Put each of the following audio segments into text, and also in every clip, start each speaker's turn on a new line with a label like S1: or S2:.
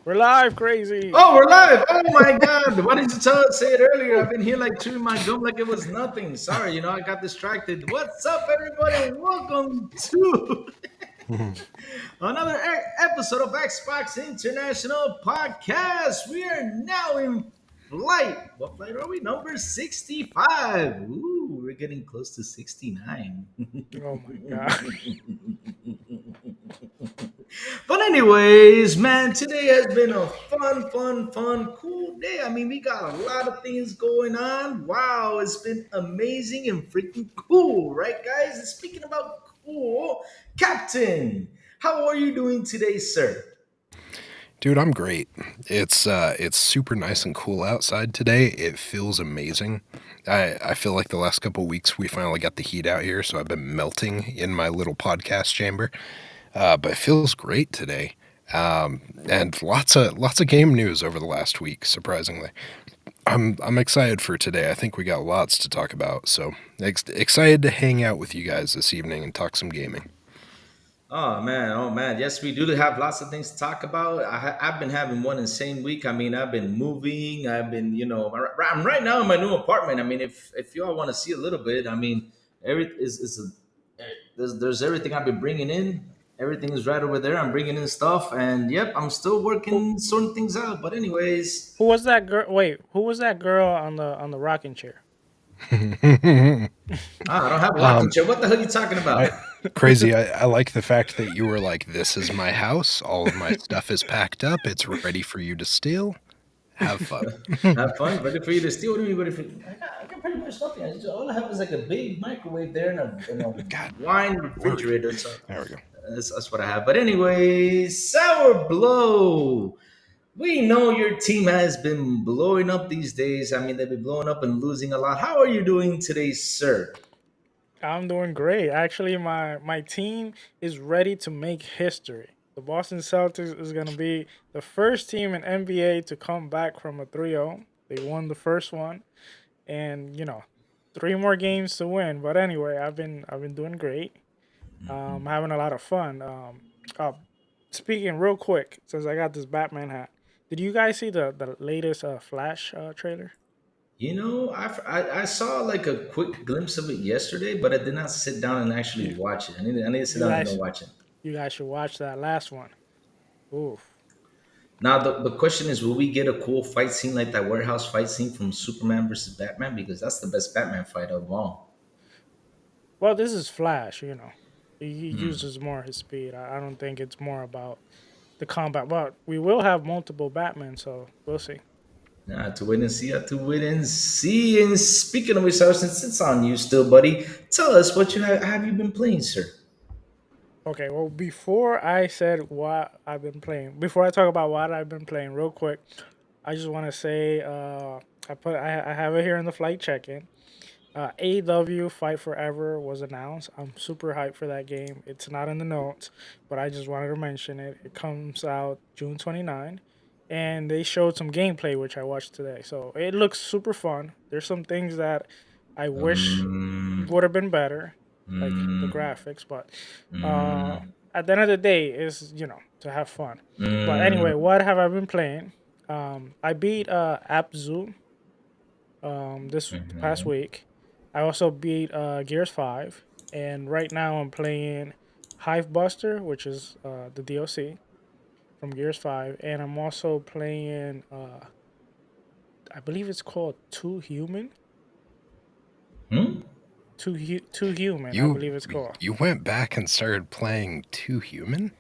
S1: We're live, crazy.
S2: Oh, we're live. Oh my God. Why didn't you say it earlier? I've been here like chewing my gum like it was nothing. Sorry, I got distracted. What's up, everybody? Welcome to another episode of Xbox International Podcast. We are now in flight. What flight are we? Number 65. Ooh, we're getting close to 69.
S1: Oh my god.
S2: But anyways, man, today has been a fun, cool day. I mean, we got a lot of things going on. Wow, it's been amazing and freaking cool, right, guys? And speaking about cool, Captain, how are you doing today, sir?
S3: Dude, I'm great. It's super nice and cool outside today. It feels amazing. I feel like the last couple weeks we finally got the heat out here, so I've been melting in my little podcast chamber. But it feels great today. And lots of game news over the last week, surprisingly. I'm excited for today. I think we got lots to talk about. So excited to hang out with you guys this evening and talk some gaming.
S2: Oh man, yes, we do have lots of things to talk about. I've been having one insane week. I mean, I've been moving. I've been, I'm right now in my new apartment. I mean, if you all want to see a little bit, I mean, every is there's everything I've been bringing in. Everything is right over there. I'm bringing in stuff, and yep, I'm still
S1: Who,
S2: working sorting things out. But anyways,
S1: who was that girl? Wait, who was that girl on the rocking chair?
S2: I don't have a rocking
S3: um,
S2: chair. What the hell are you talking about?
S3: I crazy. I like the fact that you were like, "This is my house. All of my stuff is packed up. It's ready for you to steal. Have fun."
S2: Have fun. Ready for you to steal? What do you mean ready for I got pretty much nothing. All I have is like a big microwave there and a
S3: God,
S2: wine
S3: word.
S2: refrigerator. So
S3: There we go.
S2: that's what I have. But anyway, Sourblow. We know your team has been blowing up these days. I mean, they've been blowing up and losing a lot. How are you doing today, sir?
S1: I'm doing great. Actually, my team is ready to make history. The Boston Celtics is going to be the first team in NBA to come back from a 3-0. They won the first one, and three more games to win. But anyway, I've been doing great. Having a lot of fun. Uh, Speaking real quick, since I got this Batman hat, did you guys see the latest Flash trailer?
S2: I saw like a quick glimpse of it yesterday, but I did not sit down and actually
S1: You
S2: watch it. I need to sit
S1: you
S2: down and go
S1: guys
S2: watch it.
S1: you guys should watch that last one. Oof.
S2: Now the question is, will we get a cool fight scene like that warehouse fight scene from Superman versus Batman? Because that's the best Batman fight of all.
S1: Well, this is Flash. He uses more his speed. I don't think it's more about the combat, but we will have multiple Batman, so we'll see.
S2: To wait and see, to wait and see. And speaking of which, Sarah, since it's on you still, buddy, tell us what have you been playing, sir?
S1: Okay, well, before I said what I've been playing, before I talk about what I've been playing, real quick, I just want to say I have it here in the flight check-in. AW Fight Forever was announced. I'm super hyped for that game. It's not in the notes, but I just wanted to mention it. It comes out June 29, and they showed some gameplay which I watched today. So it looks super fun. There's some things that I wish
S2: Mm,
S1: would have been better, like the
S2: mm,
S1: graphics, but uh,
S2: mm,
S1: at the end of the day, is to have fun. But anyway,
S2: mm,
S1: what have I been playing? I beat Abzu this past
S2: mhm.
S1: week. I also beat Gears 5, and right now I'm playing Hive Buster, which is the DLC from Gears 5, and I'm also playing I believe it's called Two Human.
S2: Hmm?
S1: Two Human, I
S3: You
S1: believe it's called.
S3: you went back and started playing Two Human?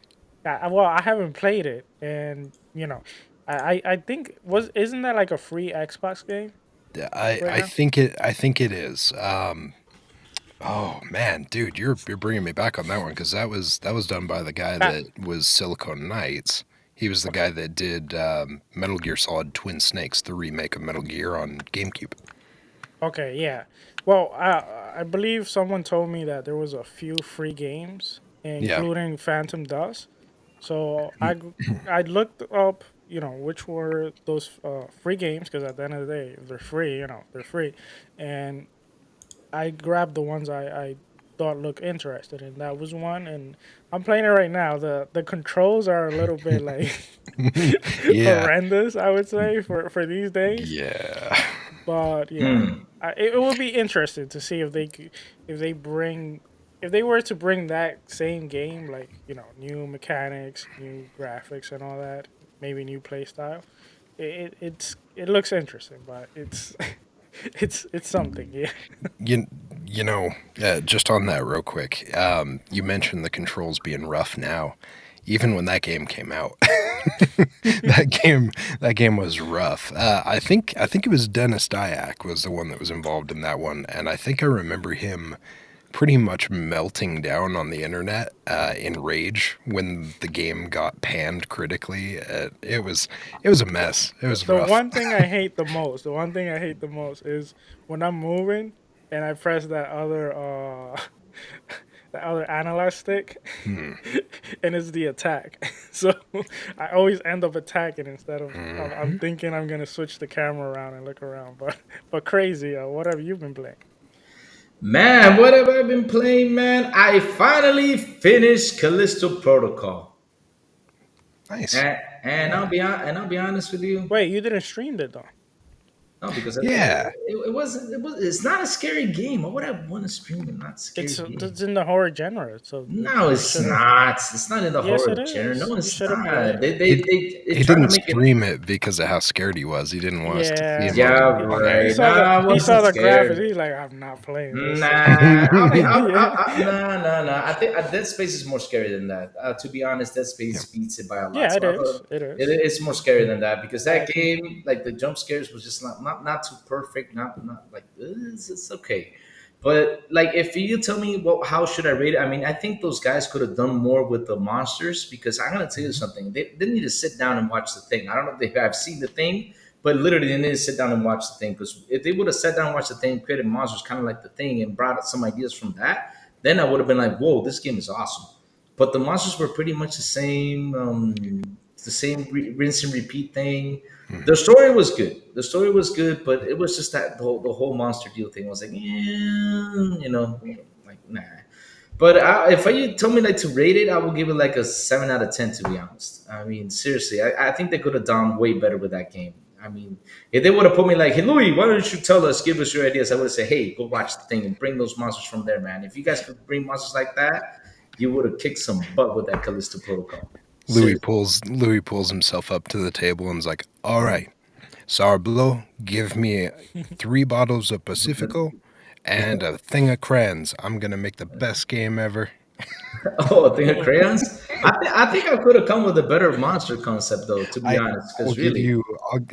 S1: Well, I haven't played it, and I think was isn't that like a free Xbox game
S3: I
S1: right
S3: I
S1: now?
S3: think it is. Oh man, dude, you're bringing me back on that one because that was done by the guy
S1: Ah,
S3: that was Silicon Knights. He was the
S1: okay.
S3: guy that did Metal Gear Solid Twin Snakes, the remake of Metal Gear on GameCube.
S1: Okay, yeah. Well, I believe someone told me that there was a few free games,
S3: Yeah.
S1: including Phantom Dust. So I looked up, which were those free games because at the end of the day, if they're free, they're free, and I grabbed the ones I thought looked interested, and that was one. And I'm playing it right now. The controls are a little bit like
S3: Yeah.
S1: horrendous, I would say, for these days.
S3: Yeah.
S1: But yeah,
S2: Hmm.
S1: it would be interesting to see if if they bring if they were to bring that same game, like new mechanics, new graphics, and all that, maybe new play style. It looks interesting, but it's it's something. Yeah.
S3: You you know, just on that real quick, you mentioned the controls being rough now. Even when that game came out, that game was rough. I think it was Dennis Dyack was the one that was involved in that one, and I think I remember him pretty much melting down on the internet in rage when the game got panned critically. It was a mess. It was
S1: The
S3: rough.
S1: one thing I hate the most, the one thing I hate the most is when I'm moving and I press that other the other analyze stick,
S3: Hmm.
S1: and it's the attack. So I always end up attacking instead of I'm
S3: Mhm.
S1: thinking I'm gonna switch the camera around and look around. But crazy, what have you been playing?
S2: Man, what have I been playing, man? I finally finished Callisto Protocol.
S3: Nice.
S2: And
S3: Yeah.
S2: I'll be honest with you.
S1: Wait, you didn't stream it though.
S2: No, because
S3: Yeah.
S2: it's not a scary game. Why would I want to stream a not scary game?
S1: It's in the horror genre, so
S2: No,
S1: you
S2: it's
S1: should have.
S2: not. It's not in the
S1: Yes,
S2: horror
S1: it
S2: genre.
S1: is.
S2: No,
S1: You
S2: it's
S1: should have played
S2: not.
S1: it.
S2: They
S3: He
S2: try to
S3: didn't
S2: make it.
S3: stream it because of how scared he was. He didn't want us to see
S1: Yeah,
S3: him on
S2: Yeah,
S3: the
S1: he,
S3: on
S1: he
S2: right.
S3: air.
S1: saw the
S2: Nah, I
S1: he saw
S2: wasn't
S1: the graphics.
S2: scared.
S1: He's like, I'm not playing this.
S2: Nah,
S1: So
S2: nah, nah. I think Dead Space is more scary than that. To be honest, Dead
S3: Yeah.
S2: Space beats it by a lot.
S1: yeah, it
S2: So I
S1: is.
S2: thought
S1: It is.
S2: it's more scary than that because
S1: I
S2: that
S1: agree.
S2: game, like the jump scares, was just not too perfect. Not like it's okay. But like, if you tell me, well, how should I rate it? I mean, I think those guys could have done more with the monsters because I'm gonna tell you
S3: Mhm.
S2: something. They didn't need to sit down and watch the thing. I don't know if they have seen the thing, but literally they need to sit down and watch the thing because if they would have sat down and watched the thing, created monsters kind of like the thing, and brought out some ideas from that, then I would have been like, whoa, this game is awesome. But the monsters were pretty much the same. The same rinse and repeat thing. The
S3: Mhm.
S2: story was good. The story was good, but it was just that the whole monster deal thing was like, yeah, like nah. But if you tell me like to rate it, I will give it like a 7 out of 10. To be honest, I mean seriously, I think they could have done way better with that game. I mean, if they would have put me like, hey Louis, why don't you tell us, give us your ideas? I would have said, hey, go watch the thing and bring those monsters from there, man. If you guys could bring monsters like that, you would have kicked some butt with that Callisto Protocol. Seriously.
S3: Louis pulls himself up to the table and's like, "All right, Sourblow, give me 3 bottles of Pacifico and a thing of crayons. I'm gonna make the best game ever."
S2: Oh, a thing of crayons. I think I could have come with a better monster concept though, to be
S3: I
S2: honest.
S3: I'll
S2: Because
S3: give
S2: really,
S3: you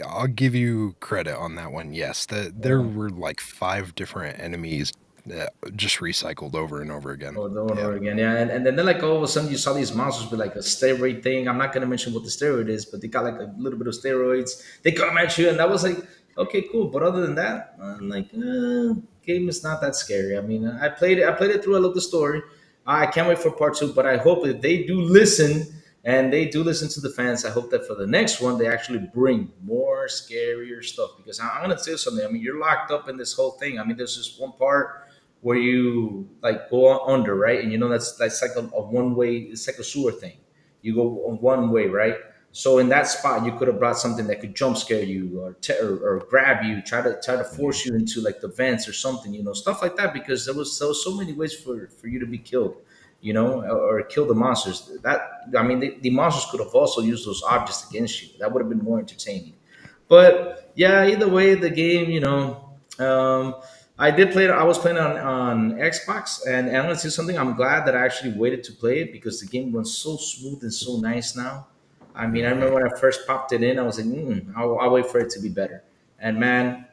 S3: I'll give you credit on that one. Yes, there
S2: yeah.
S3: were like 5 different enemies that just recycled over and over again.
S2: Over and
S3: Yeah.
S2: over again, yeah, and then like all of a sudden you saw these monsters with like a steroid thing. I'm not gonna mention what the steroid is, but they got like a little bit of steroids. They come at you, and that was like, okay, cool. But other than that, I'm like, game is not that scary. I mean, I played it. I played it through. I love the story. I can't wait for part two. But I hope that they do listen and they do listen to the fans. I hope that for the next one they actually bring more scarier stuff because I'm gonna tell you something. I mean, you're locked up in this whole thing. I mean, there's this one part where you like go under, right? And that's like a one way. It's like a sewer thing. You go on one way, right? So in that spot, you could have brought something that could jump scare you or grab you, try to force you into like the vents or something, stuff like that. Because there was so many ways for you to be killed, or kill the monsters. That I mean, the monsters could have also used those objects against you. That would have been more entertaining. But yeah, either way, the game, I did play it. I was playing on Xbox, and I'm gonna say something. I'm glad that I actually waited to play it because the game runs so smooth and so nice now. I mean, I
S3: Mhm.
S2: remember when I first popped it in, I was like, I'll wait for it to be better. And man,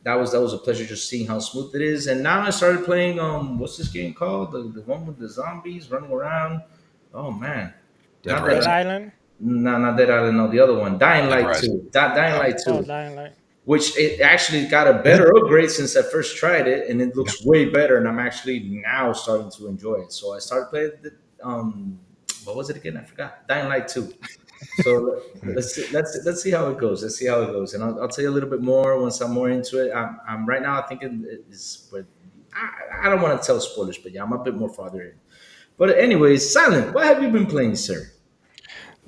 S2: that was a pleasure just seeing how smooth it is. And now I started playing. What's this game called? The one with the zombies running around. Oh man,
S3: Dead
S2: not that.
S1: Dead
S3: Rising,
S1: Island.
S2: No, not Dead Island. No, the other one, Dying
S3: Dead
S2: Light
S3: Rising.
S2: Two. Dying
S3: Oh,
S2: Light
S1: Oh,
S2: Two,
S1: Dying Light.
S2: which it actually got a
S3: yeah,
S2: better upgrade since I first tried it, and it
S3: yeah.
S2: looks way better. And I'm actually now starting to enjoy it. So I started playing what was it again? I forgot. Dying Light Two. So
S3: Mm.
S2: let's see how it goes. Let's see how it goes, and I'll tell you a little bit more once I'm more into it. I'm right now. I think it's I don't want to tell spoilers, but yeah, I'm a bit more farther in. But anyways, Silent, what have you been playing, sir?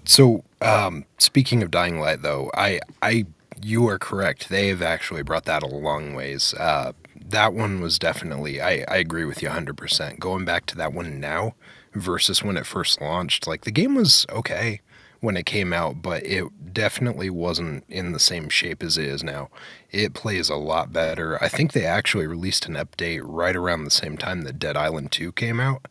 S3: So, speaking of Dying Light, though, you are correct. They have actually brought that a long ways. That one was definitely, I agree with you 100%. Going back to that one now versus when it first launched, like the game was okay when it came out, but it definitely wasn't in the same shape as it is now. It plays a lot better. I think they actually released an update right around the same time that Dead Island 2 came out,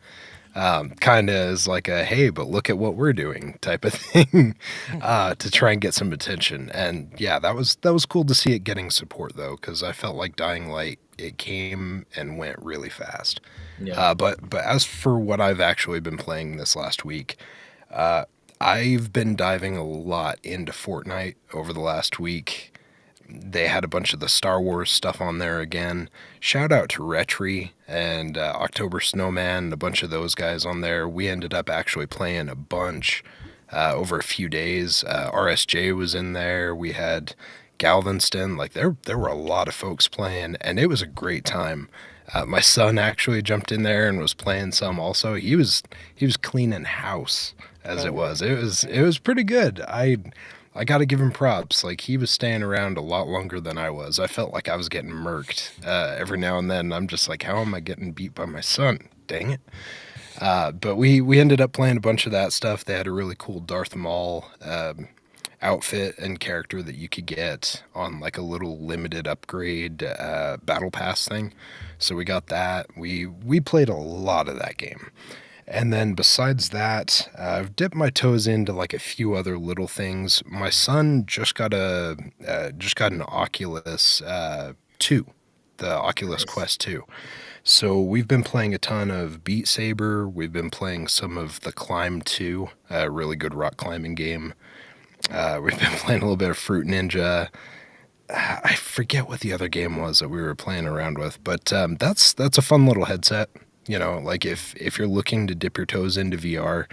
S3: kind of as like a hey, but look at what we're doing type of thing, to try and get some attention. And yeah, that was cool to see it getting support though, because I felt like Dying Light, it came and went really fast.
S2: Yeah.
S3: But as for what I've actually been playing this last week, I've been diving a lot into Fortnite over the last week. They had a bunch of the Star Wars stuff on there again. Shout out to Retry and October Snowman, a bunch of those guys on there. We ended up actually playing a bunch over a few days. RSJ was in there. We had Galveston. Like there were a lot of folks playing, and it was a great time. My son actually jumped in there and was playing some. Also, he was cleaning house as
S1: Oh
S3: it
S1: yeah.
S3: was. It was pretty good. I got to give him props. Like he was staying around a lot longer than I was. I felt like I was getting murked every now and then. I'm just like, how am I getting beat by my son? Dang it. But we ended up playing a bunch of that stuff. They had a really cool Darth Maul outfit and character that you could get on like a little limited upgrade battle pass thing. So we got that. We played a lot of that game. And then besides that, I've dipped my toes into like a few other little things. My son just got an Oculus 2, the Oculus
S2: Nice.
S3: Quest 2. So we've been playing a ton of Beat Saber. We've been playing some of the Climb 2, a really good rock climbing game. We've been playing a little bit of Fruit Ninja. I forget what the other game was that we were playing around with, but that's a fun little headset. You know, like if you're looking to dip your toes into VR,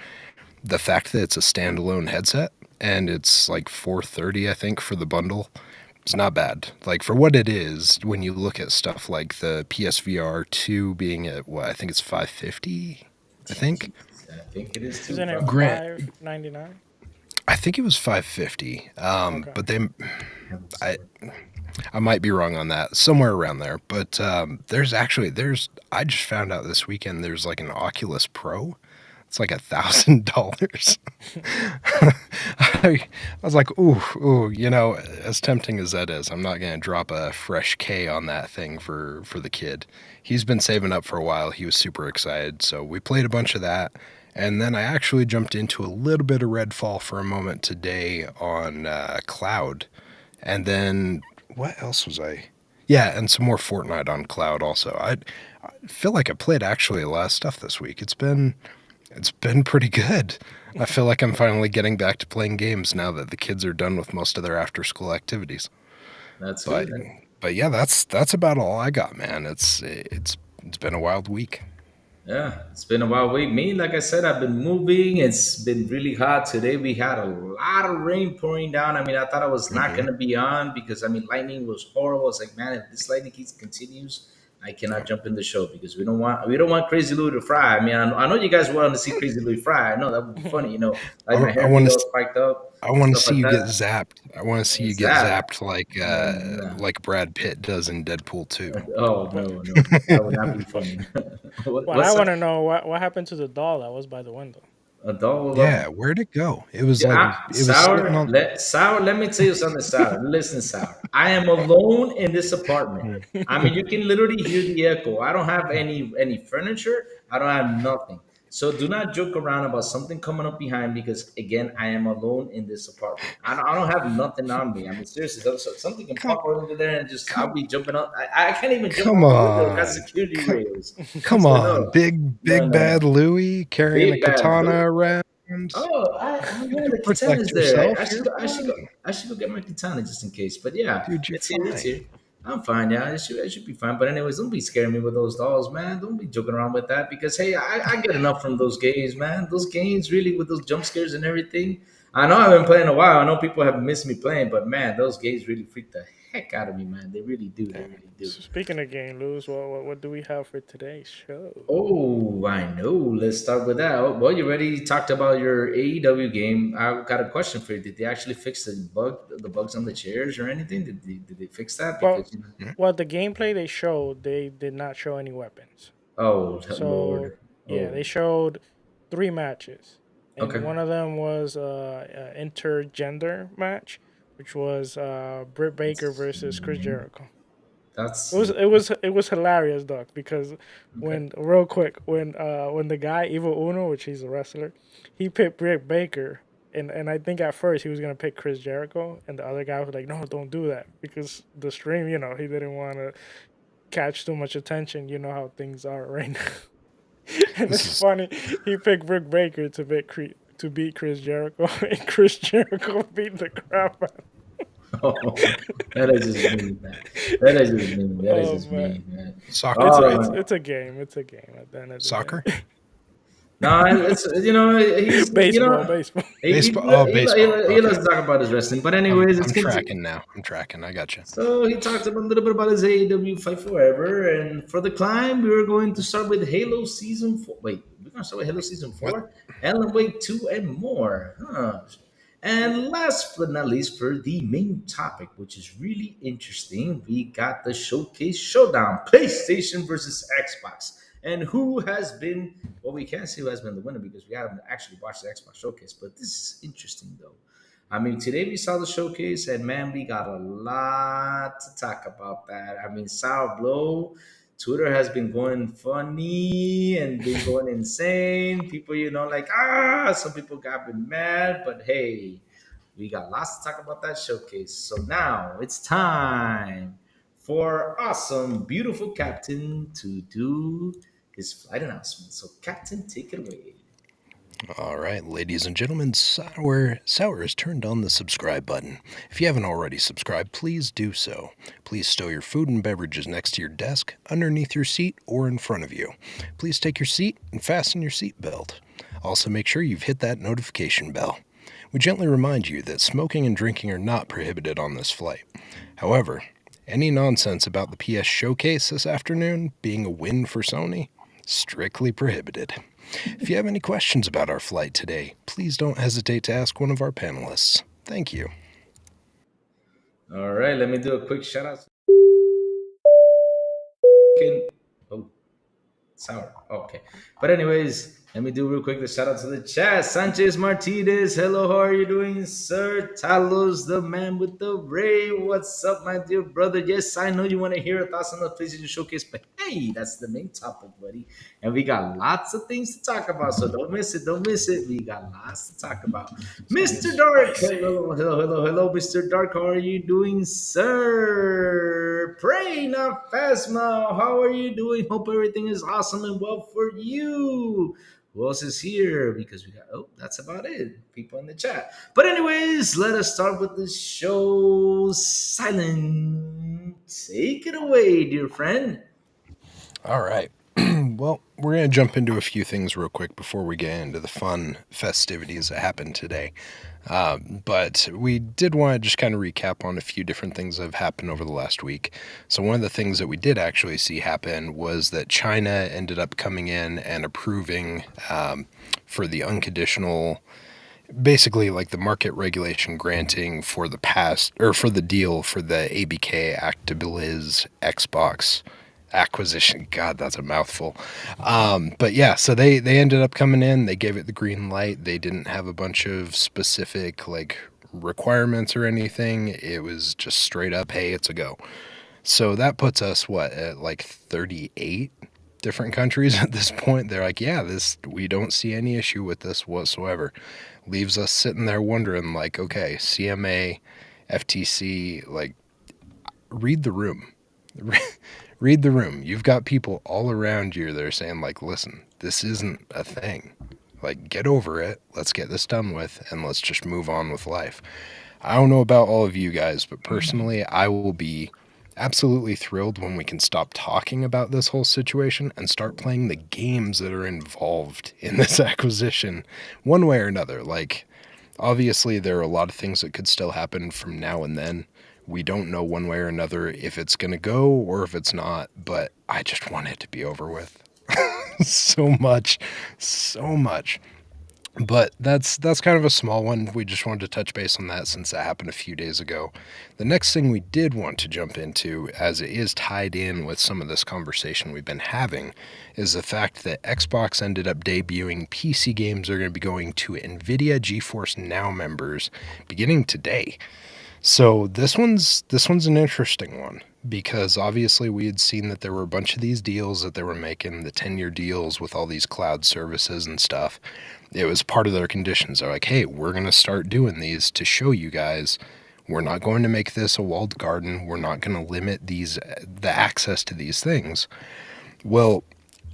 S3: the fact that it's a standalone headset and it's like 430, I think, for the bundle, it's not bad. Like for what it is, when you look at stuff like the PSVR 2 being at what I think it's 550, I think.
S2: Jesus, I think it is too,
S1: Isn't it
S2: probably.
S3: Grant,
S1: 5.99?
S3: I think it was 550.
S1: Okay.
S3: But
S2: Heavens,
S3: I
S2: Lord.
S3: I might be wrong on that, somewhere around there. But there's I just found out this weekend there's like an Oculus Pro. It's like $1,000. I was like, ooh, as tempting as that is, I'm not gonna drop a fresh K on that thing for the kid. He's been saving up for a while. He was super excited, so we played a bunch of that, and then I actually jumped into a little bit of Redfall for a moment today on Cloud, and then what else was I? Yeah, and some more Fortnite on Cloud also. I feel like I played actually a lot of stuff this week. It's been pretty good. I feel like I'm finally getting back to playing games now that the kids are done with most of their after school activities.
S2: That's
S3: But
S2: good.
S3: but yeah, that's about all I got, man. It's been a wild week.
S2: Yeah, it's been a wild week. Me, like I said, I've been moving. It's been really hot today. We had a lot of rain pouring down. I mean, I thought I was not
S3: Hmm.
S2: going to be on because I mean, lightning was horrible. I was like, man, if this lightning keeps continues, I cannot jump in the show because we don't want Crazy Louie to fry. I mean, I know you guys want to see Crazy Louie fry. I know that would be funny.
S3: I,
S2: Like my
S3: I
S2: hair
S3: want
S2: being
S3: to
S2: all spiked up
S3: I
S2: and
S3: want to
S2: stuff
S3: see
S2: like
S3: you get
S2: that.
S3: zapped. I want to see you get
S2: Zap.
S3: zapped
S2: No.
S3: like Brad Pitt does in Deadpool 2.
S2: Oh
S1: What?
S2: no, no, no. That would not be funny.
S1: What I
S2: What's
S1: want
S2: up?
S1: to know what happened to the doll that was by the window.
S2: A dog
S3: Yeah, where'd it go? It was
S2: Yeah,
S3: like it was sitting
S2: Sour.
S3: on.
S2: Sour. Let me tell you something, Sour. Listen, Sour. I am alone in this apartment. I mean, you can literally hear the echo. I don't have any furniture. I don't have nothing. So do not joke around about something coming up behind because again, I am alone in this apartment. I don't have nothing on me. I mean, seriously, so something can
S3: Come
S2: pop right over there and just I'll
S3: come
S2: be jumping up. I can't even jump
S3: come
S2: out the window. It got
S3: on.
S2: security
S3: Come,
S2: rails.
S3: come
S2: So
S3: on.
S2: no, no,
S3: Big
S2: no,
S3: bad
S2: no.
S3: Louie carrying a
S2: Big bad
S3: katana
S2: blue.
S3: around.
S2: Oh,
S3: You
S2: yeah,
S3: can
S2: the katana's
S3: protect
S2: there.
S3: yourself. You're fine.
S2: I should go get my katana just in case. But yeah,
S3: Dude, you're
S2: it's here, it's
S3: fine.
S2: here. I'm fine. Yeah, it should be fine. But anyways, don't be scaring me with those dolls, man. Don't be joking around with that because hey, I get enough from those games, man. Those games really with those jump scares and everything. I know I've been playing a while. I know people have missed me playing, but man, those games really freak the heck out of me, man. They really do. They
S1: Damn.
S2: really do.
S1: So speaking of game, Luz, what do we have for today's show?
S2: Oh, I know. Let's start with that. Well, you already talked about your AEW game. I've got a question for you. Did they actually fix the bugs on the chairs or anything? Did they fix that?
S1: Well,
S2: Because you know.
S3: Mhm.
S1: well, the gameplay they showed, they did not show any weapons.
S2: Oh
S1: So
S2: Lord.
S1: yeah,
S2: Oh.
S1: they showed three matches, and
S2: Okay.
S1: one of them was an intergender match, which was Britt Baker
S2: That's
S1: versus Chris Jericho. It
S2: that's
S1: was it was it was hilarious, Doc, because
S2: okay.
S1: real quick when the guy Evil Uno, which he's a wrestler, he picked Britt Baker. And I think at first he was gonna pick Chris Jericho, and the other guy was like, "No, don't do that," because the stream, he didn't want to catch too much attention. You know how things are right now. And
S3: This
S1: it's
S3: is
S1: funny. He picked Britt Baker to beat Chris Jericho, and Chris Jericho beat the crap out.
S2: Oh, that is just me, man. That is just me. That is
S1: Oh
S2: just
S1: man,
S2: me, man.
S3: soccer,
S1: it's a,
S3: right?
S1: it's
S2: Oh
S1: it's a game. It's a game at the end of the
S3: Soccer,
S1: day.
S2: no, it's he's
S1: Baseball, baseball.
S3: baseball. Oh, baseball.
S2: he
S3: Okay,
S2: loves to talk about his wrestling. But
S3: I'm
S2: anyways, it's
S3: I'm
S2: good.
S3: tracking now. I'm tracking. I got you.
S2: So he talked a little bit about his AEW Fight Forever, and for the climb, we were going to start with Halo Season 4. Wait, we're going to start with Halo Season
S3: What?
S2: 4, Alan Wake 2, and more. Huh. And last but not least, for the main topic, which is really interesting, we got the Showcase Showdown, PlayStation versus Xbox. And who has been, well, we can't see who has been the winner because we haven't actually watched the Xbox Showcase, but this is interesting though. I mean, today we saw the showcase, and man, we got a lot to talk about that. I mean, Sourblow, Twitter has been going funny and been going insane. People, like some people got been mad, but hey, we got lots to talk about that showcase. So now it's time for awesome, beautiful Captain to do his flight announcement. So, Captain, take it away.
S3: All right, ladies and gentlemen, Sour has turned on the subscribe button. If you haven't already subscribed, please do so. Please stow your food and beverages next to your desk, underneath your seat, or in front of you. Please take your seat and fasten your seat belt. Also, make sure you've hit that notification bell. We gently remind you that smoking and drinking are not prohibited on this flight. However, any nonsense about the PS Showcase this afternoon being a win for Sony, strictly prohibited. If you have any questions about our flight today, please don't hesitate to ask one of our panelists. Thank you.
S2: All right, let me do a quick shout out. Oh, sour. Okay. But anyways, let me do real quick the shout out to the chat. Sanchez Martinez. Hello, how are you doing, sir? Talos, the man with the ray. What's up, my dear brother? Yes, I know you want to hear our thoughts on the PlayStation Showcase, but hey, that's the main topic, buddy. And we got lots of things to talk about, so don't miss it. Don't miss it. We got lots to talk about. Mr. Dark.
S1: Spicy.
S2: Hello, Mr. Dark. How are you doing, sir? Pray not Phasma. How are you doing? Hope everything is awesome and well for you. Who else is here? Because we got, that's about it. People in the chat. But, anyways, let us start with the show. Silent. Take it away, dear friend.
S3: All right. Well, we're going to jump into a few things real quick before we get into the fun festivities that happened today. But we did want to just kind of recap on a few different things that have happened over the last week. So one of the things that we did actually see happen was that China ended up coming in and approving for the unconditional, basically like the market regulation granting for the past, or for the deal for the ABK Actibiliz Xbox acquisition. God, that's a mouthful. But yeah, so they ended up coming in, they gave it the green light. They didn't have a bunch of specific like requirements or anything. It was just straight up, hey, it's a go. So that puts us at like 38 different countries at this point. They're like, yeah, we don't see any issue with this whatsoever. Leaves us sitting there wondering like, okay, CMA, FTC, like, read the room. Read the room. You've got people all around you that are saying like, listen, this isn't a thing. Like, get over it. Let's get this done with, and let's just move on with life. I don't know about all of you guys, but personally, I will be absolutely thrilled when we can stop talking about this whole situation and start playing the games that are involved in this acquisition one way or another. Like, obviously, there are a lot of things that could still happen from now and then We don't know one way or another if it's going to go or if it's not, but I just want it to be over with. So much, so much. But that's kind of a small one. We just wanted to touch base on that since that happened a few days ago. The next thing we did want to jump into, as it is tied in with some of this conversation we've been having, is the fact that Xbox ended up debuting PC games are going to be going to NVIDIA GeForce Now members beginning today. So this one's an interesting one because obviously we had seen that there were a bunch of these deals that they were making, the 10-year deals with all these cloud services and stuff. It was part of their conditions. They're like, hey, we're going to start doing these to show you guys we're not going to make this a walled garden. We're not going to limit the access to these things. Well,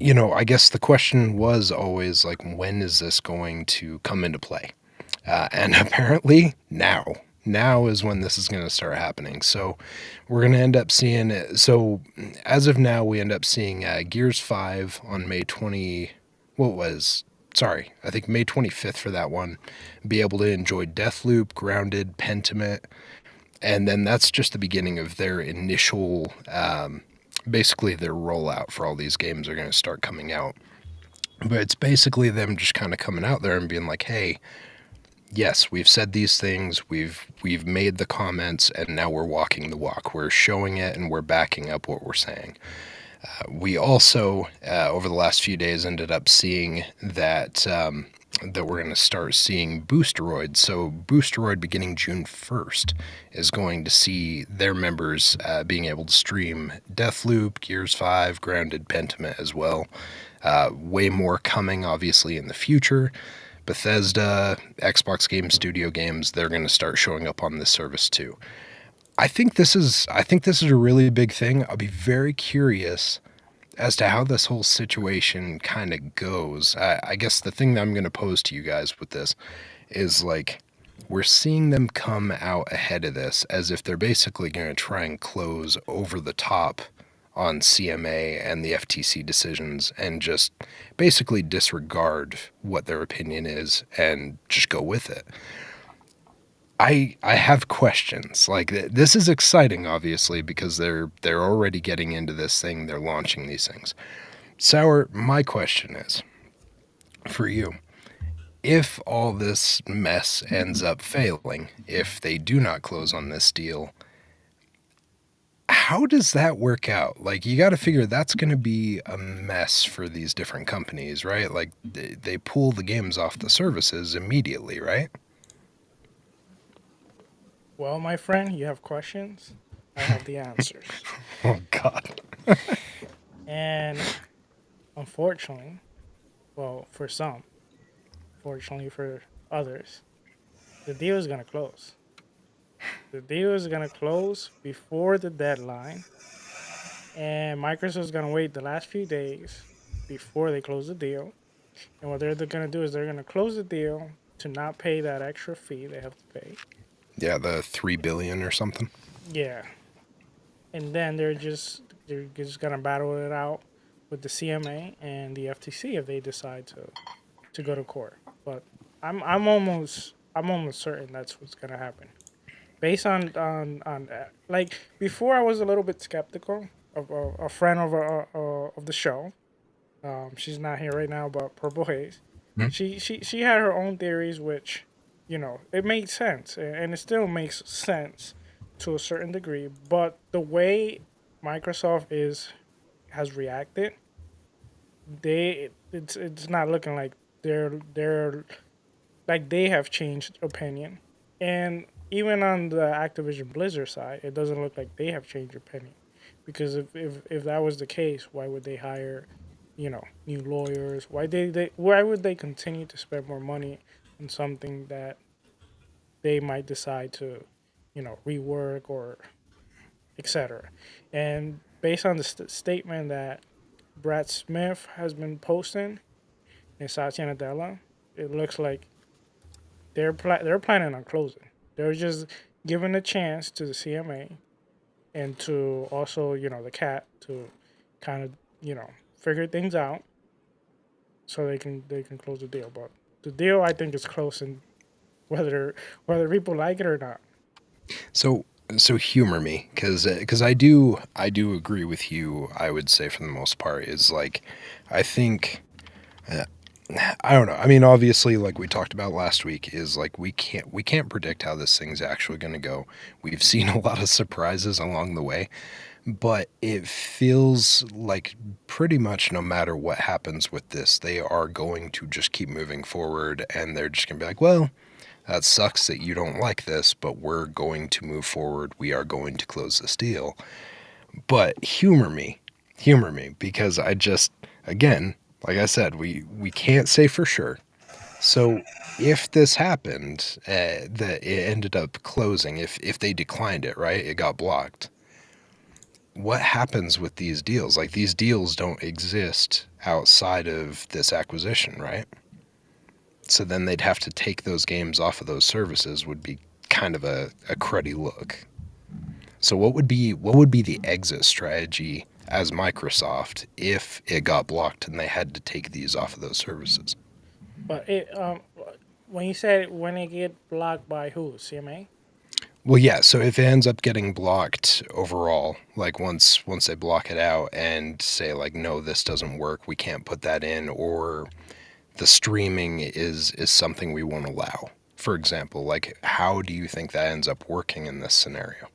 S3: I guess the question was always like, when is this going to come into play? And apparently now. Now is when this is going to start happening. So we're going to end up seeing it. So as of now, we end up seeing Gears 5 on May 20. What was? Sorry, I think May 25th for that one. Be able to enjoy Deathloop, Grounded, Pentiment. And then that's just the beginning of their initial, basically their rollout for all these games are going to start coming out. But it's basically them just kind of coming out there and being like, hey, yes, we've said these things, we've made the comments, and now we're walking the walk. We're showing it, and we're backing up what we're saying. We also, over the last few days, ended up seeing that that we're going to start seeing Boosteroid. So Boosteroid, beginning June 1st, is going to see their members being able to stream Deathloop, Gears 5, Grounded, Pentiment as well. Way more coming, obviously, in the future. Bethesda, Xbox Game Studio games, they're going to start showing up on this service too. I think this is a really big thing. I'll be very curious as to how this whole situation kind of goes. I guess the thing that I'm going to pose to you guys with this is like, we're seeing them come out ahead of this as if they're basically going to try and close over the top on CMA and the FTC decisions and just basically disregard what their opinion is and just go with it. I have questions. Like, this is exciting, obviously, because they're already getting into this thing. They're launching these things. Sour, my question is for you. If all this mess ends up failing, if they do not close on this deal, how does that work out? Like, you got to figure that's going to be a mess for these different companies, right? Like, they pull the games off the services immediately, right?
S1: Well, my friend, you have questions. I have the answers.
S3: Oh, God.
S1: And unfortunately, well, for some, fortunately for others, the deal is going to close. The deal is going to close before the deadline. And Microsoft is going to wait the last few days before they close the deal. And what they're going to do is they're going to close the deal to not pay that extra fee they have to pay.
S3: Yeah, the $3 billion or something.
S1: Yeah. And then they're just gonna battle it out with the CMA and the FTC if they decide to go to court. But I'm almost certain that's what's gonna happen. Based on like before, I was a little bit skeptical of a friend of the show. She's not here right now, but Purple Haze.
S3: Hmm?
S1: She had her own theories, which it made sense, and it still makes sense to a certain degree. But the way Microsoft has reacted, it's not looking like they're like they have changed opinion, and even on the Activision Blizzard side, it doesn't look like they have changed opinion, because if that was the case, why would they hire, new lawyers? Why would they continue to spend more money on something that they might decide to, rework or etc. And based on the statement that Brad Smith has been posting and Satya Nadella, it looks like they're planning on closing. They're just giving a chance to the CMA and to also, the CAT to kind of, figure things out so they can close the deal. But the deal, I think, is close, and whether people like it or not.
S3: So So humor me, because I do agree with you. I would say for the most part is like, I think I don't know. I mean, obviously, like we talked about last week, is like we can't predict how this thing's actually going to go. We've seen a lot of surprises along the way, but it feels like pretty much no matter what happens with this, they are going to just keep moving forward, and they're just going to be like, well, that sucks that you don't like this, but we're going to move forward. We are going to close this deal. But humor me, because I just, again, like I said, we can't say for sure. So if this happened, that it ended up closing, if they declined it, right, it got blocked. What happens with these deals? Like, these deals don't exist outside of this acquisition, right? So then they'd have to take those games off of those services, would be kind of a cruddy look. So what would be the exit strategy as Microsoft if it got blocked and they had to take these off of those services?
S1: But when you said when it get blocked by who? CMA?
S3: Well, yeah. So if it ends up getting blocked overall, like once they block it out and say like, no, this doesn't work, we can't put that in, or the streaming is something we won't allow. For example, like how do you think that ends up working in this scenario?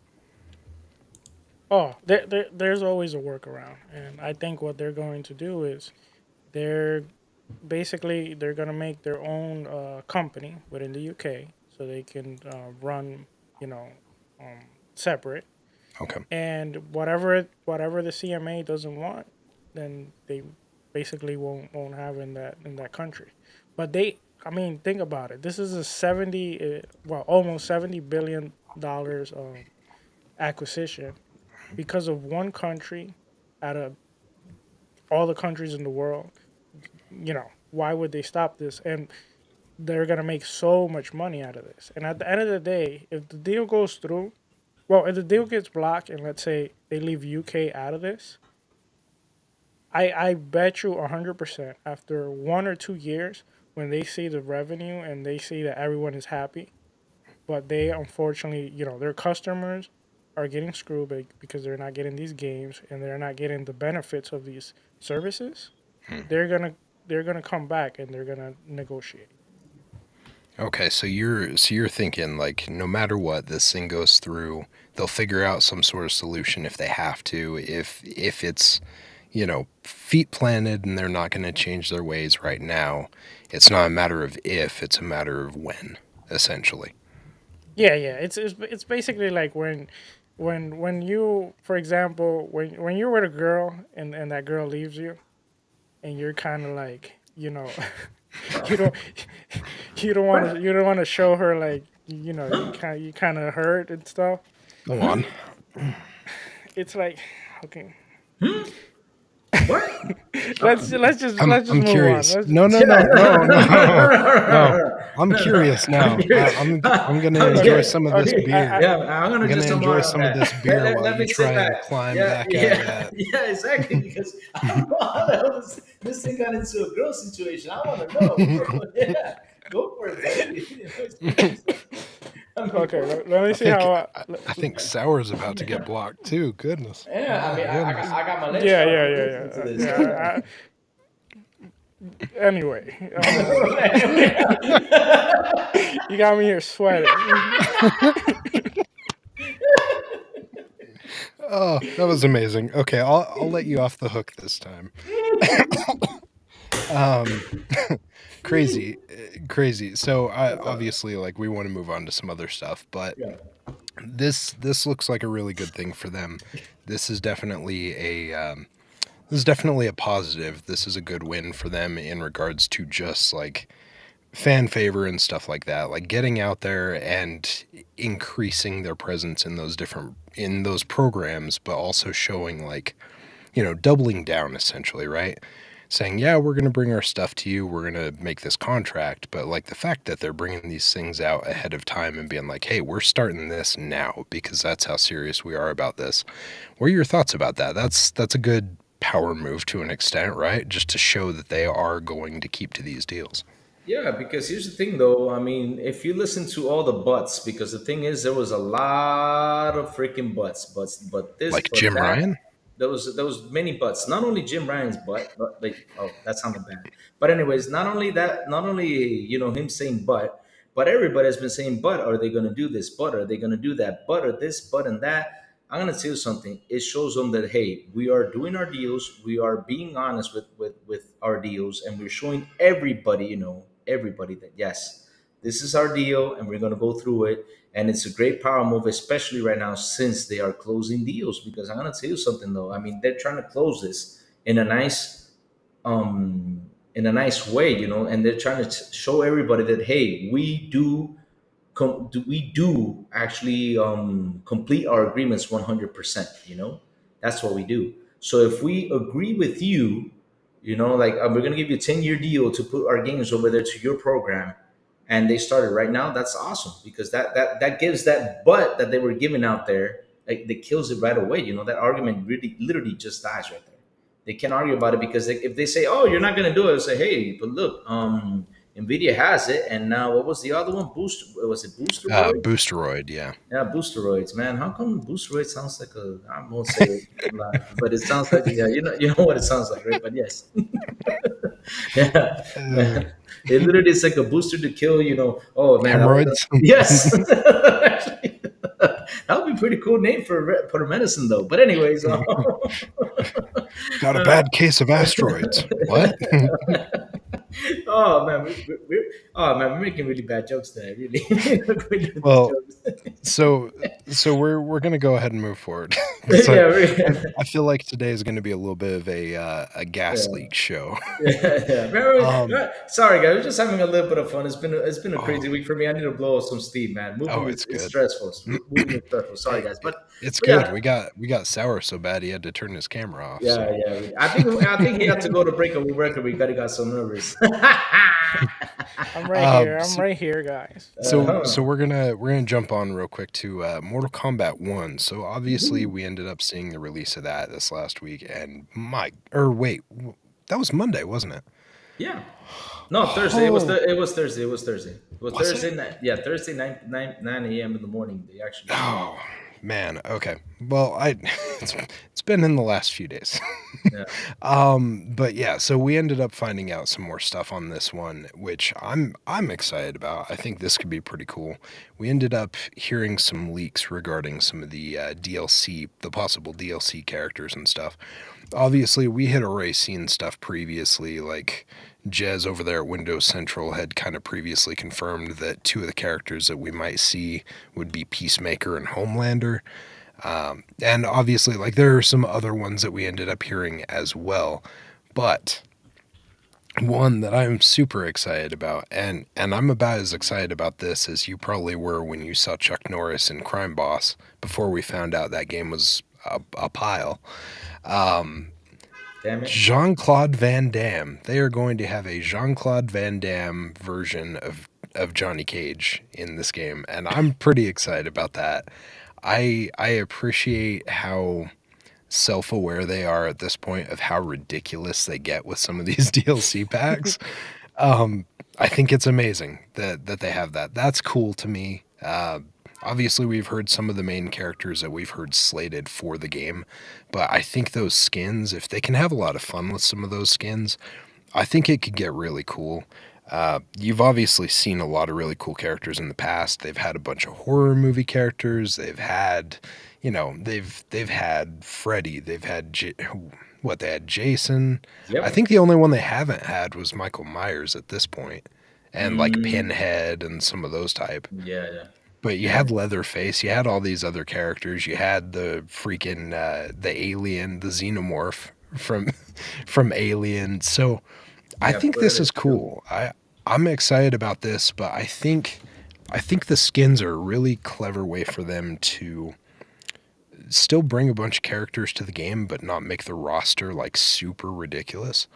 S1: Oh, there's always a workaround, and I think what they're going to do is they're they're gonna make their own company within the UK, so they can run, you know, um, separate.
S3: Okay.
S1: And whatever the CMA doesn't want, then they basically won't have in that country. But I mean, think about it. This is a almost $70 billion acquisition because of one country out of all the countries in the world. Why would they stop this? And they're gonna make so much money out of this. And at the end of the day, if the deal goes through, well, if the deal gets blocked and let's say they leave UK out of this, I bet you 100% after 1 or 2 years, when they see the revenue and they see that everyone is happy, but they unfortunately, their customers are getting screwed because they're not getting these games and they're not getting the benefits of these services, they're gonna come back and they're gonna negotiate.
S3: Okay, so you're thinking like no matter what this thing goes through, they'll figure out some sort of solution if they have to. If it's, feet planted and they're not going to change their ways right now, it's not a matter of if, it's a matter of when, essentially.
S1: Yeah, yeah. It's basically like when you, for example, when you're with a girl and that girl leaves you and you're kind of like, you don't you don't want to show her like you kind of hurt and stuff.
S3: Go on.
S1: It's like, okay,
S2: What?
S1: let's just
S3: I'm
S1: move on.
S3: curious. No, no, no, no, no, no. I'm curious
S2: I'm
S3: now.
S2: curious.
S3: I'm gonna enjoy
S2: Okay.
S3: some of this
S1: Okay,
S3: beer.
S2: Yeah, I'm
S3: I'm
S2: gonna
S3: gonna
S2: just
S3: enjoy
S2: tomorrow on
S3: some of
S2: that.
S3: this beer while
S2: Let
S3: you
S2: me sit
S3: try and
S2: back.
S3: climb
S2: Yeah,
S3: back out of
S2: yeah,
S3: that.
S2: yeah, exactly. Because I don't know how the hell this thing got into a girl situation. I want to know, bro. Yeah, go for it, buddy. Explain yourself. I mean,
S1: okay.
S2: what?
S1: Let me
S3: I
S1: see
S3: think
S1: how.
S3: I think Sour's about to get blocked too. Goodness.
S2: Yeah, I
S3: My
S2: mean,
S3: goodness.
S2: I got my legs
S1: Yeah,
S2: crossed
S1: yeah,
S2: for
S1: yeah,
S2: listening to
S1: yeah,
S2: this.
S1: yeah. Anyway, you got me here sweating.
S3: Oh, that was amazing. Okay, I'll let you off the hook this time. Um, crazy, crazy. So I obviously like we want to move on to some other stuff, but
S2: Yeah.
S3: this looks like a really good thing for them. This is definitely a positive. This is a good win for them in regards to just like fan favor and stuff like that. Like getting out there and increasing their presence in those programs, but also showing like, doubling down essentially, right? Saying, yeah, we're going to bring our stuff to you. We're going to make this contract. But like the fact that they're bringing these things out ahead of time and being like, hey, we're starting this now because that's how serious we are about this. What are your thoughts about that? That's a good power move to an extent, right? Just to show that they are going to keep to these deals.
S2: Yeah, because here's the thing, though. I mean, if you listen to all the buts, because the thing is, there was a lot of freaking but this,
S3: Like
S2: but
S3: Jim
S2: that.
S3: Ryan?
S2: Those many buts. Not only Jim Ryan's butt, but like, oh, that sounded bad. But anyways, not only that, not only him saying but everybody has been saying, but are they going to do this? But are they going to do that? But or this? But and that. I'm gonna tell you something. It shows them that hey, we are doing our deals. We are being honest with our deals, and we're showing everybody, everybody that yes, this is our deal, and we're gonna go through it. And it's a great power move, especially right now since they are closing deals. Because I'm gonna tell you something though. I mean, they're trying to close this um, in a nice way, and they're trying to show everybody that hey, we do actually complete our agreements 100%. That's what we do. So if we agree with you, like we're going to give you a 10-year deal to put our games over there to your program, and they started right now, that's awesome, because that gives that but that they were giving out there, like, that kills it right away. That argument really literally just dies right there. They can't argue about it, because if they say, oh, you're not going to do it, say, hey, but look, Nvidia has it, and now what was the other one? Booster? Was it Boosteroids?
S3: Boosteroid, yeah.
S2: Yeah, Boosteroids, man. How come Boosteroid sounds like a? I won't say it live, but it sounds like, yeah. You know what it sounds like, right? But yes, yeah,
S3: Uh,
S2: man. It literally is like a booster to kill. Oh man,
S3: Hemorrhoids?
S2: yes. Actually, that would be a pretty cool name for a medicine, though. But anyways,
S3: Got a bad case of asteroids. What?
S2: oh man, we're making really bad jokes there. Really, we're doing these
S3: Well,
S2: jokes.
S3: so we're gonna go ahead and move forward because
S2: Yeah,
S3: I feel like today is going to be a little bit of a gas
S2: yeah.
S3: leak show.
S2: Yeah.
S3: Um,
S2: Sorry, guys. We're just having a little bit of fun. It's been a
S3: oh,
S2: crazy week for me. I need to blow off some steam, man.
S3: oh,
S2: Moving is
S3: it's
S2: it's
S3: good.
S2: stressful. Moving is stressful. Sorry,
S3: Hey,
S2: guys,
S3: it's
S2: but
S3: good.
S2: yeah,
S3: We got Sour so bad he had to turn his camera off.
S2: yeah,
S3: So,
S2: yeah. I think he had to go to break a record because he got so nervous.
S1: I'm right here.
S3: um,
S1: I'm
S3: so
S1: right here, guys.
S3: so
S2: Uh-huh.
S3: we're gonna jump on real quick to Mortal Kombat 1. So obviously
S2: Woo.
S3: we ended up seeing the release of that this last week, and that was Monday, wasn't it?
S2: Yeah. No, Thursday. It was
S3: Oh,
S2: it was Thursday. It was Thursday. It was
S3: was it?
S2: Thursday night. Yeah, Thursday 9 a.m. in the morning. They actually came out.
S3: Oh man, okay. Well, it's been in the last few days.
S2: Yeah.
S3: But yeah, so we ended up finding out some more stuff on this one, which I'm excited about. I think this could be pretty cool. We ended up hearing some leaks regarding some of the DLC, the possible DLC characters and stuff. Obviously, we had already seen stuff previously, like Jez over there at Windows Central had kind of previously confirmed that two of the characters that we might see would be Peacemaker and Homelander. And obviously, like, there are some other ones that we ended up hearing as well. But one that I'm super excited about, and I'm about as excited about this as you probably were when you saw Chuck Norris in Crime Boss before we found out that game was a pile.
S2: Damn it.
S3: Jean Claude Van Damme. They are going to have a Jean Claude Van Damme version of Johnny Cage in this game, and I'm pretty excited about that. I appreciate how self-aware they are at this point of how ridiculous they get with some of these DLC packs. I think it's amazing that they have that. That's cool to me. Obviously, we've heard some of the main characters that we've heard slated for the game, but I think those skins, if they can have a lot of fun with some of those skins, I think it could get really cool. You've obviously seen a lot of really cool characters in the past. They've had a bunch of horror movie characters. They've had, they've had Freddy. They've had they had Jason. I
S2: Yep.
S3: think the only one they haven't had was Michael Myers at this point, and like
S2: Mm,
S3: Pinhead and some of those type.
S2: yeah, yeah.
S3: But you
S2: Yeah.
S3: had Leatherface, you had all these other characters, you had the freaking the alien, the xenomorph from from Alien. So I
S2: Yeah,
S3: think this
S2: Predator
S3: is
S2: too.
S3: cool. I'm excited about this, but I think the skins are a really clever way for them to still bring a bunch of characters to the game, but not make the roster like super ridiculous.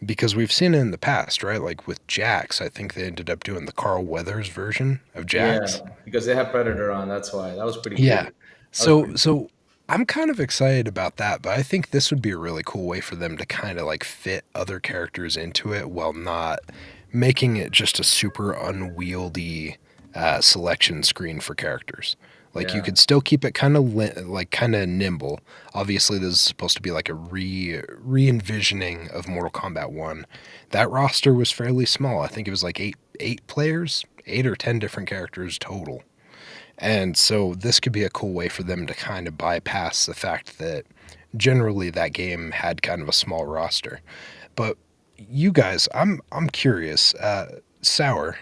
S3: Because we've seen it in the past, right? Like with Jax, I think they ended up doing the Carl Weathers version of
S2: Yeah,
S3: Jax.
S2: because they have Predator on. That's why. That was pretty
S3: Yeah.
S2: cool. That was
S3: So
S2: pretty cool.
S3: so I'm kind of excited about that, but I think this would be a really cool way for them to kind of like fit other characters into it while not making it just a super unwieldy selection screen for characters. Like you
S2: Yeah.
S3: could still keep it kind of kind of nimble. Obviously, this is supposed to be like a re-envisioning of Mortal Kombat 1. That roster was fairly small. I think it was like eight players, 8 or 10 different characters total. And so this could be a cool way for them to kind of bypass the fact that generally that game had kind of a small roster. But you guys, I'm curious. Sour,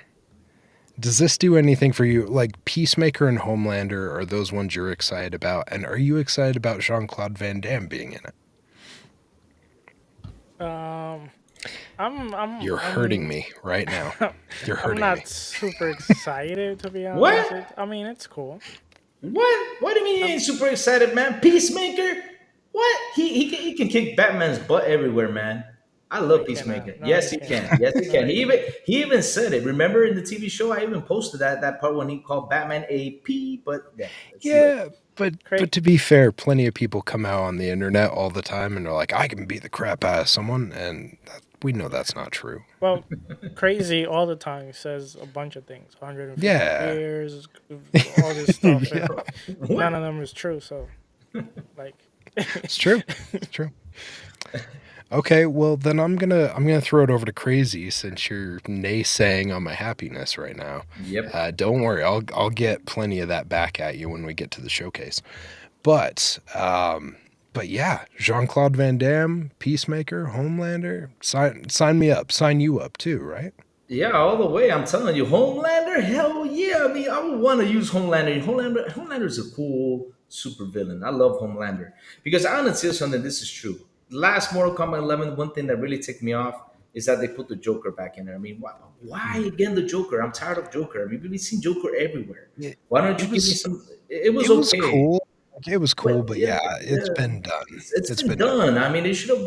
S3: does this do anything for you? Like Peacemaker and Homelander are those ones you're excited about, and are you excited about Jean-Claude Van Damme being in it?
S1: Um, I'm I'm
S3: You're hurting
S1: I'm
S3: me right now. You're
S1: I'm
S3: hurting me.
S1: not super excited to be honest.
S2: What?
S1: I mean, it's cool.
S2: What do you mean you
S1: I'm
S2: ain't super excited, man? Peacemaker? What? He can kick Batman's butt everywhere, man. I
S1: no,
S2: love
S1: you cannot.
S2: Peacemaker.
S1: No,
S2: Yes,
S1: you
S2: he
S1: can't.
S2: can. Yes, he
S1: No,
S2: can.
S1: you can't.
S2: He even said it. Remember in the TV show, I even posted that part when he called Batman a P. But yeah, it's lit.
S3: Yeah, but
S1: Craig,
S3: to be fair, plenty of people come out on the internet all the time and they're like, I can beat the crap out of someone, and we know that's not true.
S1: well, crazy all the time. He says a bunch of things. 150
S3: Yeah,
S1: beers, all this stuff,
S3: yeah,
S1: and none
S2: What?
S1: of them is true. So, like,
S3: it's true. It's true. Okay, well then I'm gonna throw it over to Crazy since you're naysaying on my happiness right now.
S2: Yep.
S3: Don't worry, I'll get plenty of that back at you when we get to the showcase. But yeah, Jean Claude Van Damme, Peacemaker, Homelander, sign me up, sign you up too, right?
S2: Yeah, all the way. I'm telling you, Homelander. Hell yeah! I mean, I would want to use Homelander. Homelander is a cool super villain. I love Homelander because I want to tell you something. This is true. Last Mortal Kombat 11, one thing that really ticked me off is that they put the Joker back in there. I mean, why
S3: Mm.
S2: again the Joker? I'm tired of Joker. I mean, we've seen Joker everywhere.
S3: It,
S2: Why don't you
S3: it
S2: give me
S3: was
S2: some? It was
S3: it was
S2: okay.
S3: cool. Like, it was
S2: But
S3: cool, but
S2: yeah,
S3: yeah,
S2: yeah,
S3: it's been done.
S2: it's
S3: It's
S2: been
S3: been done.
S2: done. I mean, you should have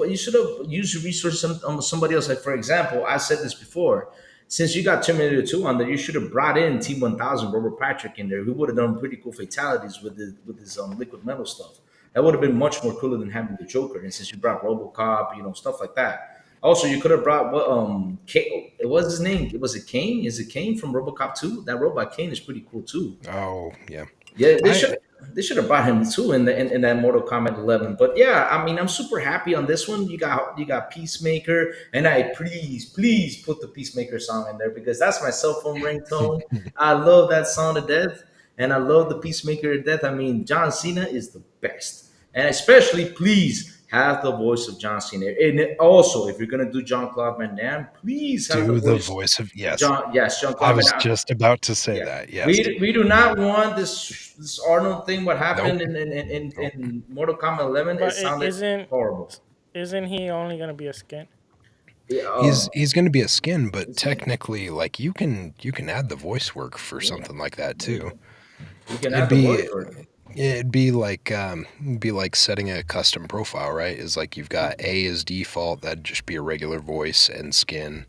S2: used your resources on somebody else. Like for example, I said this before. Since you got Terminator 2 on there, you should have brought in T1000 Robert Patrick in there. We would have done pretty cool fatalities with his liquid metal stuff. That would have been much more cooler than having the Joker. And since you brought RoboCop, stuff like that. Also, you could have brought what What was his name? Was it Kane? Is it Kane from RoboCop 2? That robot Kane is pretty cool too.
S3: Oh yeah,
S2: Yeah,
S3: I
S2: they should have brought him too in that Mortal Kombat 11. But yeah, I mean, I'm super happy on this one. You got Peacemaker, and I please put the Peacemaker song in there because that's my cell phone ringtone. I love that song to death, and I love the Peacemaker to death. I mean, John Cena is the best, and especially please have the voice of John Cena. And also, if you're gonna do John Claude Van Damme, please have the
S3: do the
S2: voice
S3: voice of yes.
S2: John
S3: I
S2: Claude Van
S3: was
S2: Damme.
S3: just about to say
S2: Yeah,
S3: that. Yes.
S2: we do not want this Arnold thing. What
S3: Nope.
S2: happened in
S3: Nope.
S2: Mortal Kombat 11? It
S1: but
S2: sounded horrible.
S1: isn't he only gonna be a skin?
S2: Yeah,
S3: He's going to be a skin, but
S2: it's good.
S3: technically, like you can add the voice work for
S2: Yeah,
S3: something like that
S2: there you
S3: too.
S2: go. You can
S3: It'd
S2: add the
S3: be
S2: voice for it.
S3: it'd be like setting a custom profile, right? Is like you've got A as default, that'd just be a regular voice and skin.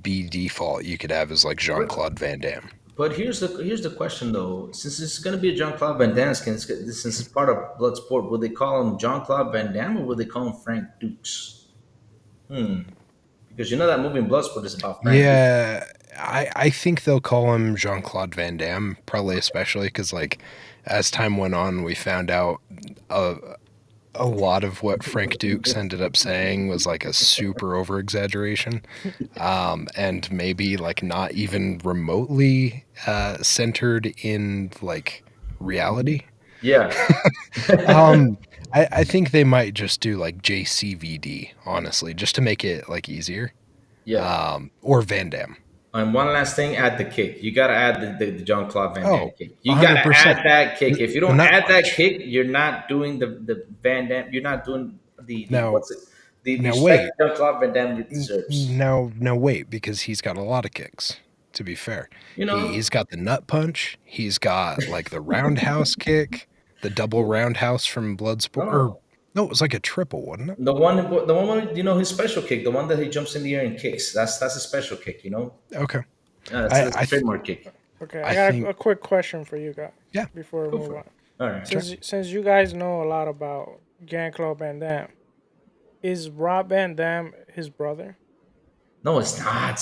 S3: B default you could have as like Jean
S2: But
S3: Claude Van Damme.
S2: but here's the question though. Since it's going to be a John Claude Van Damme skin, since it's part of Bloodsport, would they call him John Claude Van Damme or would they call him Frank Dukes? Because you know that movie in Bloodsport is about Frank Dukes.
S3: Yeah, I think they'll call him Jean Claude Van Damme, probably especially because like as time went on, we found out a a lot of what Frank Dukes ended up saying was like a super over exaggeration, and maybe like not even remotely centered in like reality.
S2: Yeah,
S3: Um, I think they might just do like JCVD, honestly, just to make it like easier.
S2: yeah.
S3: Or Van Damme.
S2: And one last thing, add the kick. You gotta add the John Claude Van Damme
S3: Oh,
S2: kick. You gotta
S3: 100%.
S2: add that kick. If you
S3: The
S2: don't
S3: nut
S2: add that
S3: punch.
S2: kick, you're not doing the Van Damme. You're not doing the
S3: Now,
S2: what's it? The
S3: now
S2: respect
S3: wait.
S2: John Claude Van Damme deserves.
S3: Now wait, because he's got a lot of kicks. To be fair,
S2: You
S3: he's
S2: know,
S3: got the nut punch. He's got like the roundhouse kick, the double roundhouse from Bloodsport. Or
S2: no,
S3: no, it was like a triple, wasn't it?
S2: the one where, his special kick, the one that he jumps in the air and kicks. That's a special kick.
S3: Okay.
S2: That's
S3: I
S2: a
S3: th-
S2: trademark kick.
S1: Okay, I
S3: I
S1: got
S3: think
S1: a quick question for you guys
S3: yeah.
S1: before we
S2: Go
S1: move
S2: for it.
S1: on.
S2: All right.
S3: Sure.
S1: Since you guys know a lot about Jean Claude Van Damme, is Rob Van Damme his brother?
S2: No, it's not.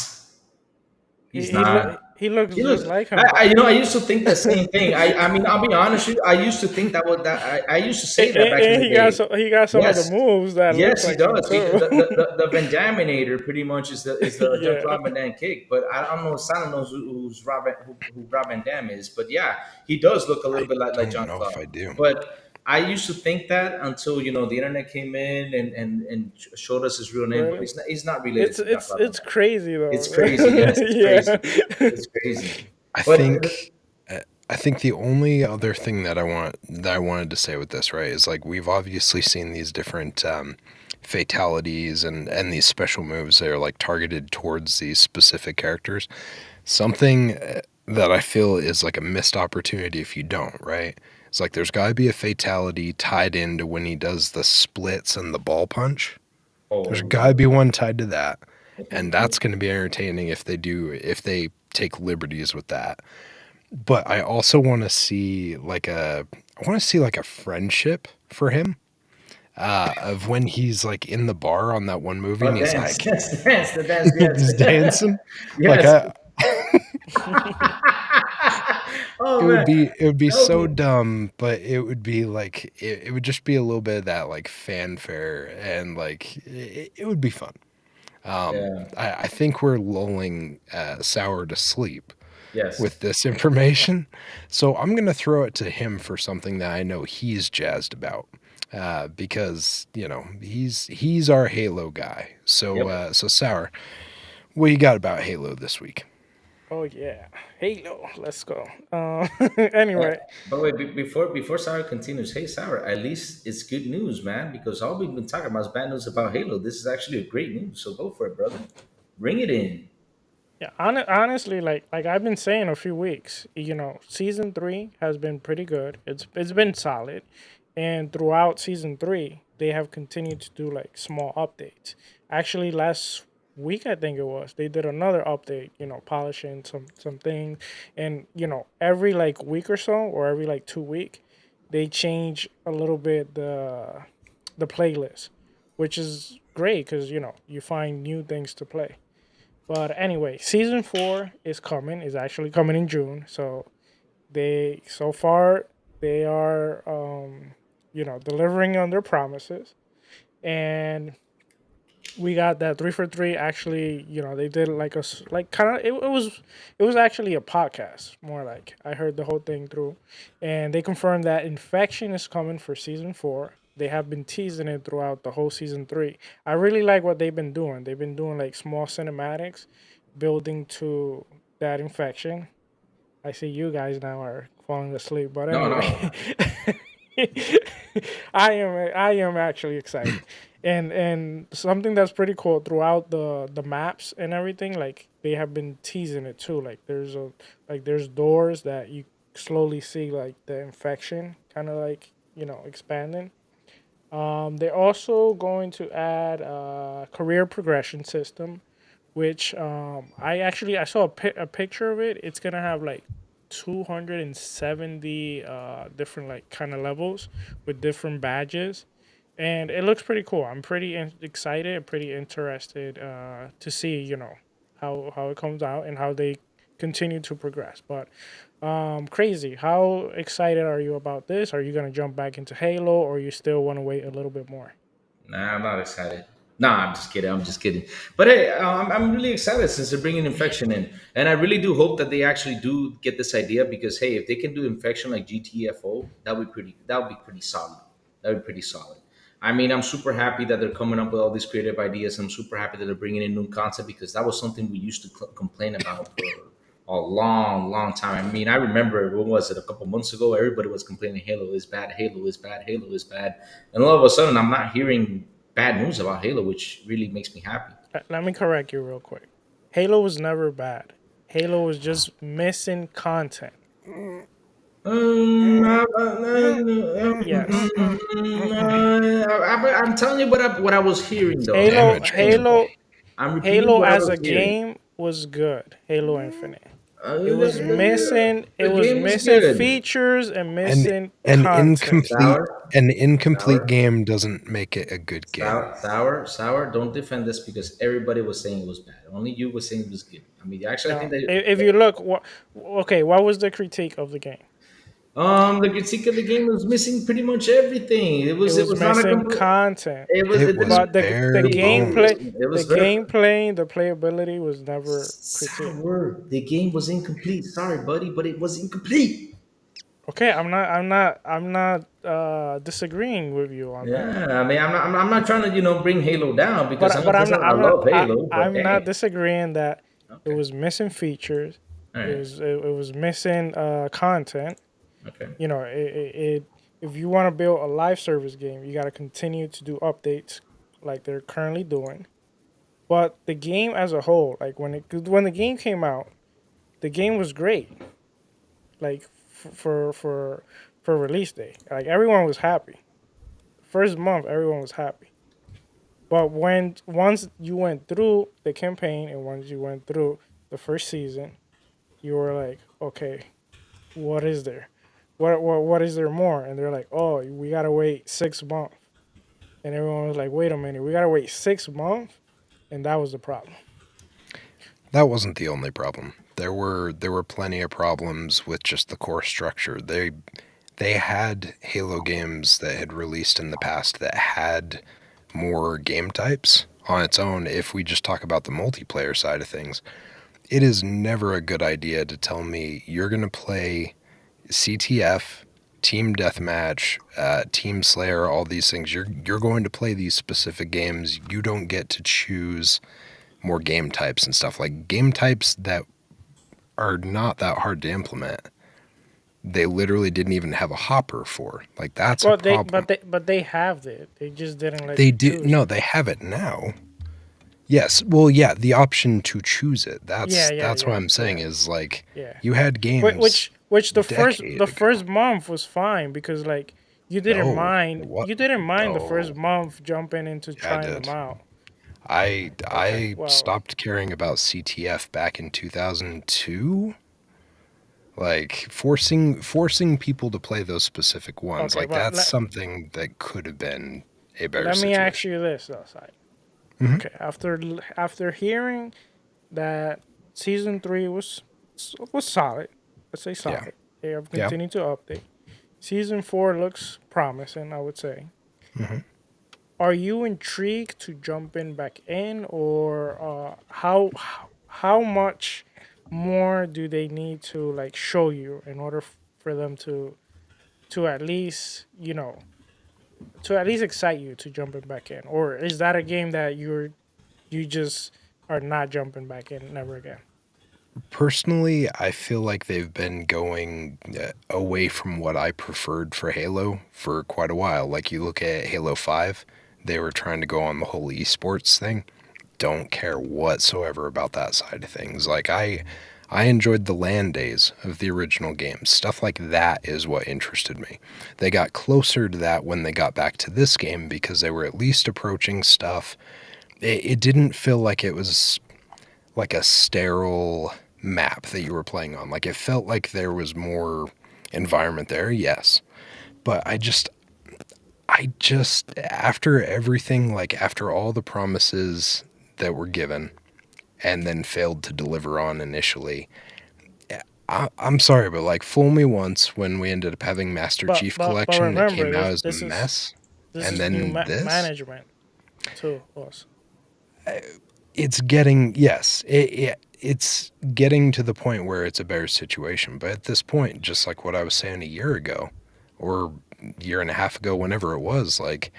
S2: He's
S1: he look
S2: not.
S1: he looks
S2: He
S1: just
S2: looks.
S1: like him though.
S2: I used to think the same thing. I mean, I'll be honest with you. I used to think that was that. I used to say that back in
S1: And
S2: the day.
S1: he got some of the
S2: Yes,
S1: moves that looks
S2: yes, he
S1: like him
S2: does.
S1: too.
S2: The Van Daminator pretty much is the Jean
S1: Yeah,
S2: Claude Van Damme kick. But I don't know. Santa knows who Rob Van Damme is. But yeah, he does look a little
S3: I
S2: bit like
S3: don't
S2: Jean
S3: know if
S2: Claude.
S3: I do.
S2: But I used to think that until the internet came in and showed us his real name. But
S1: really.
S2: he's not related to Jean Claude Van
S1: It's
S2: Damme.
S1: crazy
S2: It's
S1: though.
S2: crazy. Yes, it's
S1: Yeah,
S2: crazy. It's crazy.
S3: I
S2: But
S3: think I think the only other thing that I wanted to say with this, right, is like we've obviously seen these different fatalities and these special moves that are like targeted towards these specific characters. Something that I feel is like a missed opportunity if you don't, right? It's like there's got to be a fatality tied into when he does the splits and the ball punch. There's
S2: oh,
S3: got to be one tied to that, and that's going to be entertaining if they take liberties with that. But I also want to see like a friendship for him of when he's like in the bar on that one movie and he's
S2: dance,
S3: like
S2: yes, dance, the dance,
S3: he's
S2: yes,
S3: dancing. Like
S2: yes. Oh man,
S3: it would be
S2: that would
S3: so
S2: be
S3: dumb, but it would be like it would just be a little bit of that like fanfare and like it would be fun.
S2: yeah,
S3: I think we're lulling Sour to sleep
S2: yes,
S3: with this information. So I'm going to throw it to him for something that I know he's jazzed about. Because he's our Halo guy. So
S2: yep.
S3: so Sour, what you got about Halo this week?
S1: oh yeah, Halo. Let's go.
S2: Uh,
S1: Anyway,
S2: but wait, before Sarah continues, hey Sarah, at least it's good news, man, because all we've been talking about is bad news about Halo. This is actually a great news, so go for it, brother. Bring it in.
S1: yeah, honestly, like I've been saying a few weeks, season three has been pretty good. It's been solid, and throughout season three, they have continued to do like small updates. Actually, last week I think it was they did another update. Polishing some things, and every like week or so, or every like 2 week, they change a little bit the playlist, which is great because you find new things to play. But anyway, season four is coming. Is actually coming in June. So so far they are delivering on their promises, and we got that 343. Actually, they did like like kind of it was actually a podcast more like I heard the whole thing through, and they confirmed that Infection is coming for season four. They have been teasing it throughout the whole season three. I really like what they've been doing. They've been doing like small cinematics, building to that Infection. I see you guys now are falling asleep, but
S2: No,
S1: anyway,
S2: no,
S1: I am actually excited, and something that's pretty cool throughout the maps and everything. Like they have been teasing it too. Like there's doors that you slowly see like the Infection kind of like expanding. They're also going to add a career progression system, which I saw a picture of it. It's gonna have like 270 different like kind of levels with different badges, and it looks pretty cool. I'm pretty excited and pretty interested to see how it comes out and how they continue to progress. But crazy. How excited are you about this? Are you gonna jump back into Halo, or you still want to wait a little bit more?
S2: nah. I'm not excited. Nah, I'm just kidding. I'm just kidding. But hey, I'm really excited since they're bringing Infection in, and I really do hope that they actually do get this idea because hey, if they can do Infection like GTFO, that would be pretty. That would be pretty solid. That would be pretty solid. I mean, I'm super happy that they're coming up with all these creative ideas. I'm super happy that they're bringing in new content because that was something we used to complain about for a long, long time. I mean, I remember what was it a couple months ago? Everybody was complaining Halo is bad, Halo is bad, Halo is bad, and all of a sudden, I'm not hearing bad news about Halo, which really makes me happy.
S1: Let me correct you real quick. Halo was never bad. Halo was just missing content. Yes.
S2: I'm telling you what I was hearing though.
S1: Halo
S3: Damage
S2: I'm telling you.
S3: control.
S1: Halo
S2: I'm repeating
S1: Halo
S2: what I
S1: as
S2: was
S1: a
S2: hearing.
S1: game was good. Halo Infinite. It was missing. It
S2: The
S1: was
S2: game was
S1: missing
S2: good.
S1: features and
S3: An
S1: missing
S3: an
S1: content.
S3: incomplete
S2: Sour,
S3: an incomplete
S2: sour,
S3: game doesn't make it a good game.
S2: sour. Don't defend this because everybody was saying it was bad. Only you was saying it was good. I mean, actually, I think
S1: Now,
S2: that
S1: if you look, okay, what was the critique of the game?
S2: the critique of the game was missing pretty much everything.
S1: It
S2: It
S1: was
S2: was not a
S1: missing
S2: complete.
S1: content,
S3: It
S2: It
S3: was
S2: didn't.
S1: but the
S3: bare
S1: gameplay,
S3: bones.
S2: It
S1: the
S2: was very
S1: gameplay, the playability was never critiqued.
S2: sour. The game was incomplete. Sorry, buddy, but it was incomplete.
S1: Okay, I'm not disagreeing with you on that.
S2: Yeah, I mean, I'm not trying to bring Halo down because
S1: But
S2: I love Halo, but
S1: I'm not
S2: dang.
S1: disagreeing that it
S2: Okay,
S1: was missing features.
S2: all right,
S1: It was missing content.
S2: okay.
S1: You know, if you want to build a live service game, you got to continue to do updates like they're currently doing. But the game as a whole, like when the game came out, the game was great. Like for release day, like everyone was happy. First month, everyone was happy. But once you went through the campaign and once you went through the first season, you were like, okay, what is there? What is there more? And they're like, oh, we gotta wait 6 months. And everyone was like, wait a minute, we gotta wait 6 months, and that was the problem.
S3: That wasn't the only problem. There were plenty of problems with just the core structure. They had Halo games that had released in the past that had more game types on its own. If we just talk about the multiplayer side of things, it is never a good idea to tell me you're going to play CTF, Team Deathmatch, Team Slayer, all these things. You're going to play these specific games. You don't get to choose more game types and stuff. Like game types that are not that hard to implement. They literally didn't even have a hopper for. Like that's a
S1: Well,
S3: problem.
S1: but they have it. They just didn't let
S3: They
S1: you
S3: do
S1: choose
S3: no,
S1: it.
S3: they have it now. Yes. Well, yeah, the option to choose it.
S1: Yeah, yeah,
S3: That's what
S1: yeah,
S3: I'm saying
S1: yeah,
S3: is like
S1: yeah.
S3: you had games
S1: Which
S3: a decade
S1: the
S3: ago.
S1: first month was fine because like
S3: No, what?
S1: you didn't mind the first
S3: No,
S1: month jumping into
S3: I
S1: trying them
S3: did.
S1: out. Okay,
S3: I
S1: well,
S3: stopped caring about CTF back in 2002. Like forcing people to play those specific ones,
S1: okay,
S3: like
S1: but
S3: that's something that could have been a better
S1: let me ask
S3: situation.
S1: you this though, Sai.
S3: Hmm.
S1: Okay, after hearing that season three was solid, let's say
S3: Yeah,
S1: solid. They have
S3: yeah.
S1: continued to update. Season four looks promising, I would say.
S3: Hmm.
S1: Are you intrigued to jump in back in, or how much more do they need to like show you in order for them to at least to at least excite you to jumping back in, or is that a game that you just are not jumping back in never again?
S3: Personally, I feel like they've been going away from what I preferred for Halo for quite a while. Like you look at Halo 5, they were trying to go on the whole esports thing. Don't care whatsoever about that side of things. Like I enjoyed the LAN days of the original games. Stuff like that is what interested me. They got closer to that when they got back to this game because they were at least approaching stuff. It didn't feel like it was like a sterile map that you were playing on. Like it felt like there was more environment there, yes. But I just after everything, like after all the promises that were given and then failed to deliver on initially, I'm sorry, but like fool me once when we ended up having Master Chief
S1: But
S3: Collection that
S1: remember
S3: came out as a mess,
S1: this
S3: and
S1: is new
S3: then this.
S1: management too. Also,
S3: It's getting yes, it's getting to the point where it's a better situation. But at this point, just like what I was saying a year ago, or year and a half ago, whenever it was, like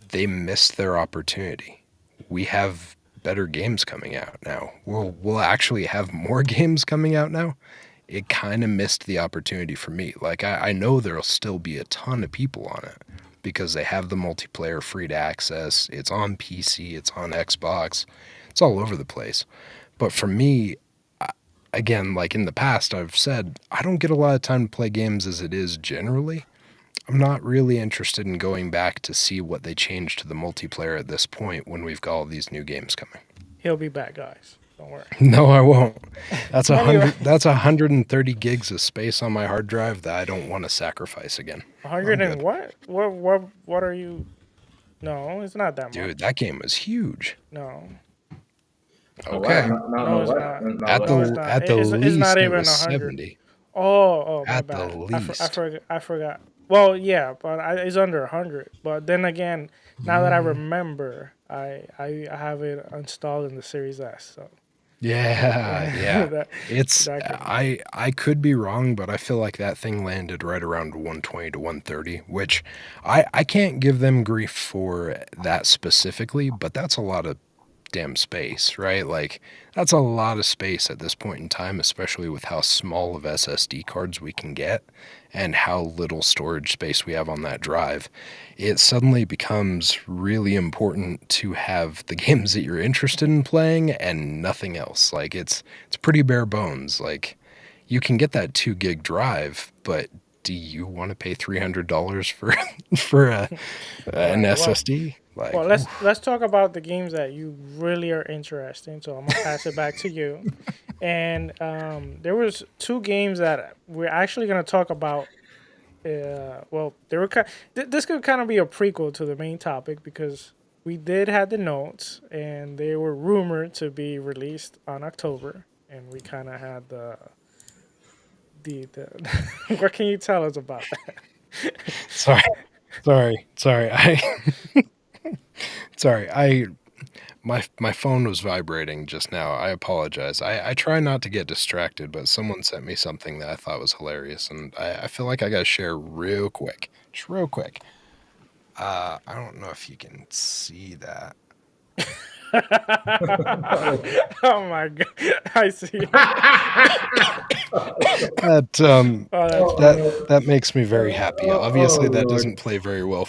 S3: they missed their opportunity. We have better games coming out now. We'll actually have more games coming out now. It kind of missed the opportunity for me. Like I know there'll still be a ton of people on it because they have the multiplayer free to access. It's on PC, it's on Xbox, it's all over the place. But for me, again, like in the past, I've said I don't get a lot of time to play games as it is generally. I'm not really interested in going back to see what they changed to the multiplayer at this point when we've got all these new games coming.
S1: he'll be back, guys. Don't worry.
S3: No, I won't. That's
S1: Anyway,
S3: 100. That's 130 gigs of space on my hard drive that I don't want to sacrifice again.
S1: 100
S3: I'm
S1: and
S3: good,
S1: what? What are you? No, it's not that
S3: dude.
S1: much.
S3: That game was huge.
S1: No,
S2: No, what?
S3: Okay,
S2: No, no,
S1: no,
S2: no,
S1: it's
S2: what?
S1: not.
S2: No,
S3: at
S2: what's
S1: No,
S2: it?
S1: it's
S3: the
S1: not.
S3: at the
S1: It's not
S3: least it
S1: even
S3: was
S1: 100.
S3: 70.
S1: Oh, my
S3: At the
S1: bad.
S3: least.
S1: I forgot. Well, yeah, but it's under 100. But then again, now that I remember, I have it installed in the Series S. So
S3: Yeah, yeah.
S1: that
S3: It's
S1: that can.
S3: I could be wrong, but I feel like that thing landed right around 120 to 130, which I can't give them grief for that specifically, but that's a lot of damn space, right? Like that's a lot of space at this point in time, especially with how small of SSD cards we can get and how little storage space we have on that drive. It suddenly becomes really important to have the games that you're interested in playing and nothing else. Like it's pretty bare bones. Like you can get that 2 gig drive, but do you want to pay $300 for for an
S1: Right.
S3: SSD? Like,
S1: Well,
S3: oof.
S1: let's talk about the games that you really are interested in. So I'm gonna pass it back to you. And there was two games that we're actually gonna talk about. Well, they were this could kind of be a prequel to the main topic because we did have the notes and they were rumored to be released on October, and we kind of had the what can you tell us about that?
S3: Sorry, sorry. Sorry. My phone was vibrating just now. I apologize. I try not to get distracted, but someone sent me something that I thought was hilarious, and I feel like I got to share real quick, just real quick. I don't know if you can see that.
S1: Oh my god, I see.
S3: That
S1: Oh, that's
S2: Oh,
S3: that
S1: funny.
S2: no.
S3: that makes me very happy.
S2: Oh,
S3: Obviously, that
S2: Lord.
S3: doesn't play very well
S2: I'm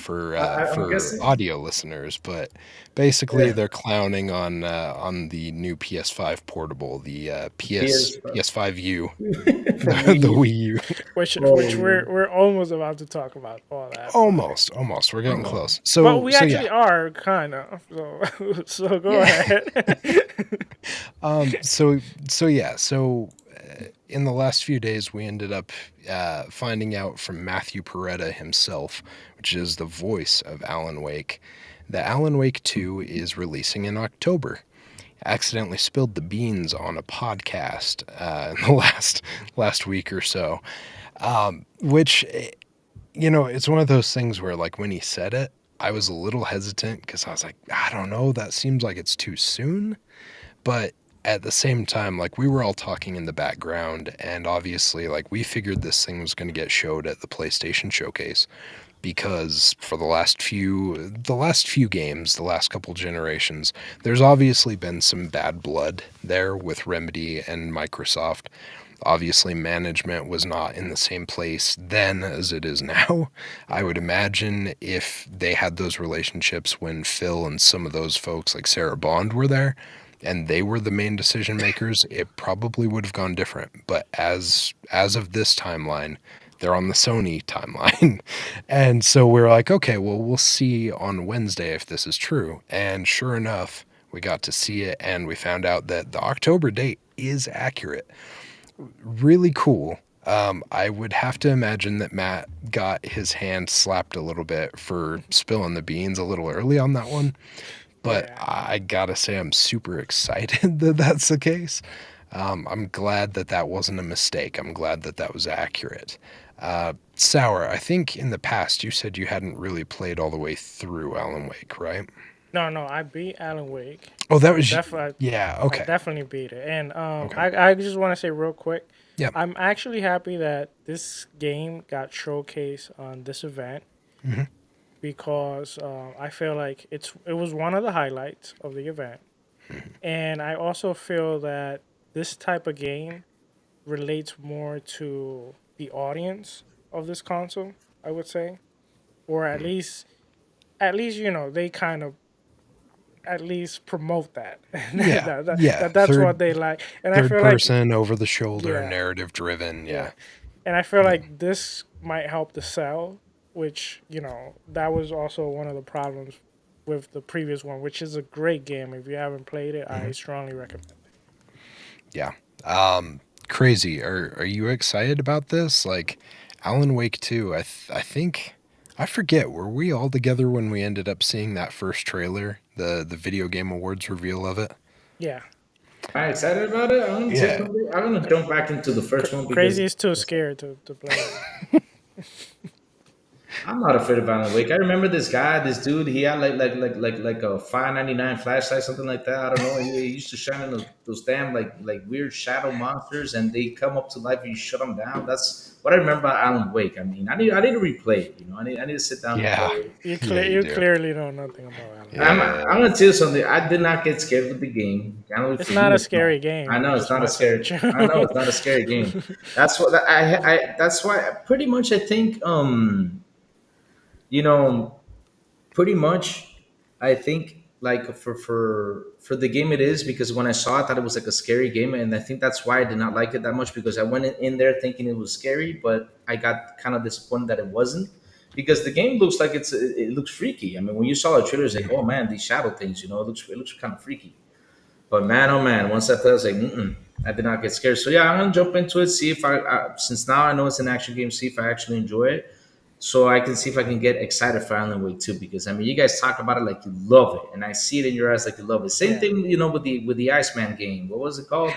S3: for
S2: guessing.
S3: audio listeners, but basically,
S2: Yeah.
S3: they're clowning on the new PS5 portable, the
S2: PS.
S3: PS5U, the
S2: Wii.
S3: Wii U.
S1: Which
S2: Oh, man.
S1: we're almost about to talk about all that, but
S3: Almost. We're getting close.
S1: we
S3: So yeah.
S1: actually are kind of. So so go
S2: Yeah.
S1: ahead.
S3: So so yeah. So in the last few days, we ended up finding out from Matthew Peretta himself, which is the voice of Alan Wake, that Alan Wake 2 is releasing in October. Accidentally spilled the beans on a podcast in the last week or so, which it's one of those things where like when he said it, I was a little hesitant because I was like, I don't know, that seems like it's too soon. But at the same time, like we were all talking in the background, and obviously, like we figured this thing was going to get showed at the PlayStation Showcase because for the last few games, the last couple generations, there's obviously been some bad blood there with Remedy and Microsoft. Obviously, management was not in the same place then as it is now. I would imagine if they had those relationships when Phil and some of those folks like Sarah Bond were there and they were the main decision makers, it probably would have gone different. But as of this timeline, they're on the Sony timeline. And so we're like, okay, well, we'll see on Wednesday if this is true. And sure enough, we got to see it and we found out that the October date is accurate. Really cool. I would have to imagine that Matt got his hand slapped a little bit for spilling the beans a little early on that one. But
S1: Yeah.
S3: I gotta say, I'm super excited that that's the case. I'm glad that that wasn't a mistake. I'm glad that that was accurate. Sour, I think in the past you said you hadn't really played all the way through Alan Wake, right?
S1: No, no, I beat Alan Wake.
S3: Oh, that
S1: I
S3: was,
S1: definitely
S3: yeah,
S1: I
S3: okay.
S1: definitely beat it. And
S3: Okay.
S1: I just want to say real quick,
S3: Yeah.
S1: I'm actually happy that this game got showcased on this event
S3: Hmm.
S1: because I feel like it was one of the highlights of the event. And I also feel that this type of game relates more to the audience of this console, I would say. Or at least they kind of at least promote that.
S3: Yeah. Yeah.
S1: That's what they like. And I
S3: Third
S1: feel like
S3: person, over the shoulder,
S1: yeah,
S3: narrative driven.
S1: yeah.
S3: Yeah.
S1: And I feel
S3: Yeah.
S1: like this might help the sell, which, that was also one of the problems with the previous one, which is a great game. If you haven't played it, I
S3: Hmm.
S1: strongly recommend it.
S3: Yeah. Um, Crazy. Are you excited about this? Like, Alan Wake 2, I think I forget, were we all together when we ended up seeing that first trailer, the video game awards reveal of it?
S1: Yeah.
S2: Am I excited about it? I'm gonna say
S3: Yeah.
S2: something. I'm gonna jump back into the first one because
S1: Crazy is too scared to play it.
S2: I'm not afraid of Alan Wake. I remember this guy, this dude. He had like a 599 flashlight, something like that. I don't know. He used to shine in those damn like weird shadow monsters, and they come up to life and you shut them down. That's what I remember about Alan Wake. I mean, I need to replay it. You know, I need to sit down and play
S3: Yeah.
S2: it.
S3: Yeah, you
S1: You
S3: do.
S1: clearly know nothing about Alan Wake.
S2: I'm
S3: Yeah.
S2: gonna tell you something. I did not get scared with the game. I know
S1: It's
S2: for
S1: not
S2: you,
S1: a
S2: it's not.
S1: scary
S2: I
S1: game.
S2: know
S1: I'm
S2: it's
S1: just
S2: not a
S1: messing
S2: scary.
S1: with
S2: I know
S1: you.
S2: it's not a scary game. That's what I. That's why pretty much I think you know pretty much I think like for the game it is because when I saw it, I thought it was like a scary game, and I think that's why I did not like it that much because I went in there thinking it was scary, but I got kind of disappointed that it wasn't because the game looks like it looks freaky. I mean, when you saw the trailer, it's like, oh man, these shadow things, it looks kind of freaky. But man, oh man, once I played, I was like, I did not get scared. So yeah, I'm gonna jump into it, see if since now I know it's an action game, see if I actually enjoy it, so I can see if I can get excited for Alan Wake 2. Because I mean, you guys talk about it like you love it, and I see it in your eyes like you love it. Same
S1: Yeah.
S2: thing, with the Iceman game. What was it called?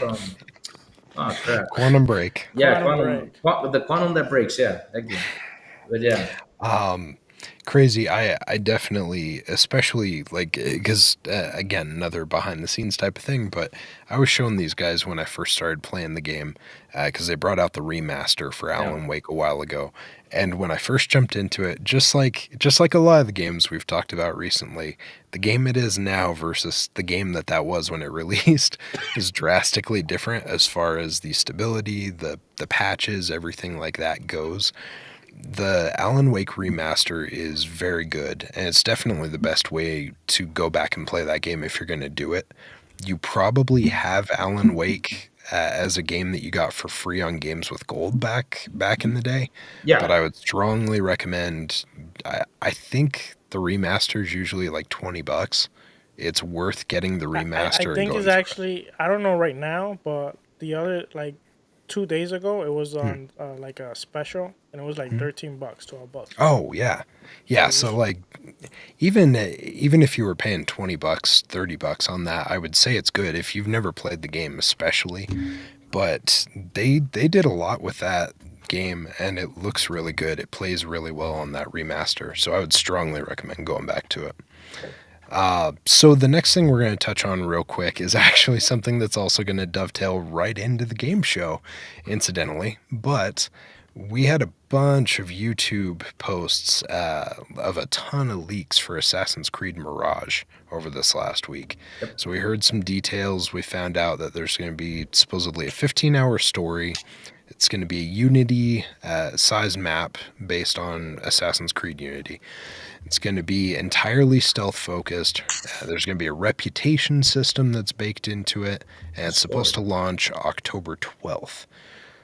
S2: Oh crap.
S3: Quantum Break.
S2: Yeah,
S1: Quantum Break.
S2: the quantum that breaks. Yeah, that game. But yeah,
S3: Um, Crazy. I definitely, especially like, because again, another behind the scenes type of thing. But I was showing these guys when I first started playing the game, because they brought out the remaster for
S2: yeah,
S3: Alan Wake a while ago. And when I first jumped into it, just like a lot of the games we've talked about recently, the game it is now versus the game that was when it released is drastically different as far as the stability, the patches, everything like that goes. The Alan Wake remaster is very good, and it's definitely the best way to go back and play that game if you're going to do it. You probably have Alan Wake as a game that you got for free on Games with Gold back in the day, but
S2: yeah.
S3: I would strongly recommend. I think the remaster is usually like $20. It's worth getting the
S1: I
S3: remaster and
S1: think it's
S3: going through it.
S1: actually, I don't know right now, but the other like 2 days ago it was
S3: Hmm.
S1: on like a special and it was like
S3: Hmm.
S1: $13, $12.
S3: Oh yeah,
S1: So
S3: yeah.
S1: you
S3: So
S1: just
S3: like, even if you were paying $20, $30 on that, I would say it's good if you've never played the game, especially. But they did a lot with that game, and it looks really good. It plays really well on that remaster, so I would strongly recommend going back to it. So the next thing we're going to touch on real quick is actually something that's also going to dovetail right into the game show, incidentally. But we had a bunch of YouTube posts of a ton of leaks for Assassin's Creed Mirage over this last week.
S2: Yep.
S3: So we heard some details. We found out that there's going to be supposedly a 15-hour story. It's going to be a Unity size map based on Assassin's Creed Unity. It's going to be entirely stealth focused. There's going to be a reputation system that's baked into it, and it's supposed
S2: Sure.
S3: to launch October 12th.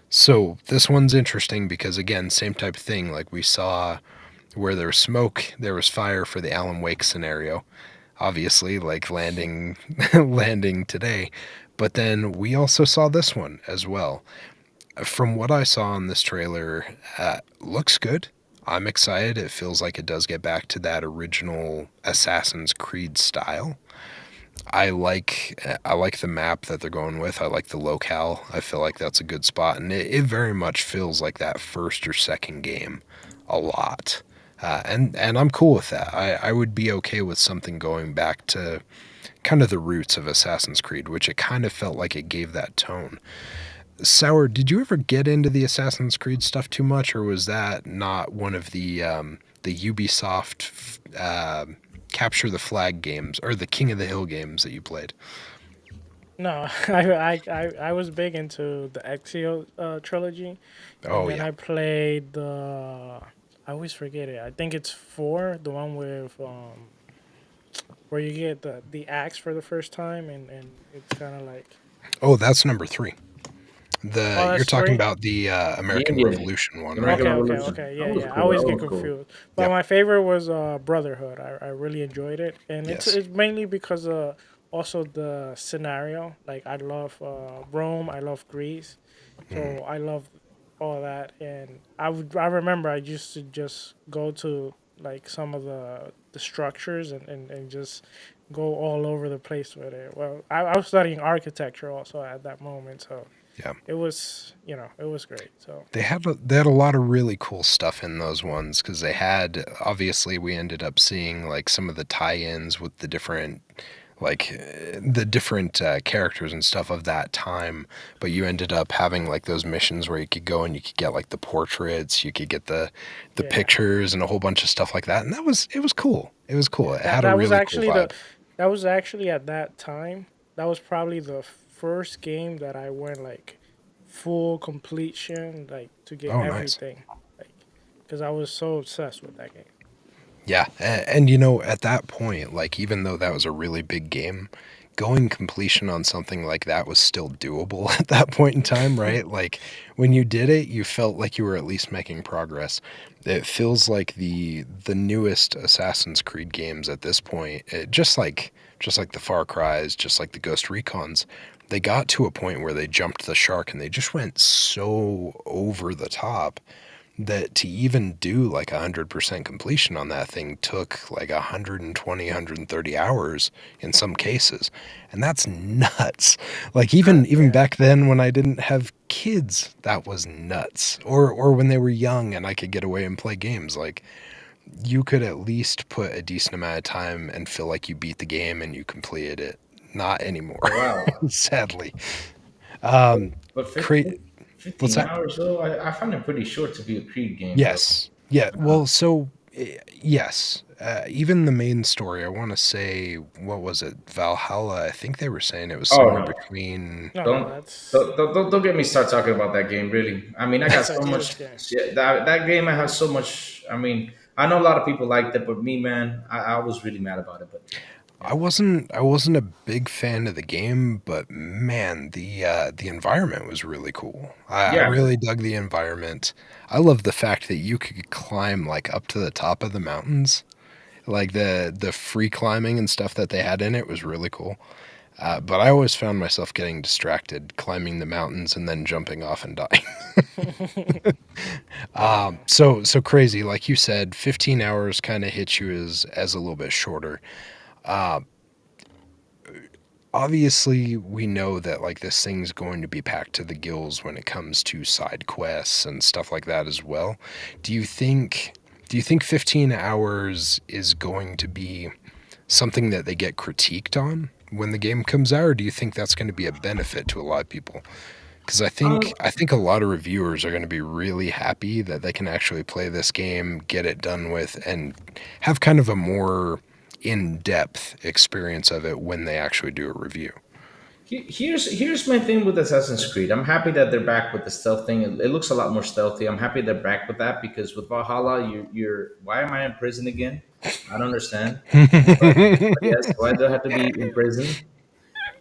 S3: So this one's interesting because, again, same type of thing. Like we saw where there was smoke, there was fire for the Alan Wake scenario. Obviously, like landing landing today. But then we also saw this one as well. From what I saw in this trailer, looks good. I'm excited. It feels like it does get back to that original Assassin's Creed style. I like the map that they're going with. I like the locale. I feel like that's a good spot, and it very much feels like that first or second game a lot. And I'm cool with that. I would be okay with something going back to kind of the roots of Assassin's Creed, which it kind of felt like it gave that tone. Sour, did you ever get into the Assassin's Creed stuff too much, or was that not one of the Ubisoft capture the flag games or the King of the Hill games that you played?
S1: no, I was big into the Exio trilogy, and
S3: Oh
S1: then
S3: yeah.
S1: I played the. I always forget it. I think it's four, the one with where you get the axe for the first time, and it's kind of like.
S3: Oh, that's number 3.
S1: Oh,
S3: The You're
S1: that's
S3: talking
S1: three.
S3: about the
S2: The
S3: American
S2: Indian,
S3: Revolution one,
S2: the
S3: right?
S2: American
S1: Okay,
S2: Revolution.
S1: yeah,
S2: That was
S1: yeah. I
S2: cool.
S1: always
S2: That
S1: get
S2: was cool.
S1: confused. But
S3: Yep.
S1: my favorite was Brotherhood. I really enjoyed it, and
S3: Yes.
S1: it's mainly because also the scenario. Like I love Rome, I love Greece,
S3: Mm.
S1: so I love all that. And I remember I used to just go to like some of the structures and just go all over the place with it. Well, I was studying architecture also at that moment, so
S3: Yeah.
S1: it was, it was great. So
S3: They had a lot of really cool stuff in those ones because they had, obviously we ended up seeing like some of the tie-ins with the different characters and stuff of that time, but you ended up having like those missions where you could go and you could get like the portraits, you could get the
S1: yeah,
S3: pictures and a whole bunch of stuff like that, and it was cool. It was cool.
S1: yeah.
S3: It
S1: That
S3: had a
S1: that was
S3: really cool
S1: actually
S3: vibe.
S1: that was actually at that time. That was probably the first game that I went like full completion, like to get
S3: Oh, nice.
S1: everything, like because I was so obsessed with that game.
S3: Yeah, and at that point, like even though that was a really big game, going completion on something like that was still doable at that point in time, right? Like when you did it, you felt like you were at least making progress. It feels like the newest Assassin's Creed games at this point, just like the Far Cry's, just like the Ghost Recons, they got to a point where they jumped the shark and they just went so over the top that to even do like 100% completion on that thing took like 120, 130 hours in some cases. And that's nuts. Like even
S1: Yeah,
S3: back then when I didn't have kids, that was nuts. Or when they were young and I could get away and play games, like you could at least put a decent amount of time and feel like you beat the game and you completed it. Not anymore,
S2: Oh, wow.
S3: sadly.
S2: But,
S3: Um,
S2: but
S3: Cra- what's
S2: 15
S3: that?
S2: hours though, I find it pretty short to be a Creed game though.
S3: Yes. Yeah. Well, so yes. Even the main story, I want to say, what was it? Valhalla. I think they were saying it was
S2: Oh
S3: somewhere
S2: no.
S3: between.
S1: no, no,
S2: Don't
S1: that's
S2: don't get me start talking about that game. Really, I mean, I got
S1: that's a
S2: so
S1: huge
S2: much.
S1: game.
S2: Shit, that game, I have so much. I mean, I know a lot of people liked it, but me, man, I was really mad about it. But yeah,
S3: I wasn't a big fan of the game, but man, the environment was really cool. I
S2: yeah,
S3: really dug the environment. I love the fact that you could climb like up to the top of the mountains. Like the free climbing and stuff that they had in it was really cool. But I always found myself getting distracted, climbing the mountains and then jumping off and dying.
S1: Yeah,
S3: So crazy, like you said, 15 hours kind of hits you as a little bit shorter. Uh, Obviously, we know that like this thing's going to be packed to the gills when it comes to side quests and stuff like that as well. Do you think? Do you think 15 hours is going to be something that they get critiqued on when the game comes out, or do you think that's going to be a benefit to a lot of people? Because I think
S2: um,
S3: I think a lot of reviewers are going to be really happy that they can actually play this game, get it done with, and have kind of a more in-depth experience of it when they actually do a review.
S2: here's my thing with Assassin's Creed. I'm happy that they're back with the stealth thing. It looks a lot more stealthy. I'm happy they're back with that because with Valhalla, you're why am I in prison again? I don't understand. But yes, why do I have to be in prison?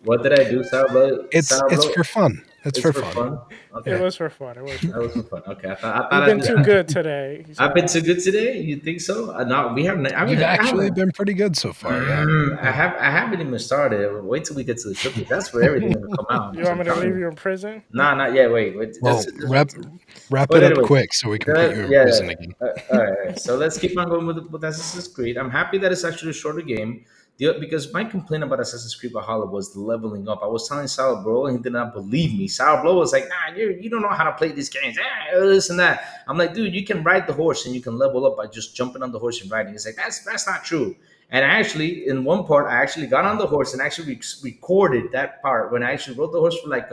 S2: What did I do, Sourblow?
S3: It's
S2: Sourblow?
S3: for fun. It's
S2: It's
S3: for
S2: for
S3: fun.
S2: fun.
S1: it
S3: Yeah.
S2: Okay,
S1: was for fun. It was for
S2: that was
S1: fun.
S2: for fun. Okay, I thought
S1: You've been too good today,
S2: I've been
S1: so
S2: too good today. You think so? No, we haven't.
S3: You've
S2: I
S3: actually
S2: haven't.
S3: been pretty good so far, yeah.
S2: I haven't even started. Wait till we get to the cryptic. That's where everything gonna come out.
S1: you want
S2: I'm
S1: me to
S2: telling
S1: leave
S2: you.
S1: you in prison?
S2: Nah, not yet. Wait.
S3: Well,
S2: Let's wait.
S3: wrap
S2: But
S3: it up
S2: anyways,
S3: quick so we can put you in
S2: yeah.
S3: prison again.
S2: All right. So let's keep on going with Assassin's Creed. I'm happy that it's actually a shorter game. Because my complaint about Assassin's Creed Valhalla was the leveling up. I was telling Sourblow and he did not believe me. Sourblow was like, nah, you don't know how to play these games. This and that. I'm like, dude, you can ride the horse and you can level up by just jumping on the horse and riding. He's like, that's not true. And I actually, in one part, I actually got on the horse and actually recorded that part when I actually rode the horse for like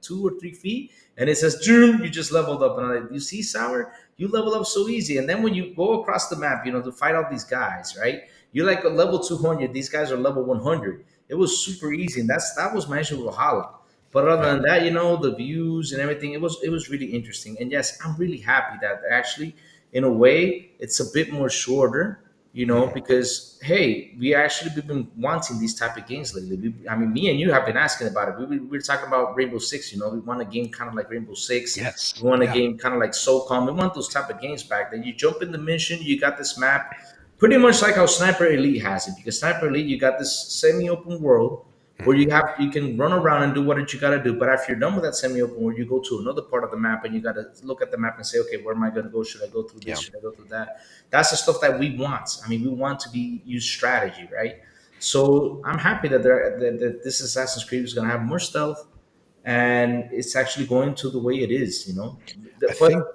S2: 2 or 3 feet, and it says, "June, you just leveled up." And I'm like, "You see, Sour, you level up so easy." And then when you go across the map, to fight all these guys, right? You're like a level 200. These guys are level 100. It was super easy, and that was my issue with Valhalla. But other
S3: Yeah.
S2: than that, the views and everything, it was really interesting. And yes, I'm really happy that actually, in a way, it's a bit more shorter.
S3: Mhm.
S2: Because hey, we've been wanting these type of games lately. I mean, me and you have been asking about it. We were talking about Rainbow Six. We want a game kind of like Rainbow Six.
S3: Yes.
S2: We want a
S3: Yeah.
S2: game kind of like SOCOM. We want those type of games back. That you jump in the mission, you got this map, pretty much like how Sniper Elite has it. Because Sniper Elite, you got this semi-open world. where you can run around and do what you got to do. But after you're done with that semi-open, where you go to another part of the map and you got to look at the map and say, okay, where am I going to go? Should I go through this?
S3: Yeah.
S2: Should I go through that? That's the stuff that we want. I mean, we want to be use strategy, right? So I'm happy that this Assassin's Creed is going to have more stealth, and it's actually going to the way it is, you know.
S3: I
S2: But
S3: think. Oh,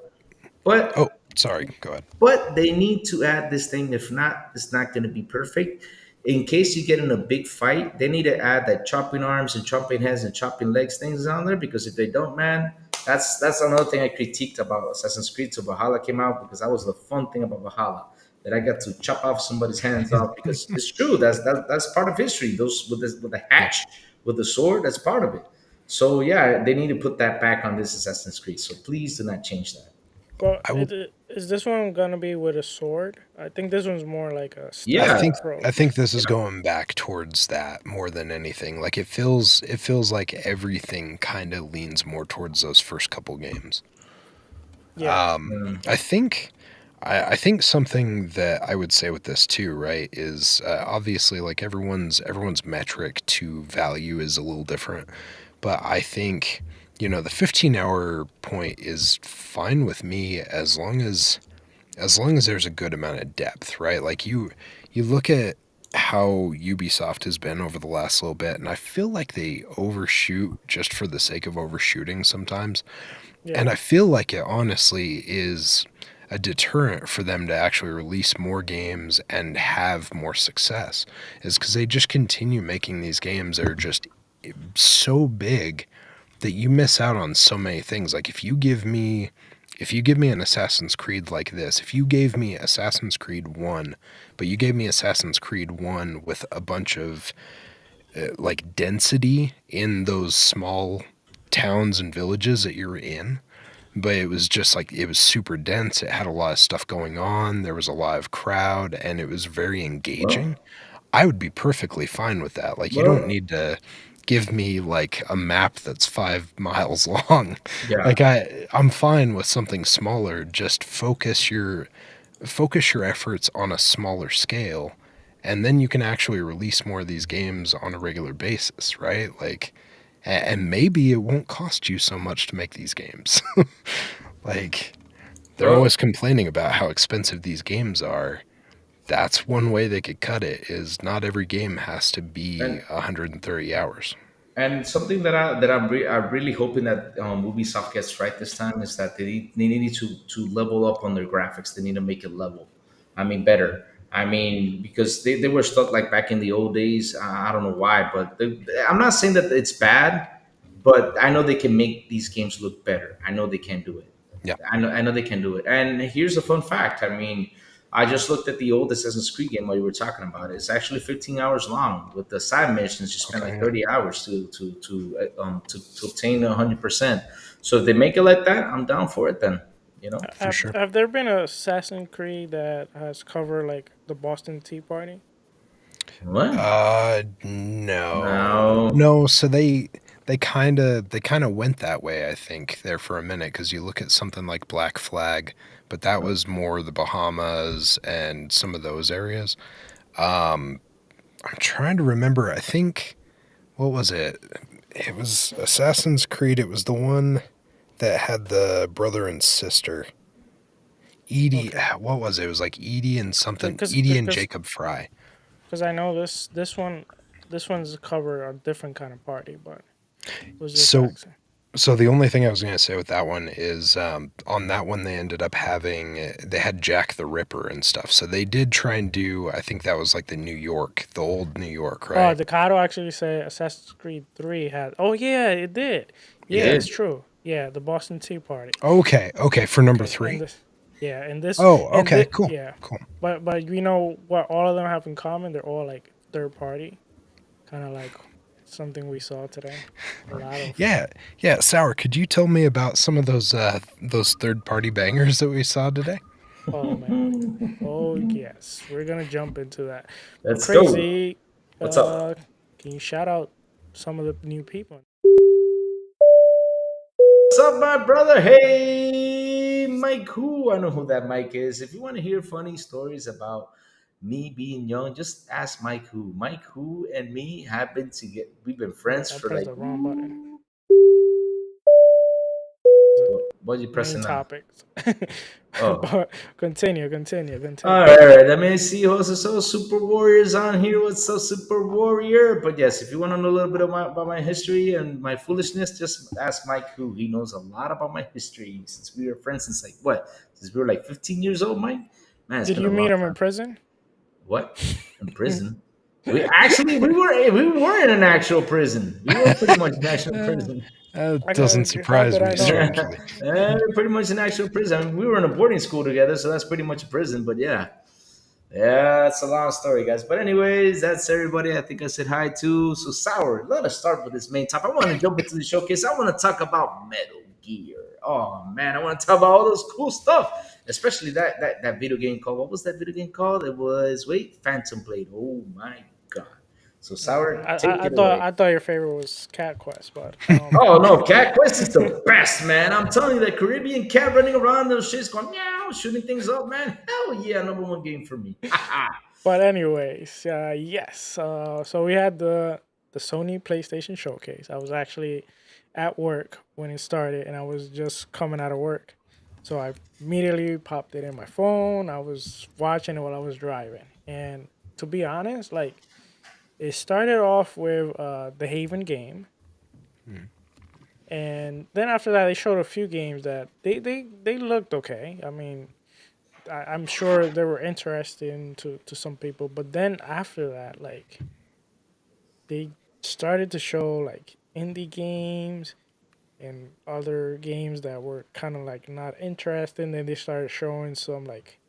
S2: but
S3: sorry. Go ahead.
S2: but they need to add this thing. If not, it's not going to be perfect. In case you get in a big fight, they need to add that chopping arms and chopping heads and chopping legs things on there. Because if they don't, man, that's another thing I critiqued about Assassin's Creed till Valhalla came out, because that was the fun thing about Valhalla, that I got to chop off somebody's hands off, because it's true. That's part of history. Those with the
S3: Yeah.
S2: hatch with the sword, that's part of it. So yeah, they need to put that back on this Assassin's Creed. So please do not change that.
S1: Well,
S3: I will.
S1: is this one gonna be with a sword? I think this one's more like a
S3: I
S1: stealth
S2: Yeah,
S3: think. I
S1: approach.
S3: think this is going back towards that more than anything. Like it feels. It feels like everything kind of leans more towards those first couple games.
S1: Yeah.
S3: I think. I think something that I would say with this too, right, is obviously like everyone's metric to value is a little different, but I think the 15-hour point is fine with me as long as there's a good amount of depth, right? Like you look at how Ubisoft has been over the last little bit, and I feel like they overshoot just for the sake of overshooting sometimes.
S1: Yeah.
S3: And I feel like it honestly is a deterrent for them to actually release more games and have more success, is because they just continue making these games that are just so big that you miss out on so many things. Like if you give me an Assassin's Creed like this, if you gave me Assassin's Creed 1, but you gave me Assassin's Creed 1 with a bunch of like density in those small towns and villages that you're in, but it was just like it was super dense. It had a lot of stuff going on. There was a lot of crowd, and it was very
S2: well,
S3: engaging. I would be perfectly fine with that. Like, you don't
S2: well,
S3: need to give me like a map that's 5 miles long.
S2: yeah.
S3: Like I'm fine with something smaller. Just focus your efforts on a smaller scale, and then you can actually release more of these games on a regular basis, right? Like, and maybe it won't cost you so much to make these games. Like, they're
S2: Well,
S3: always complaining about how expensive these games are. That's one way they could cut it, is not every game has to be
S2: and
S3: 130 hours.
S2: something I'm really hoping that Ubisoft gets right this time is that they need to level up on their graphics. They need to make it level. I mean, better. I mean, because they were stuck like back in the old days. I don't know why, but I'm not saying that it's bad, but I know they can make these games look better. I know they can do it.
S3: Yeah,
S2: I know they can do it. And here's a fun fact. I mean, I just looked at the old Assassin's Creed game while you were talking about it. It's actually 15 hours long. With the side missions, you spend like
S3: okay,
S2: 30 hours to obtain 100%. So if they make it like that, I'm down for it. Then, you know.
S3: for sure.
S1: Have there been a Assassin's Creed that has covered like the Boston Tea Party?
S2: What?
S3: No,
S2: No.
S3: no. So they kind of went that way, I think, there for a minute, because you look at something like Black Flag, but that was more the Bahamas and some of those areas. I'm trying to remember. I think, what was it? It was Assassin's Creed. It was the one that had the brother and sister. Edie,
S1: Okay.
S3: what was it? It was like Edie and something.
S1: Because
S3: Edie and Jacob Fry.
S1: I know this one's covered a different kind of party, but it was just
S3: So
S1: accent.
S3: So the only thing I was going to say with that one is on that one they ended up having they had Jack the Ripper and stuff. So they did try and do, I think that was like the old New York,
S1: Oh,
S3: right?
S1: Decado actually say Assassin's Creed 3 had. Oh yeah, it did.
S2: It
S1: Yeah,
S3: Yeah.
S1: it's
S2: did.
S1: true. Yeah, the Boston Tea Party.
S3: Okay, for number
S1: Okay, and
S3: 3.
S1: this, yeah, and this,
S3: Oh,
S1: and
S3: okay,
S1: this,
S3: cool,
S1: yeah,
S3: cool.
S1: but you know what all of them have in common? They're all like third party, kind of like something we saw today. A lot of.
S3: Yeah, yeah. Sour, could you tell me about some of those third party bangers that we saw today?
S1: Oh man. Oh yes, we're gonna jump into that. But
S2: Let's go.
S1: crazy.
S2: What's up?
S1: Uh, can you shout out some of the new people?
S2: What's up, my brother? Hey, Mike. Who I know who that Mike is. If you want to hear funny stories about me being young, just ask Mike Who. Mike Who and me have been together. We've been
S1: Wait,
S2: friends
S1: I
S2: for
S1: pressed
S2: like,
S1: the wrong button.
S2: what are you
S1: Main
S2: pressing now?
S1: topics.
S2: Oh.
S1: But continue,
S2: All
S1: continue.
S2: right, all right. Let me see who's so Super Warriors on here. What's up, Super Warrior? But yes, if you want to know a little bit about my history and my foolishness, just ask Mike Who. He knows a lot about my history since we were friends since like what? Since we were like 15 years old, Mike. Man, it's
S1: Did
S2: been a
S1: you
S2: long
S1: meet him in
S2: time.
S1: prison?
S2: What? In prison? We were in an actual prison. We were pretty much in actual
S3: Uh,
S2: prison.
S3: that doesn't
S1: How
S3: surprise
S1: did
S3: me,
S1: I know?
S3: strangely.
S2: Pretty much in actual prison. I mean, we were in a boarding school together, so that's pretty much a prison. But yeah, yeah, it's a long story, guys. But anyways, that's everybody. I think I said hi to. So Sour, let us start with this main topic. I want to jump into the showcase. I want to talk about Metal Gear. Oh man, I want to talk about all those cool stuff, especially that video game called. What was that video game called? It was Phantom Blade. Oh my god. So
S1: Okay.
S2: Sour, take it away.
S1: I thought your favorite was Cat Quest, but
S2: Oh no, Cat Quest is the best, man. I'm telling you, that Caribbean cat running around those shits going meow, shooting things up, man. Hell yeah, number one game for me.
S1: but anyways, yes. So we had the Sony PlayStation Showcase. I was actually at work when it started, and I was just coming out of work, so I immediately popped it in my phone. I was watching it while I was driving, and to be honest, like it started off with the Haven game, and then after that, they showed a few games that they looked okay. I mean, I'm sure they were interesting to some people, but then after that, like they started to show like indie games and other games that were kind of like not interesting. Then they started showing some like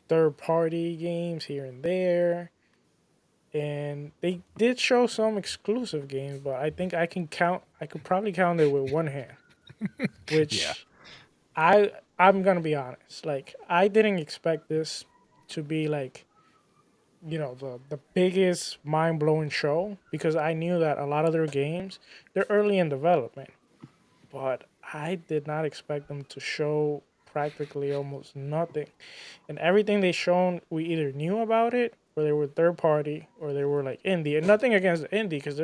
S1: third party games here and there, and they did show some exclusive games, but I think I could probably count it with one hand,
S3: Yeah.
S1: which I'm gonna be honest, like I didn't expect this to be like, the biggest mind blowing show, because I knew that a lot of their games, they're early in development, but I did not expect them to show practically almost nothing. And everything they shown, we either knew about it or they were third party or they were like indie. And nothing against indie, because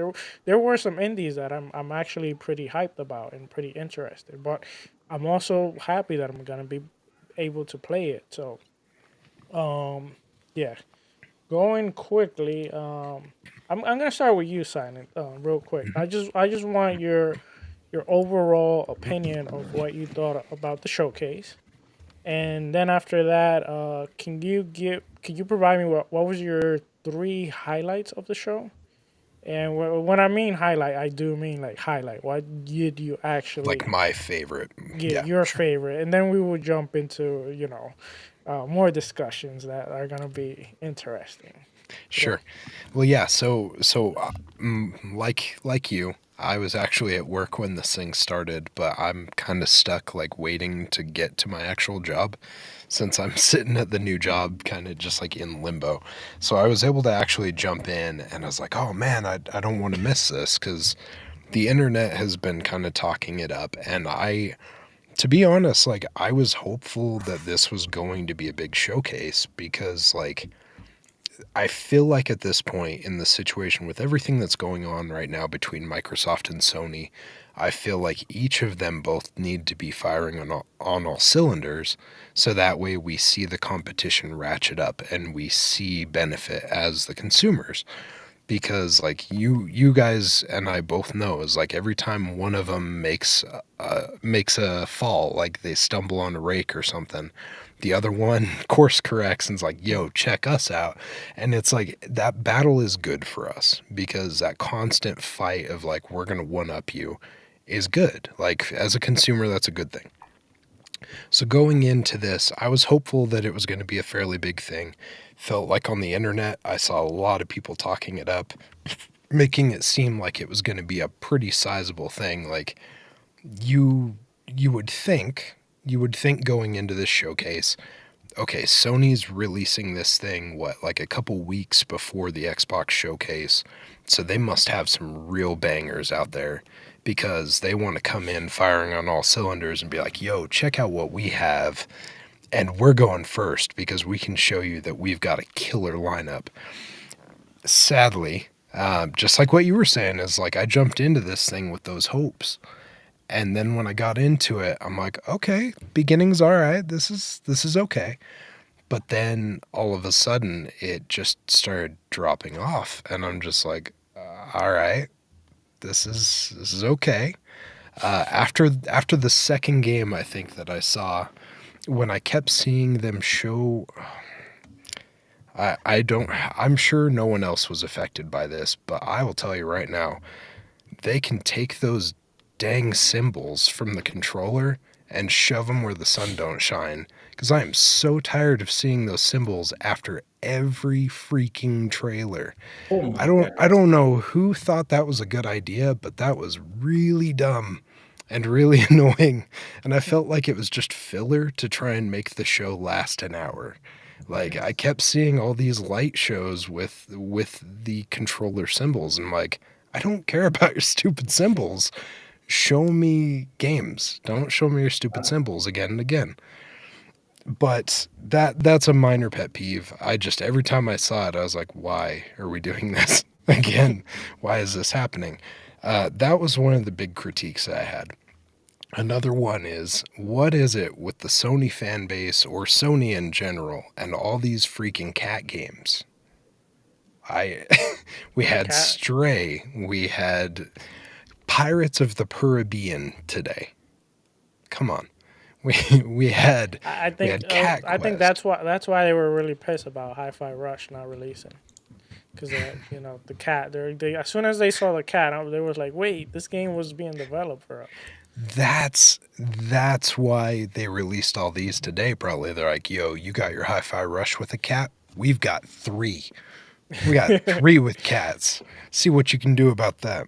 S1: there were some indies that I'm actually pretty hyped about and pretty interested. But I'm also happy that I'm gonna be able to play it. So yeah, going quickly. I'm gonna start with you, Silent, real quick. I just want your overall opinion of what you thought about the showcase, and then after that, can you provide me what was your three highlights of the show? And when I mean highlight, I do mean like highlight. What did you
S3: Like
S1: actually
S3: my favorite.
S1: get
S3: Yeah,
S1: your
S3: sure.
S1: favorite? And then we will jump into more discussions that are gonna be interesting. Yeah.
S3: Sure. Well, yeah. Like you, I was actually at work when this thing started, but I'm kind of stuck, like waiting to get to my actual job, since I'm sitting at the new job, kind of just like in limbo. So I was able to actually jump in, and I was like, oh man, I don't want to miss this because the internet has been kind of talking it up, and to be honest, like I was hopeful that this was going to be a big showcase because like I feel like at this point in the situation with everything that's going on right now between Microsoft and Sony, I feel like each of them both need to be firing on all cylinders so that way we see the competition ratchet up and we see benefit as the consumers. Because like you guys and I both know is like every time one of them makes a fall, like they stumble on a rake or something, the other one course corrects and's like, yo, check us out. And it's like that battle is good for us because that constant fight of like, we're going to one up you is good. Like as a consumer, that's a good thing. So going into this, I was hopeful that it was going to be a fairly big thing. Felt like on the internet, I saw a lot of people talking it up, making it seem like it was going to be a pretty sizable thing. Like you you would think going into this showcase, okay, Sony's releasing this thing, what, like a couple weeks before the Xbox showcase. So they must have some real bangers out there because they want to come in firing on all cylinders and be like, yo, check out what we have. And we're going first because we can show you that we've got a killer lineup. Sadly, just like what you were saying, is like I jumped into this thing with those hopes. And then when I got into it, I'm like, okay, beginning's all right. This is okay. But then all of a sudden it just started dropping off, and I'm just like, all right, this is okay. After the second game, I think that I saw, when I kept seeing them show, I don't, I'm sure no one else was affected by this, but I will tell you right now, they can take those dang symbols from the controller and shove them where the sun don't shine. Because I am so tired of seeing those symbols after every freaking trailer.
S2: Oh
S3: I
S2: my
S3: don't
S2: god.
S3: I don't know who thought that was a good idea, but that was really dumb and really annoying. And I felt like it was just filler to try and make the show last an hour. Like I
S2: Yes.
S3: kept seeing all these light shows with the controller symbols, and like, I don't care about your stupid symbols. Show me games. Don't show me your stupid symbols again and again. But that's a minor pet peeve. I just, every time I saw it, I was like, why are we doing this again? Why is this happening? That was one of the big critiques that I had. Another one is, what is it with the Sony fan base, or Sony in general, and all these freaking cat games? I we had
S1: Cat.
S3: Stray, we had Pirates of the Caribbean today. Come on. We we had
S1: I
S3: we
S1: think
S3: had Cat
S1: I think
S3: Quest.
S1: that's why they were really pissed about Hi-Fi Rush not releasing, because the cat. They as soon as they saw the cat, they was like, wait, this game was being developed for us.
S3: That's why they released all these today. Probably they're like, yo, you got your Hi-Fi Rush with a cat? We've got three. We got three with cats. See what you can do about that.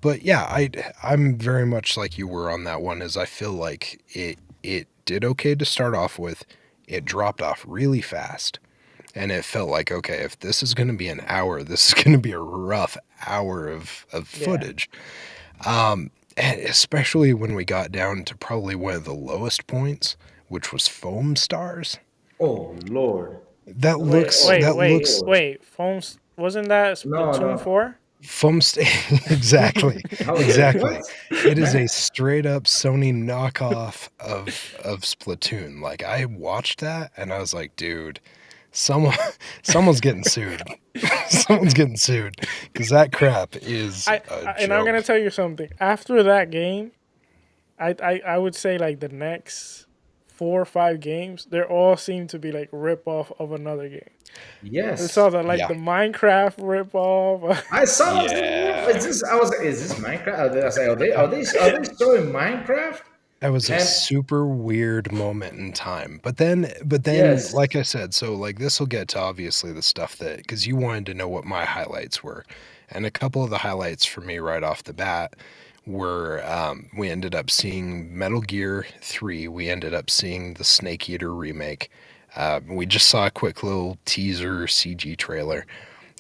S3: But yeah, I'm very much like you were on that one. As I feel like it did okay to start off with. It dropped off really fast, and it felt like, okay, if this is going to be an hour, this is going to be a rough hour of
S1: Yeah.
S3: footage. And especially when we got down to probably one of the lowest points, which was foam stars.
S2: Oh Lord.
S3: That
S1: Wait,
S3: looks
S1: wait,
S3: that
S1: wait,
S3: looks
S2: Lord.
S1: wait. Phones wasn't that
S2: No,
S1: Splatoon
S2: no.
S1: 4?
S3: foam st- exactly,
S2: I was like, what?
S3: exactly. It is a
S2: Man.
S3: straight up Sony knockoff of Splatoon. Like, I watched that and I was like, dude, someone someone's getting sued. Someone's getting sued because that crap is a
S1: And I'm gonna
S3: joke.
S1: tell you something. After that game, I would say like the next 4 or 5 games, they all seem to be like rip off of another game. I
S2: Yes.
S1: saw the like
S3: Yeah.
S1: the Minecraft rip off.
S2: I saw. I was like, what is
S3: Yeah.
S2: this? I was like, is this Minecraft? I was like, are they showing Minecraft?
S3: That was a
S2: And
S3: super weird moment in time. But then,
S2: yes,
S3: like I said, so like this will get to obviously the stuff that, because you wanted to know what my highlights were. And a couple of the highlights for me right off the bat were, we ended up seeing Metal Gear 3. We ended up seeing the Snake Eater remake. We just saw a quick little teaser CG trailer.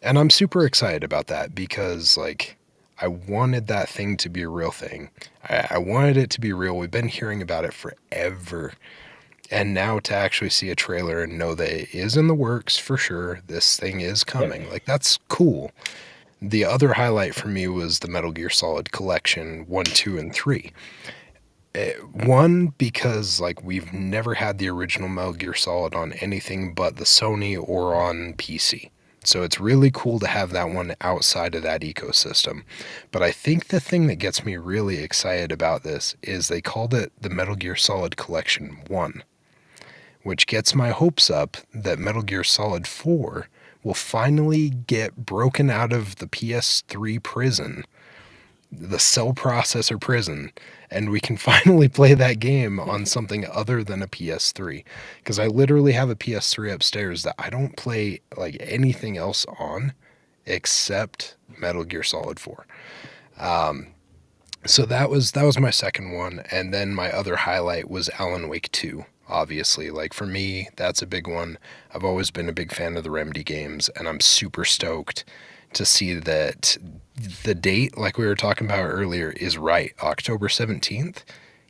S3: And I'm super excited about that because, like, I wanted that thing to be a real thing. I wanted it to be real. We've been hearing about it forever. And now to actually see a trailer and know that it is in the works for sure, this thing is
S2: yep.
S3: coming. Like, that's cool. The other highlight for me was the Metal Gear Solid Collection 1, 2, and 3. One, because like we've never had the original Metal Gear Solid on anything but the Sony or on PC. So it's really cool to have that one outside of that ecosystem. But I think the thing that gets me really excited about this is they called it the Metal Gear Solid Collection 1, which gets my hopes up that Metal Gear Solid 4 will finally get broken out of the PS3 prison, the cell processor prison, and we can finally play that game on something other than a PS3. Because I literally have a PS3 upstairs that I don't play like anything else on except Metal Gear Solid 4. So that was my second one, and then my other highlight was Alan Wake 2. Obviously, like for me, that's a big one. I've always been a big fan of the Remedy games, and I'm super stoked to see that the date, like we were talking about earlier, is right. October 17th.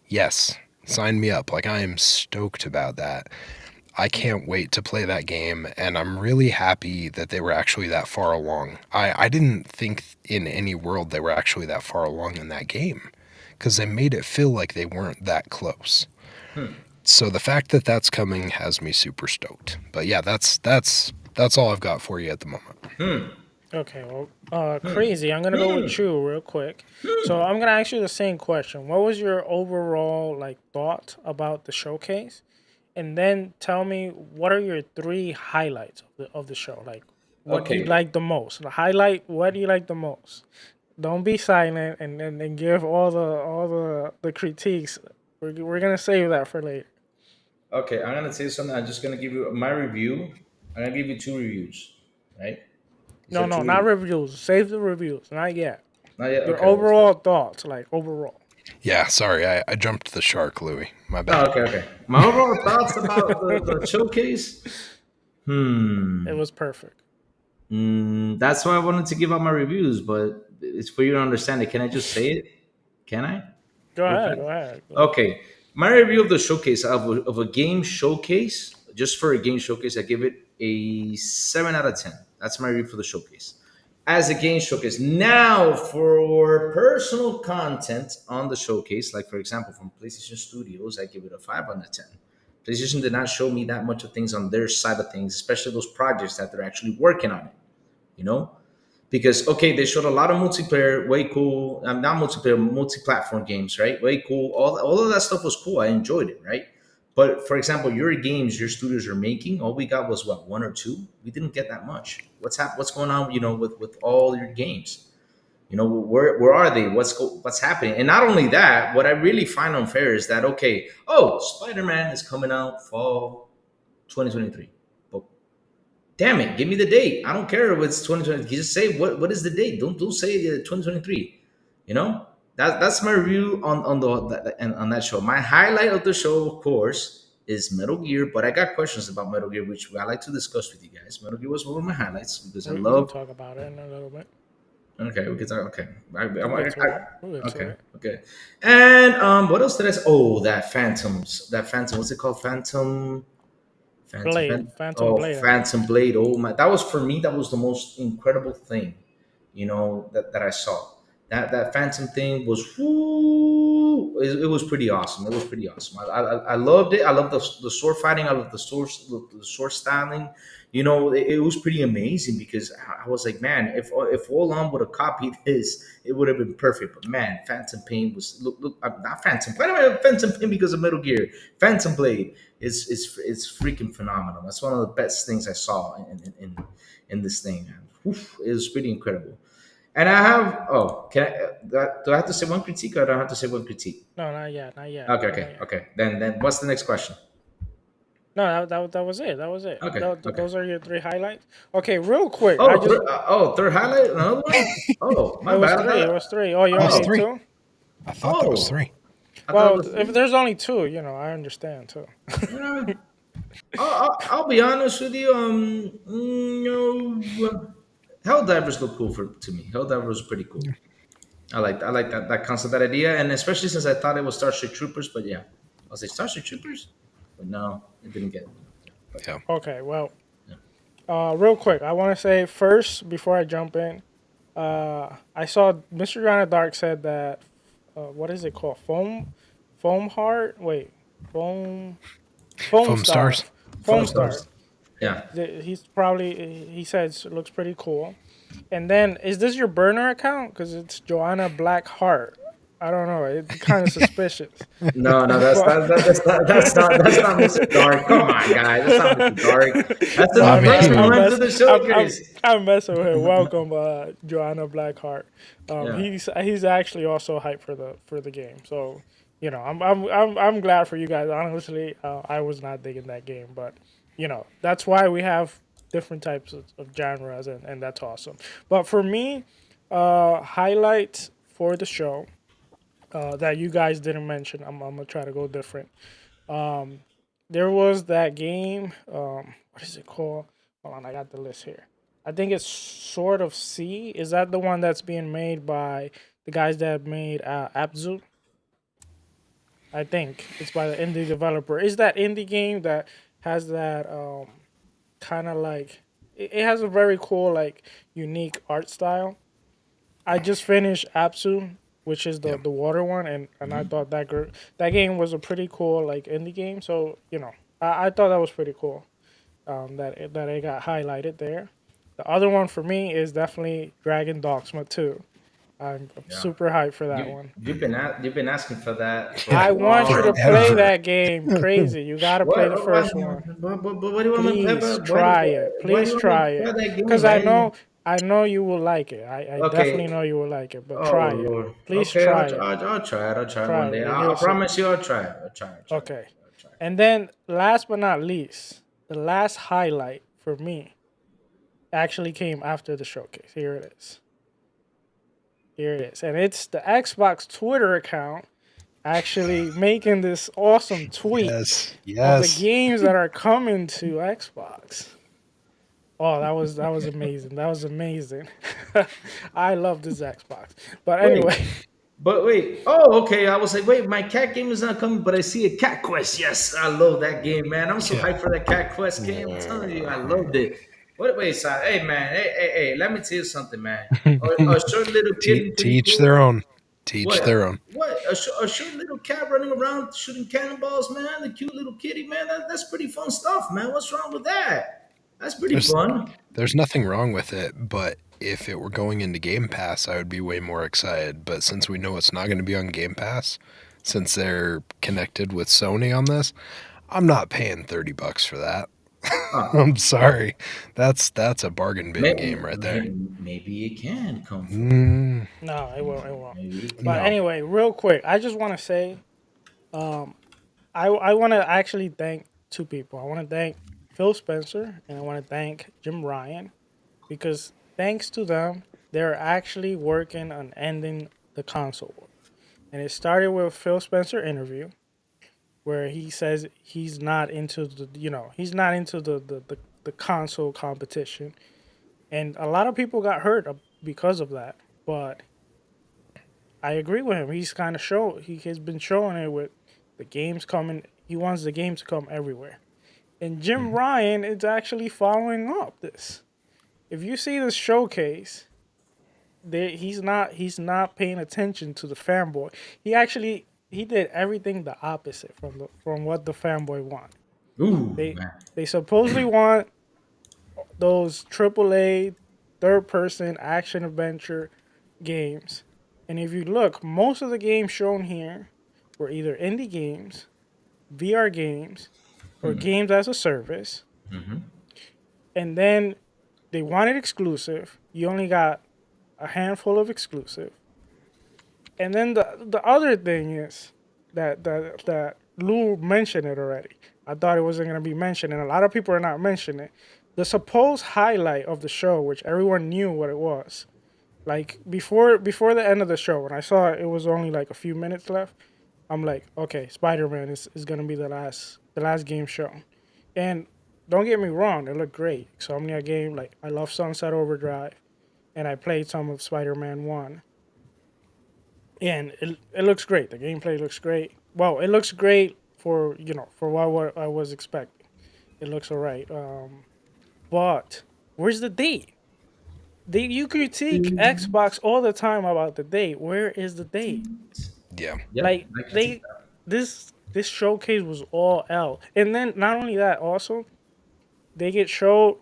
S3: Yes, Sign me up. Like, I am stoked about that. I can't wait to play that game, and I'm really happy that they were actually that far along. I didn't think in any world they were actually that far along in that game, because they made it feel like they weren't that close.
S2: Hmm.
S3: So the fact that that's coming has me super stoked. But yeah, that's all I've got for you at the moment.
S2: Hmm.
S1: Okay, well,
S2: Hmm.
S1: crazy. I'm gonna go
S2: Hmm.
S1: with you real quick. So I'm gonna ask you the same question. What was your overall like thought about the showcase? And then tell me what are your three highlights of the show? Like, what do you
S2: Okay.
S1: like the most? The highlight. What do you like the most? Don't be silent and give all the critiques. We're gonna save that for later.
S2: Okay. I'm gonna say something. I'm just gonna give you my review. I'm gonna give you two reviews. Right? You
S1: No,
S2: said
S1: no,
S2: two
S1: not
S2: reviews.
S1: reviews. Save the reviews. Not yet.
S2: Not yet.
S1: Your
S2: Okay.
S1: overall thoughts, like overall.
S3: Yeah, sorry, I jumped the shark, Louis. My
S2: No.
S3: bad.
S2: Okay. Okay. My overall thoughts about the showcase.
S1: It
S2: Hmm.
S1: was perfect.
S2: That's why I wanted to give out my reviews, but it's for you to understand it. Can I just say it? Can I?
S1: Go
S2: Real
S1: ahead.
S2: fast?
S1: Go ahead.
S2: Okay. My review of the showcase of a game showcase, just for a game showcase, I give it a 7 out of 10. That's my review for the showcase. As a game showcase. Now, for personal content on the showcase, like for example, from PlayStation Studios, I give it a 5 out of 10. PlayStation did not show me that much of things on their side of things, especially those projects that they're actually working on it. You know, because okay, they showed a lot of multiplayer, way cool. Not multiplayer, multi-platform games, right? Way cool. All of that stuff was cool. I enjoyed it, right? But for example, your games, your studios are making, all we got was what, one or two. We didn't get that much. What's going on? You know, with all your games. You know, where are they? What's happening? And not only that, what I really find unfair is that okay, oh, Spider Man is coming out fall 2023. But damn it, give me the date. I don't care if it's 2020. You just say what is the date. Don't say 2023. You know that's my review on that show. My highlight of the show, of course, is Metal Gear. But I got questions about Metal Gear, which I like to discuss with you guys. Metal Gear was one of my highlights because I
S1: We can
S2: love.
S1: talk about it in a little bit.
S2: Okay, we can talk. Okay,
S1: We'll get to it. We'll get to
S2: okay,
S1: it.
S2: okay. And what else did I say? Oh, that Phantoms. That Phantom. What's it called?
S1: Blade, Phantom
S2: Oh,
S1: Blade, I think.
S2: Phantom Blade. Oh my, that was for me. That was the most incredible thing, that I saw. That Phantom thing was, whoo, it was pretty awesome. It was pretty awesome. I loved it. I love the sword fighting. I love the sword styling. It was pretty amazing because I was like, man, if Olan would have copied this, it would have been perfect. But man, Phantom Pain was look not Phantom. Why do I have Phantom Pain because of Metal Gear? Phantom Blade is freaking phenomenal. That's one of the best things I saw in this thing. Man. Oof, it was pretty incredible. And I have can I do I have to say one critique or do I have to say one critique?
S1: No, not yet. Not yet.
S2: Okay,
S1: Not
S2: okay,
S1: yet.
S2: okay. Then what's the next question?
S1: No, that was it. That was it.
S2: Okay, okay.
S1: Those are your three highlights. Okay, real quick. I
S2: Oh,
S1: just
S2: third highlight, another one. Oh,
S1: it
S2: my
S1: was
S2: bad. I
S1: three. It
S2: thought.
S1: was three. Oh, you
S3: That
S1: only
S3: was
S2: Oh,
S1: need
S3: three.
S1: two.
S3: I thought that was
S2: oh,
S3: three.
S2: I thought it
S1: Well,
S2: was
S1: if
S2: three.
S1: there's only two, I understand too.
S2: Yeah, I'll be honest with you. Helldivers look cool to me. Helldivers was pretty cool. I like that concept, that idea, and especially since I thought it was Starship Troopers, but yeah, I was like Starship Troopers, but no, it didn't get. But
S3: Yeah.
S1: Okay, well,
S2: yeah.
S1: real quick, I want to say first before I jump in, I saw Mr. Joanna Dark said that what is it called? Foam heart. Wait, foam foam
S3: Foam
S1: star,
S3: stars.
S2: Foam
S1: foam star.
S2: stars. Yeah.
S1: He's probably he says it looks pretty cool. And then is this your burner account? Because it's Joanna Blackheart. I don't know. It's kind of suspicious.
S2: No, no, that's
S1: But
S2: not that's not Mr. Dark. Come on, guys, that's not Mr. Dark. That's
S1: no,
S2: the
S3: I
S2: first we
S1: I'm
S3: mean,
S2: went to
S1: mess.
S2: the showcase.
S1: I'm messing with him. Welcome, Joanna Blackheart.
S2: Yeah.
S1: He's actually also hyped for the game. So I'm glad for you guys. Honestly, I was not digging that game, but that's why we have different types of genres, and that's awesome. But for me, highlights for the show that you guys didn't mention. I'm gonna try to go different. There was that game. What is it called? Hold on, I got the list here. I think it's Sword of Sea. Is that the one that's being made by the guys that made Abzu? I think it's by the indie developer. Is that indie game that has that kind of like it has a very cool like unique art style. I just finished Apsu, which is
S3: Yeah.
S1: the water one, and I
S2: Mhm.
S1: thought that game was a pretty cool like indie game. So I thought that was pretty cool. That it got highlighted there. The other one for me is definitely Dragon Dogma 2. I'm
S2: Yeah.
S1: super hyped for that
S2: You
S1: one.
S2: you've been asking for that for a
S3: Yeah.
S1: I want you to
S2: long
S1: play
S2: time.
S3: Forever.
S1: that game. Crazy. You got to play the
S2: What what
S1: first one.
S2: what do you want me to play?
S1: Please try it.
S2: Why do
S1: Please
S2: you want me to
S1: try
S2: play
S1: it.
S2: that
S1: Cause
S2: game,
S1: I
S2: man?
S1: know I know you will like it. I definitely
S2: Okay.
S1: know you will like it. But
S2: Oh
S1: try it.
S2: Lord.
S1: Please
S2: Okay,
S1: try it.
S2: I'll try it. I'll try it one
S1: Try
S2: day.
S1: it, and
S2: I
S1: you'll see.
S2: promise you, I'll try it. I'll try it. I'll try it.
S1: Okay.
S2: I'll try it.
S1: And then last but not least, the last highlight for me actually came after the showcase. Here it is. Here it is. And it's the Xbox Twitter account actually making this awesome tweet
S3: Yes.
S1: of the
S3: Yes.
S1: games that are coming to Xbox. Oh, that was amazing. That was amazing. I love this Xbox. But
S2: Wait,
S1: anyway,
S2: but wait. Oh, okay. I was like, wait, my cat game is not coming, but I see a Cat Quest. Yes, I love that game, man. I'm so
S3: Yeah.
S2: hyped for that Cat Quest game. I'm telling you, I loved it. What? Wait, son. Hey, man. Hey. Let me tell you something, man. A short little
S3: to,
S2: kitten
S3: to
S2: pretty
S3: each
S2: cool.
S3: their own. To each
S2: What?
S3: their own.
S2: What? A short little cat running around shooting cannonballs, man. The cute little kitty, man. That's pretty fun stuff, man. What's wrong with that? That's pretty
S3: There's
S2: fun.
S3: there's nothing wrong with it, but if it were going into Game Pass, I would be way more excited. But since we know it's not going to be on Game Pass, since they're connected with Sony on this, I'm not paying $30 for that.
S2: Ah,
S3: I'm sorry. That's a bargain bin game right there.
S2: maybe it can come from.
S3: Mm,
S1: no, it won't. It won't.
S2: Maybe it
S1: But
S3: no.
S2: can.
S1: anyway, real quick, I just want to say, um, I want to actually thank two people. I want to thank Phil Spencer and I want to thank Jim Ryan because thanks to them, they're actually working on ending the console war. And it started with Phil Spencer interview where he says he's not into he's not into the console competition, and a lot of people got hurt because of that. But I agree with him. He's kind of he has been showing it with the games coming. He wants the game to come everywhere. And Jim
S3: Mhm.
S1: Ryan is actually following up this. If you see this showcase, he's not paying attention to the fanboy. He did everything the opposite from what the fanboy want.
S2: Ooh,
S1: They
S2: man.
S1: they supposedly want those AAA third person action adventure games. And if you look, most of the games shown here were either indie games, VR games, or games as a service.
S2: Hmm.
S1: And then they wanted exclusive. You only got a handful of exclusive. And then the other thing is that Lou mentioned it already. I thought it wasn't gonna be mentioned, and a lot of people are not mentioning it. The supposed highlight of the show, which everyone knew what it was, like before the end of the show, when I saw it, it was only like a few minutes left. I'm like, okay, Spider Man is gonna be the last game shown, and don't get me wrong, it looked great. Insomnia game, like I love Sunset Overdrive, and I played some of Spider Man One, and it looks great. The gameplay looks great. Well, it looks great for for what I was expecting. It looks alright. But where's the date? You critique Xbox all the time about the date. Where is the date?
S3: Yeah.
S2: Yep,
S1: Like
S2: I can take
S1: they
S2: that.
S1: this showcase was all L. And then not only that, also they get showed.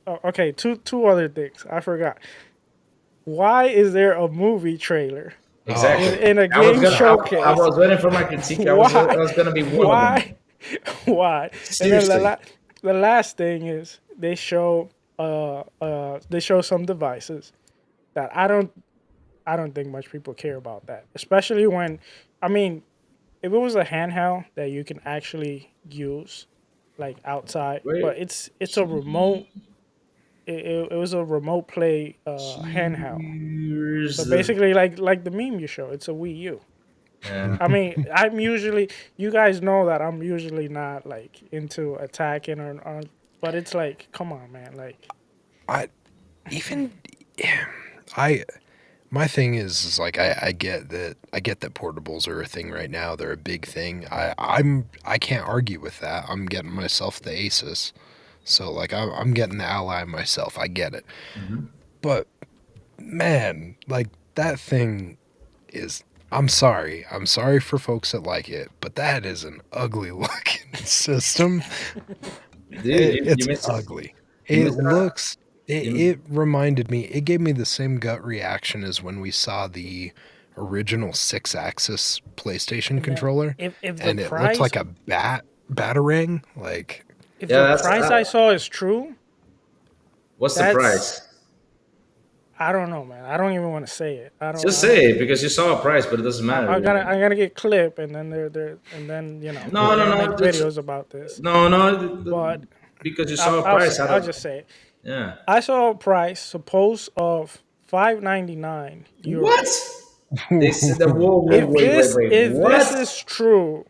S1: Oh, okay, two other things I forgot. Why is there a movie trailer
S3: Oh,
S1: in a
S2: I was
S1: game
S2: gonna. I
S1: showcase?
S2: was waiting for my critique. I
S1: Why?
S2: was gonna be one of them.
S1: Why? Why? And then
S2: Seriously.
S1: the last thing is they show some devices that I don't think much people care about that. Especially when I mean, if it was a handheld that you can actually use like outside, but
S2: Wait.
S1: it's a remote it was a remote play handheld. So
S2: Cheers.
S1: basically like the meme you show, it's a Wii U.
S2: Yeah.
S1: I mean, you guys know that I'm usually not like into attacking or but it's like, come on, man. Like,
S3: I even I My thing is like I get that portables are a thing right now. They're a big thing. I can't argue with that. I'm getting myself the Asus, so like I'm getting the Ally myself. I get it,
S2: Mhm.
S3: but man, like that thing is. I'm sorry. I'm sorry for folks that like it, but that is an ugly looking system.
S2: Dude, you
S3: It's
S2: missed it.
S3: ugly.
S2: You
S3: It
S2: missed it out.
S3: looks.
S2: You,
S3: It reminded me. It gave me the same gut reaction as when we saw the original six-axis PlayStation
S1: Man,
S3: controller,
S1: if the
S3: and it looked
S1: price
S3: like a batarang. Like,
S1: if
S2: yeah,
S1: the
S2: that's
S1: price I saw is true,
S2: what's the
S1: that's
S2: price?
S1: I don't know, man. I don't even want to say it.
S2: Just say it because you saw a price, but it doesn't matter.
S1: I gotta get clip, and then they're and then
S2: No,
S1: they're
S2: no,
S1: gonna make
S2: no. Just
S1: videos about this.
S2: no, no.
S1: But
S2: Because you saw a price. I
S1: I'll
S2: don't.
S1: just say it.
S2: Yeah.
S1: I saw a price supposed of 599
S2: What?
S1: euros.
S2: They said that. Whoa, whoa, wait.
S1: If this
S2: What?
S1: is true,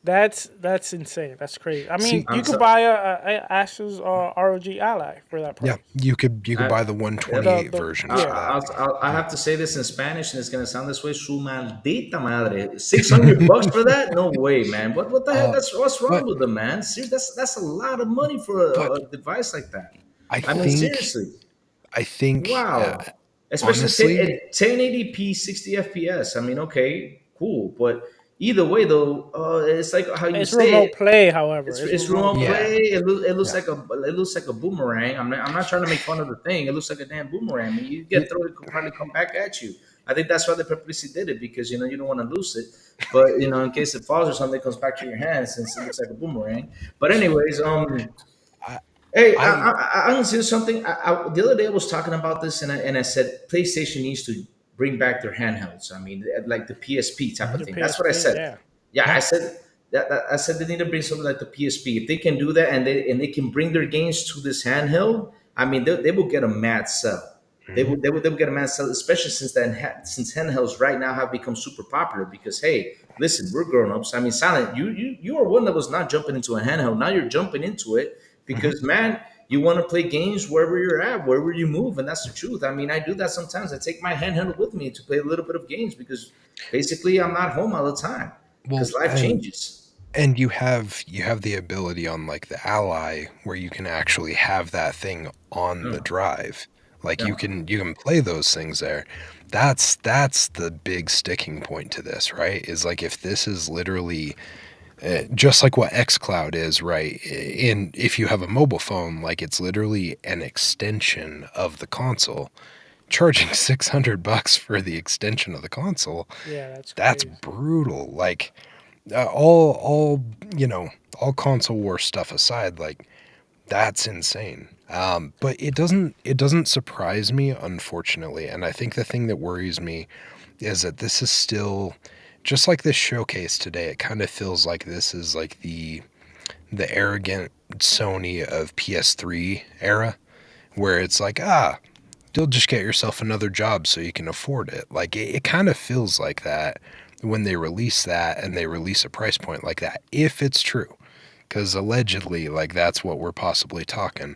S1: that's insane. That's crazy. I mean,
S3: see,
S1: you
S2: I'm
S1: could
S2: sorry.
S1: buy a Asus ROG Ally for that
S3: yeah,
S1: price.
S3: you could
S2: I,
S3: buy the
S2: yep.
S3: 128
S1: The
S3: version for
S1: yeah.
S3: that.
S2: I
S3: Yeah.
S2: have to say this in Spanish, and it's gonna sound this way. Su maldita madre. 600 bucks for that? No way, man. What the heck?
S3: Uh,
S2: That's what's wrong
S3: but
S2: with them, man. Seriously, that's a lot of money for
S3: but
S2: a device like that.
S3: I
S2: I mean,
S3: think
S2: seriously.
S3: I think
S2: Wow. Especially
S3: honestly,
S2: 1080p, 60 FPS. I mean, okay, cool. But either way, though, it's like how you
S1: It's
S2: say it.
S1: remote play, however. It's
S2: It's
S1: remote
S2: remote
S1: play.
S3: yeah,
S2: play. It looks
S3: yeah.
S2: like it looks like a boomerang. I'm not trying to make fun of the thing. It looks like a damn boomerang. I mean, you get
S3: It,
S2: thrown, it could probably come back at you. I think that's why they purposely did it because you don't want to lose it. But in case it falls or something, it comes back to your hand since it looks like a boomerang. But anyways,
S3: I
S2: hey,
S3: I
S2: I'm gonna say something. The other day I was talking about this, and I said PlayStation needs to bring back their handhelds. I mean, like the PSP type of
S3: mhm,
S1: Your
S2: thing. That's what I
S1: PSP,
S2: said.
S1: yeah.
S2: Yeah,
S3: yeah.
S2: I said that I said they need to bring something like the PSP. If they can do that, and they can bring their games to this handheld, I mean, they will get a mad sell.
S3: Mhm.
S2: They will get a mad sell, especially since handhelds right now have become super popular. Because hey, listen, we're grown ups. I mean, Silent, you are one that was not jumping into a handheld. Now you're jumping into it
S3: Mhm.
S2: because man, you want to play games wherever you're at, wherever you move, and that's the truth. I mean, I do that sometimes. I take my handheld with me to play a little bit of games because basically I'm not home all the time
S3: Well,
S2: because life changes.
S3: and you have the ability on like the Ally where you can actually have that thing on
S2: Yeah,
S3: the drive. Like
S2: yeah.
S3: you can play those things there. That's the big sticking point to this, right? Is like if this is literally just like what xCloud is, right? In if you have a mobile phone, like it's literally an extension of the console. Charging $600 for the extension of the console,
S1: Yeah, that's
S3: that's
S1: crazy.
S3: brutal. Like all you know, all console war stuff aside, like that's insane. But it doesn't surprise me, unfortunately. And I think the thing that worries me is that this is still just like this showcase today. It kind of feels like this is like the arrogant Sony of PS3 era, where it's like you'll just get yourself another job so you can afford it. Like it kind of feels like that when they release that and they release a price point like that, if it's true, because allegedly, like that's what we're possibly talking.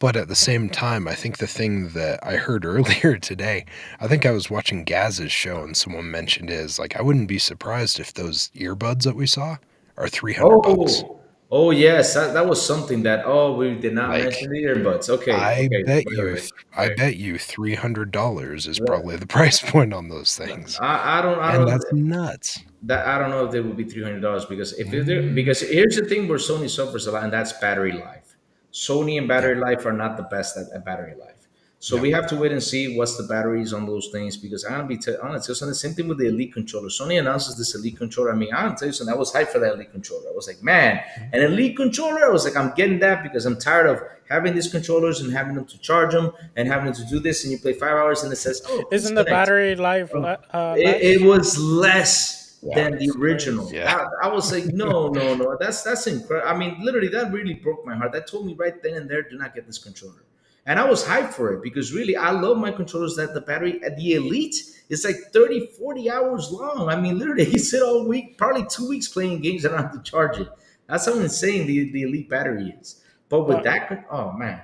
S3: But at the same time, I think the thing that I heard earlier today, I think I was watching Gaz's show and someone mentioned is like I wouldn't be surprised if those earbuds that we saw are $300.
S2: Oh yes, that was something that we did not mention
S3: Like
S2: the earbuds. Okay, whatever.
S3: I
S2: Okay.
S3: bet you $300 is probably the price point on those things.
S2: I
S3: And
S2: don't
S3: that's nuts.
S2: that I don't know if they would be $300 because
S3: Mm,
S2: because here's the thing where Sony suffers a lot, and that's battery life. Sony and
S3: yeah,
S2: battery life are not the best at battery life. So
S3: yeah,
S2: we have to wait and see what's the batteries on those things because I'm gonna tell you something. The same thing with the Elite controller. Sony announces this Elite controller. I mean, I'm gonna tell you something. I was hyped for that Elite controller. I was like, man,
S3: mhm,
S2: an Elite controller. I was like, I'm getting that because I'm tired of having these controllers and having them to charge them and having to do this. And you play 5 hours and it says, oh, please
S1: Isn't the
S2: connect.
S1: battery life
S2: It
S1: less?
S2: was less
S3: yeah,
S2: than the
S1: That's crazy.
S2: original.
S3: yeah.
S2: I was like, no, no, no, that's incredible. I mean, literally, that really broke my heart. That told me right then and there, do not get this controller. And I was hyped for it because really, I love my controllers that the battery at the Elite is like 30, 40 hours long. I mean, literally, you sit all week, probably 2 weeks playing games and I don't have to charge it. That's how insane the Elite battery is. But with
S1: But
S2: that, oh man,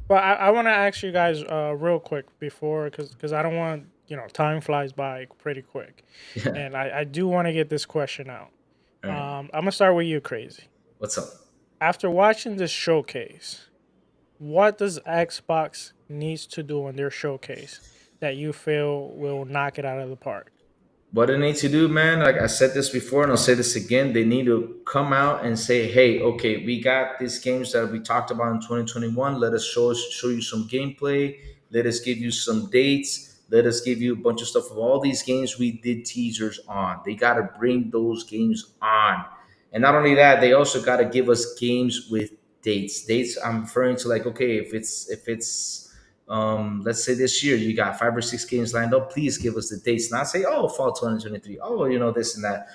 S1: But I want to ask you guys real quick before, because I don't want, time flies by pretty quick,
S2: Yeah.
S1: and I do want to get this question out.
S2: All right.
S1: I'm gonna start with you, Crazy.
S2: What's up?
S1: After watching this showcase, what does Xbox needs to do in their showcase that you feel will knock it out of the park?
S2: What they need to do, man, like I said this before and I'll say this again, they need to come out and say, hey, okay, we got these games that we talked about in 2021. Let us show you some gameplay. Let us give you some dates. Let us give you a bunch of stuff of all these games we did teasers on. They got to bring those games on. And not only that, they also got to give us games with dates. Dates, I'm referring to, like, okay, if it's let's say this year you got 5 or 6 games lined up, please give us the dates, not say, oh, fall 2023, oh, this and that.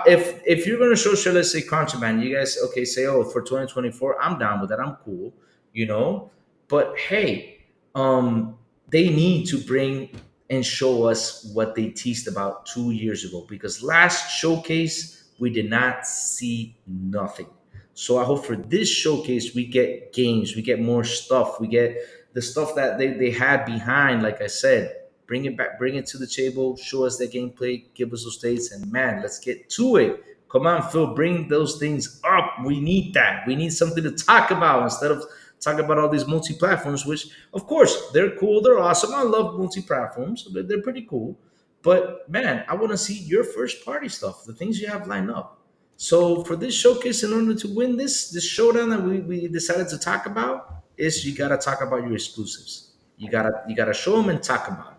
S2: If you're going to show, let's say, Contraband, you guys, okay, say, oh, for 2024, I'm down with that, I'm cool, you know but hey, um they need to bring and show us what they teased about 2 years ago, because last showcase we did not see nothing. So I hope for this showcase we get games, we get more stuff, we get the stuff that they had behind. Like I said, bring it back, bring it to the table, show us the gameplay, give us those dates, and man, let's get to it. Come on, Phil, bring those things up. We need that. We need something to talk about instead of talking about all these multi-platforms, which of course they're cool, they're awesome. I love multi-platforms, they're pretty cool. But man, I want to see your first party stuff, the things you have lined up. So for this showcase, in order to win this showdown that we decided to talk about, is you gotta talk about your exclusives. You gotta show them and talk about them.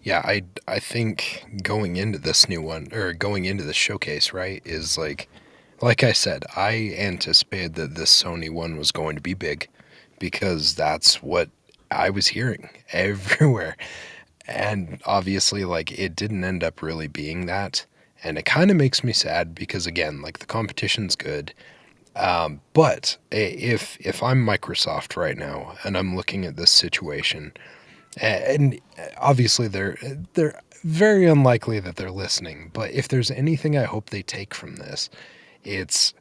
S3: Yeah, I think going into this new one, or going into this showcase, right, is like I said, I anticipated that this Sony one was going to be big because that's what I was hearing everywhere. And obviously, like, it didn't end up really being that. And it kind of makes me sad because, again, like, the competition's good. But if I'm Microsoft right now and I'm looking at this situation, and obviously they're very unlikely that they're listening, but if there's anything I hope they take from this, it's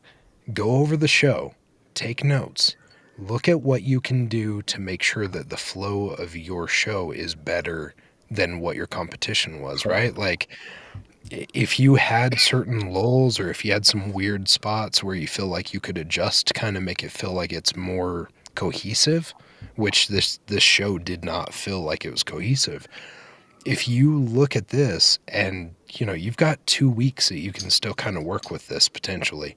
S3: go over the show, take notes, look at what you can do to make sure that the flow of your show is better than what your competition was, right? Like, if you had certain lulls or if you had some weird spots where you feel like you could adjust to kind of make it feel like it's more cohesive, which this show did not feel like it was cohesive. If you look at this and you've got 2 weeks that you can still kind of work with this potentially.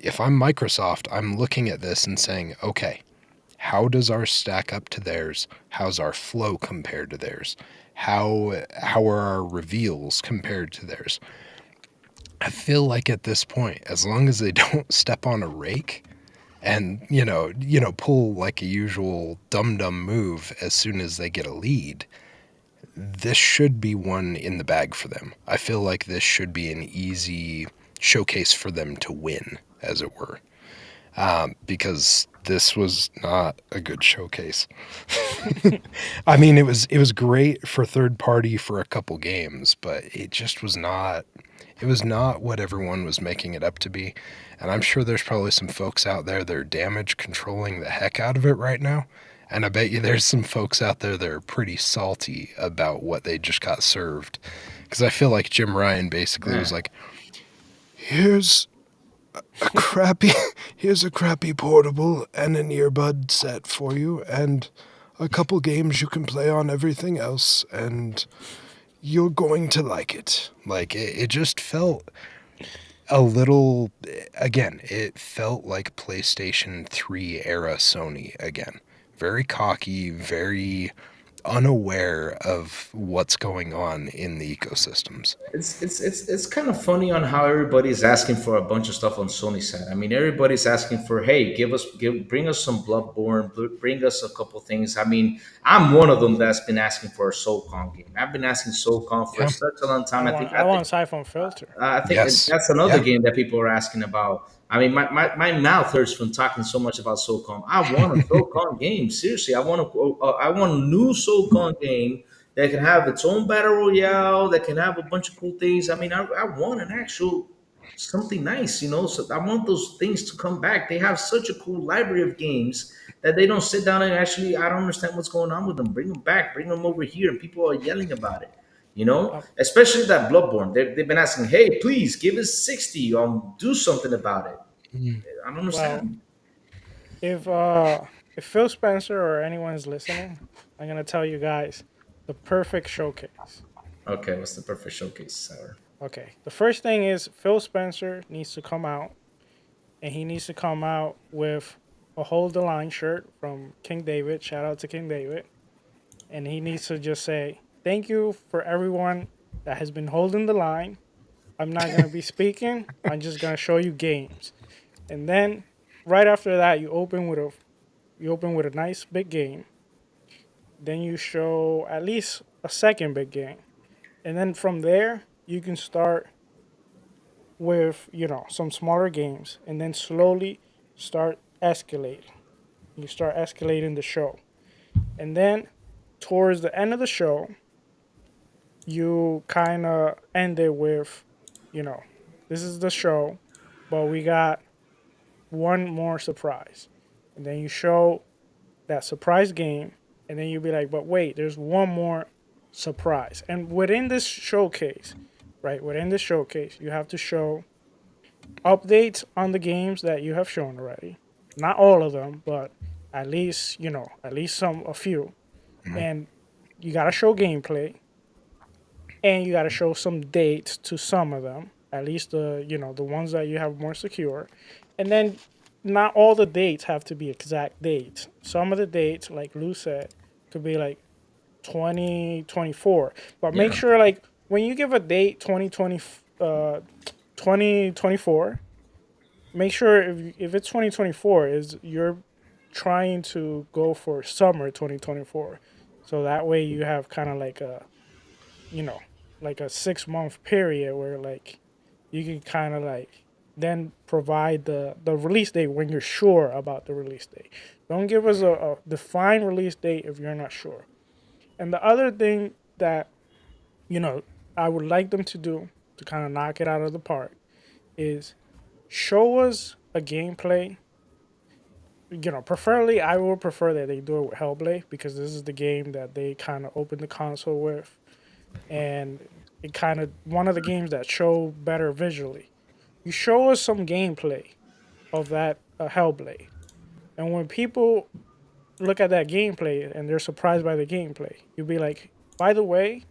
S3: If I'm Microsoft, I'm looking at this and saying, okay, how does ours stack up to theirs? How's our flow compared to theirs? How are our reveals compared to theirs? I feel like at this point, as long as they don't step on a rake and pull like a usual dum dum move as soon as they get a lead, this should be one in the bag for them. I feel like this should be an easy showcase for them to win, as it were, because this was not a good showcase. I mean, it was great for third party for a couple games, but it just was not. It was not what everyone was making it up to be. And I'm sure there's probably some folks out there that are damage controlling the heck out of it right now. And I bet you there's some folks out there that are pretty salty about what they just got served. Because I feel like Jim Ryan basically was
S2: Man,
S3: like, here's a crappy here's a crappy portable and an earbud set for you and a couple games you can play on everything else and you're going to like it. Like it just felt a little, again, it felt like PlayStation 3 era Sony again. Very cocky, very unaware of what's going on in the ecosystems.
S2: it's kind of funny on how everybody's asking for a bunch of stuff on Sony side. I mean, everybody's asking for, hey, bring us some Bloodborne, bring us a couple things. I mean, I'm one of them that's been asking for a SoulCon game. I've been asking SoulCon for
S3: Yeah.
S2: such a long time.
S1: I
S2: I
S1: want
S2: think
S1: I
S2: I think
S1: want Siphon Filter.
S2: I think
S3: Yes.
S2: that's another
S3: Yeah.
S2: game that people are asking about. I mean, my mouth hurts from talking so much about SOCOM. I want a SOCOM game. Seriously, I want a new SOCOM game that can have its own battle royale, that can have a bunch of cool things. I mean, I want an actual something nice, you know. So I want those things to come back. They have such a cool library of games that they don't sit down and actually. I don't understand what's going on with them. Bring them back. Bring them over here. And people are yelling about it. You know,
S1: Um,
S2: especially that Bloodborne. They've been asking, "Hey, please give us 60. Do something about it."
S3: Mm.
S2: I don't
S1: well,
S2: understand.
S1: if uh, if Phil Spencer or anyone is listening, I'm gonna tell you guys the perfect showcase.
S2: Okay, what's the perfect showcase, Sour?
S1: Okay, the first thing is Phil Spencer needs to come out, and he needs to come out with a Hold the Line shirt from King David. Shout out to King David. And he needs to just say, "Thank you for everyone that has been holding the line. I'm not going to be speaking. I'm just going to show you games." And then right after that, you open with a nice big game. Then you show at least a second big game. And then from there, you can start with, some smaller games and then slowly start escalating. You start escalating the show. And then towards the end of the show, you kind of end it with, you know, this is the show, but we got one more surprise. And then you show that surprise game, and then you'll be like, but wait, there's one more surprise. And within this showcase, right, within this showcase, you have to show updates on the games that you have shown already. Not all of them, but at least, at least a few.
S3: Mhm.
S1: And you got to show gameplay, and you got to show some dates to some of them, at least the ones that you have more secure. And then not all the dates have to be exact dates. Some of the dates, like Lou said, could be like 2024, but make
S2: Yeah,
S1: sure, like, when you give a date 2024, make sure if it's 2024 is you're trying to go for summer 2024, so that way you have kind of like you know, like a 6 month period where, like, you can kind of like then provide the release date when you're sure about the release date. Don't give us a defined release date if you're not sure. And the other thing that, you know, I would like them to do to kind of knock it out of the park is show us a gameplay. Preferably, I would prefer that they do it with Hellblade, because this is the game that they kind of opened the console with, and it kind of one of the games that show better visually. You show us some gameplay of that Hellblade, and when people look at that gameplay and they're surprised by the gameplay, you'll be like, by the way,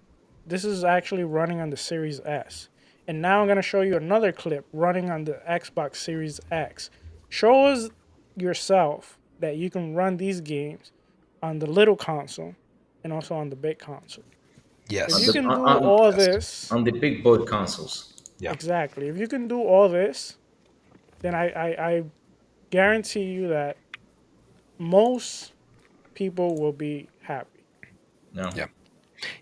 S1: this is actually running on the Series S. And now I'm going to show you another clip running on the Xbox Series X. Show us yourself that you can run these games on the little console and also on the big console. If
S2: on
S1: you
S3: Yes.
S2: the
S1: can do all
S3: Yes.
S1: this,
S2: on the big boy consoles.
S3: Yeah.
S1: exactly, if you can do all this, then I guarantee you that most people will be happy.
S2: No.
S3: Yeah.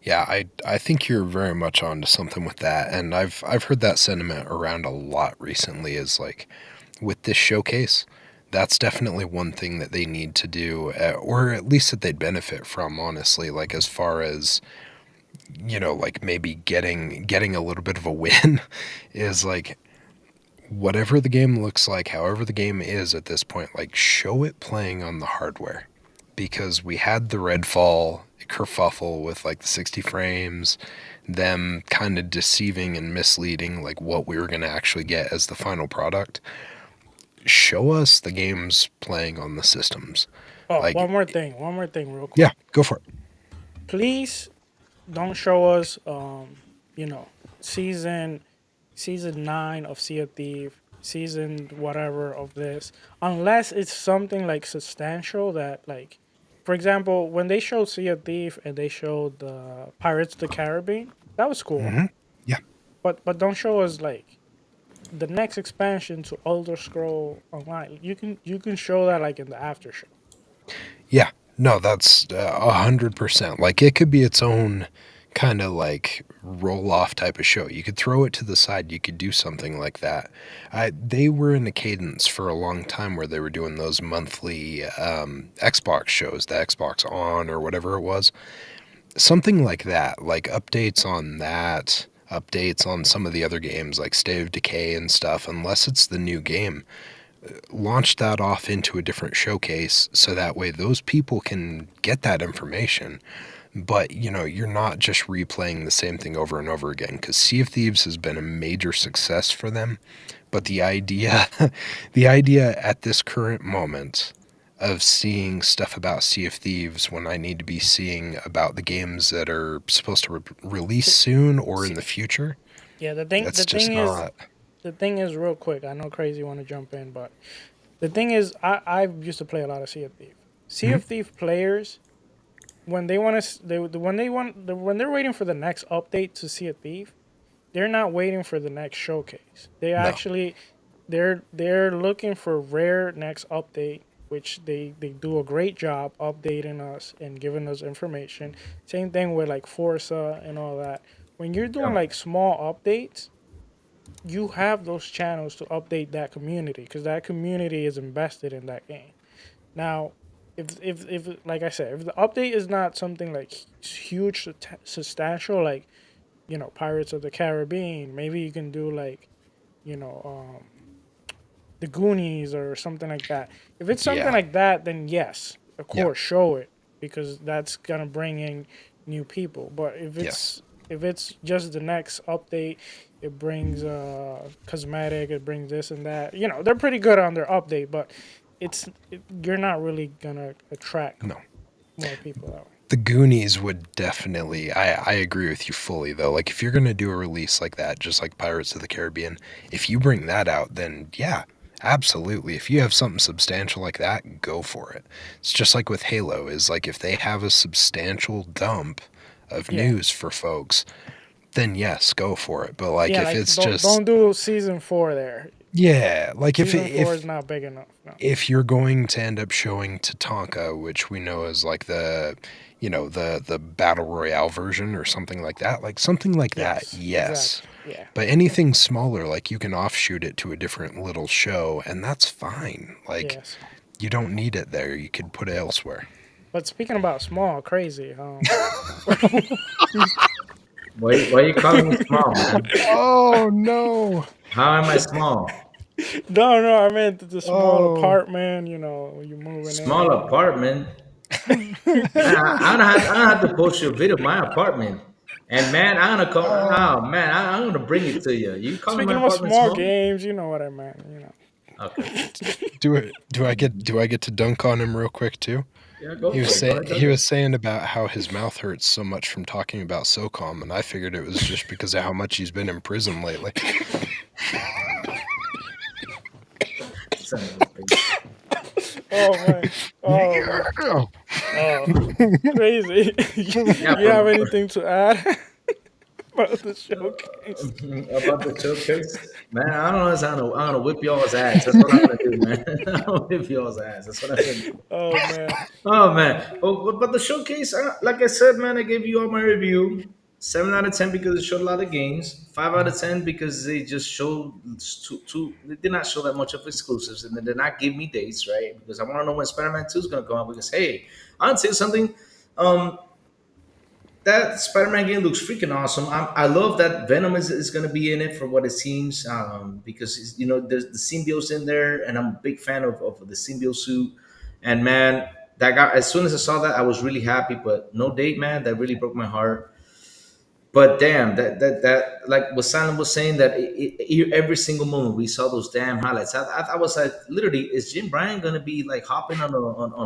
S3: Yeah, I think you're very much onto something with that, and I've heard that sentiment around a lot recently. Is like with this showcase, that's definitely one thing that they need to do, or at least that they'd benefit from. Honestly, like as far as like maybe getting a little bit of a win, is like whatever the game looks like, however the game is at this point, like show it playing on the hardware, because we had the Redfall kerfuffle with like the 60 frames, them kind of deceiving and misleading like what we were going to actually get as the final product. Show us the games playing on the systems.
S1: Oh,
S3: Like,
S1: one more thing, real
S3: yeah,
S1: quick.
S3: go for it.
S1: Please don't show us, you know, season season 9 of Sea of Thief, season whatever of this, unless it's something like substantial that, like, for example, when they showed Sea of Thief and they showed the Pirates of the Caribbean, that was cool.
S3: Hmm. Yeah.
S1: But don't show us like the next expansion to Elder Scroll Online. You can show that like in the after show.
S3: Yeah, no, that's 100%. Like it could be its own kind of like roll off type of show. You could throw it to the side. You could do something like that. They were in a cadence for a long time where they were doing those monthly Xbox shows, the Xbox On or whatever it was. Something like that, like updates on that. updates on some of the other games like State of Decay and stuff, unless it's the new game. Launch that off into a different showcase so that way those people can get that information. But, you're not just replaying the same thing over and over again, because Sea of Thieves has been a major success for them. But the idea, the idea at this current moment of seeing stuff about Sea of Thieves when I need to be seeing about the games that are supposed to release soon or in
S1: See,
S3: the future,
S1: yeah, the thing
S3: that's just not.
S1: the thing is real quick. I know crazy want to jump in, but the thing is, I used to play a lot of Sea of Thief. Sea
S3: Mhm.
S1: of Thief players, when they want to, when they're waiting for the next update to Sea of Thief, they're not waiting for the next showcase.
S3: No.
S1: They're looking for rare next update, which they do a great job updating us and giving us information. Same thing with like Forza and all that. When you're doing
S2: Yeah.
S1: like small updates, you have those channels to update that community because that community is invested in that game. Now, if like I said, if the update is not something like huge, substantial, like Pirates of the Caribbean, maybe you can do like you know um, the Goonies or something like that. If it's something
S3: Yeah.
S1: like that, then yes, of
S3: Yeah.
S1: course, show it because that's gonna bring in new people. But
S3: Yes.
S1: if it's just the next update, it brings cosmetic, it brings this and that. They're pretty good on their update, but you're not really gonna attract
S3: No.
S1: more people that way.
S3: The Goonies would definitely. I agree with you fully, though. Like, if you're going to do a release like that, just like Pirates of the Caribbean, if you bring that out, then yeah, absolutely. If you have something substantial like that, go for it. It's just like with Halo, is like if they have a substantial dump of
S1: Yeah,
S3: news for folks, then yes, go for it. But like
S1: yeah.
S3: if
S1: Like
S3: it's
S1: don't
S3: just,
S1: do season 4 there.
S3: yeah, like if
S1: Season 4 is
S3: if
S1: not big enough. No.
S3: if you're going to end up showing Tatanka, which we know is like the battle royale version or something like that,
S1: Yes,
S3: yes.
S1: exactly. Yeah.
S3: But anything smaller, like you can offshoot it to a different little show, and that's fine. Like
S1: Yes.
S3: you don't need it there. You could put it elsewhere.
S1: But speaking about small, crazy.
S2: Why you calling me small, man?
S3: Oh no!
S2: How am I small?
S1: No, I meant the small
S3: Oh,
S1: apartment. You moving
S2: Small
S1: in.
S2: apartment. Man, I don't have to post your video of my apartment. And man, I'm gonna call.
S3: oh.
S2: Oh man, I'm gonna bring it to you. You calling
S1: Speaking
S2: my
S1: about
S2: apartment
S1: small
S2: small?
S1: games, you know what I meant.
S2: Okay.
S3: Do I get to dunk on him real quick too?
S2: Yeah, go
S3: He was
S2: for it. Go
S3: saying
S2: ahead,
S3: he
S2: go
S3: was saying about how his mouth hurts so much from talking about SOCOM, and I figured it was just because of how much he's been in prison lately.
S2: Son of a bitch.
S1: Oh man. Oh man.
S3: Yeah.
S1: Oh, crazy.
S2: Yeah,
S1: You have anything to add about the showcase?
S2: about the showcase, man. I don't know. I'm gonna whip y'all's ass. That's what I'm gonna do, man. I'm gonna whip y'all's ass. That's what I'm gonna do.
S1: Oh man.
S2: Oh man. But the showcase, like I said, man, I gave you all my review. 7 out of 10 because it showed a lot of games. 5 out of 10 because they just showed two. They did not show that much of exclusives, and they did not give me dates, right? Because I want to know when Spider-Man 2 is gonna come out. Because hey, I'll tell you something. Um, that Spider-Man game looks freaking awesome. I love that Venom is going to be in it for what it seems, because there's the symbiote in there, and I'm a big fan of the symbiote suit. And man, that guy. As soon as I saw that, I was really happy. But no date, man. That really broke my heart. But damn, that like what Silent was saying, that every single moment we saw those damn highlights. I was like, literally, is Jim Bryan gonna be like hopping on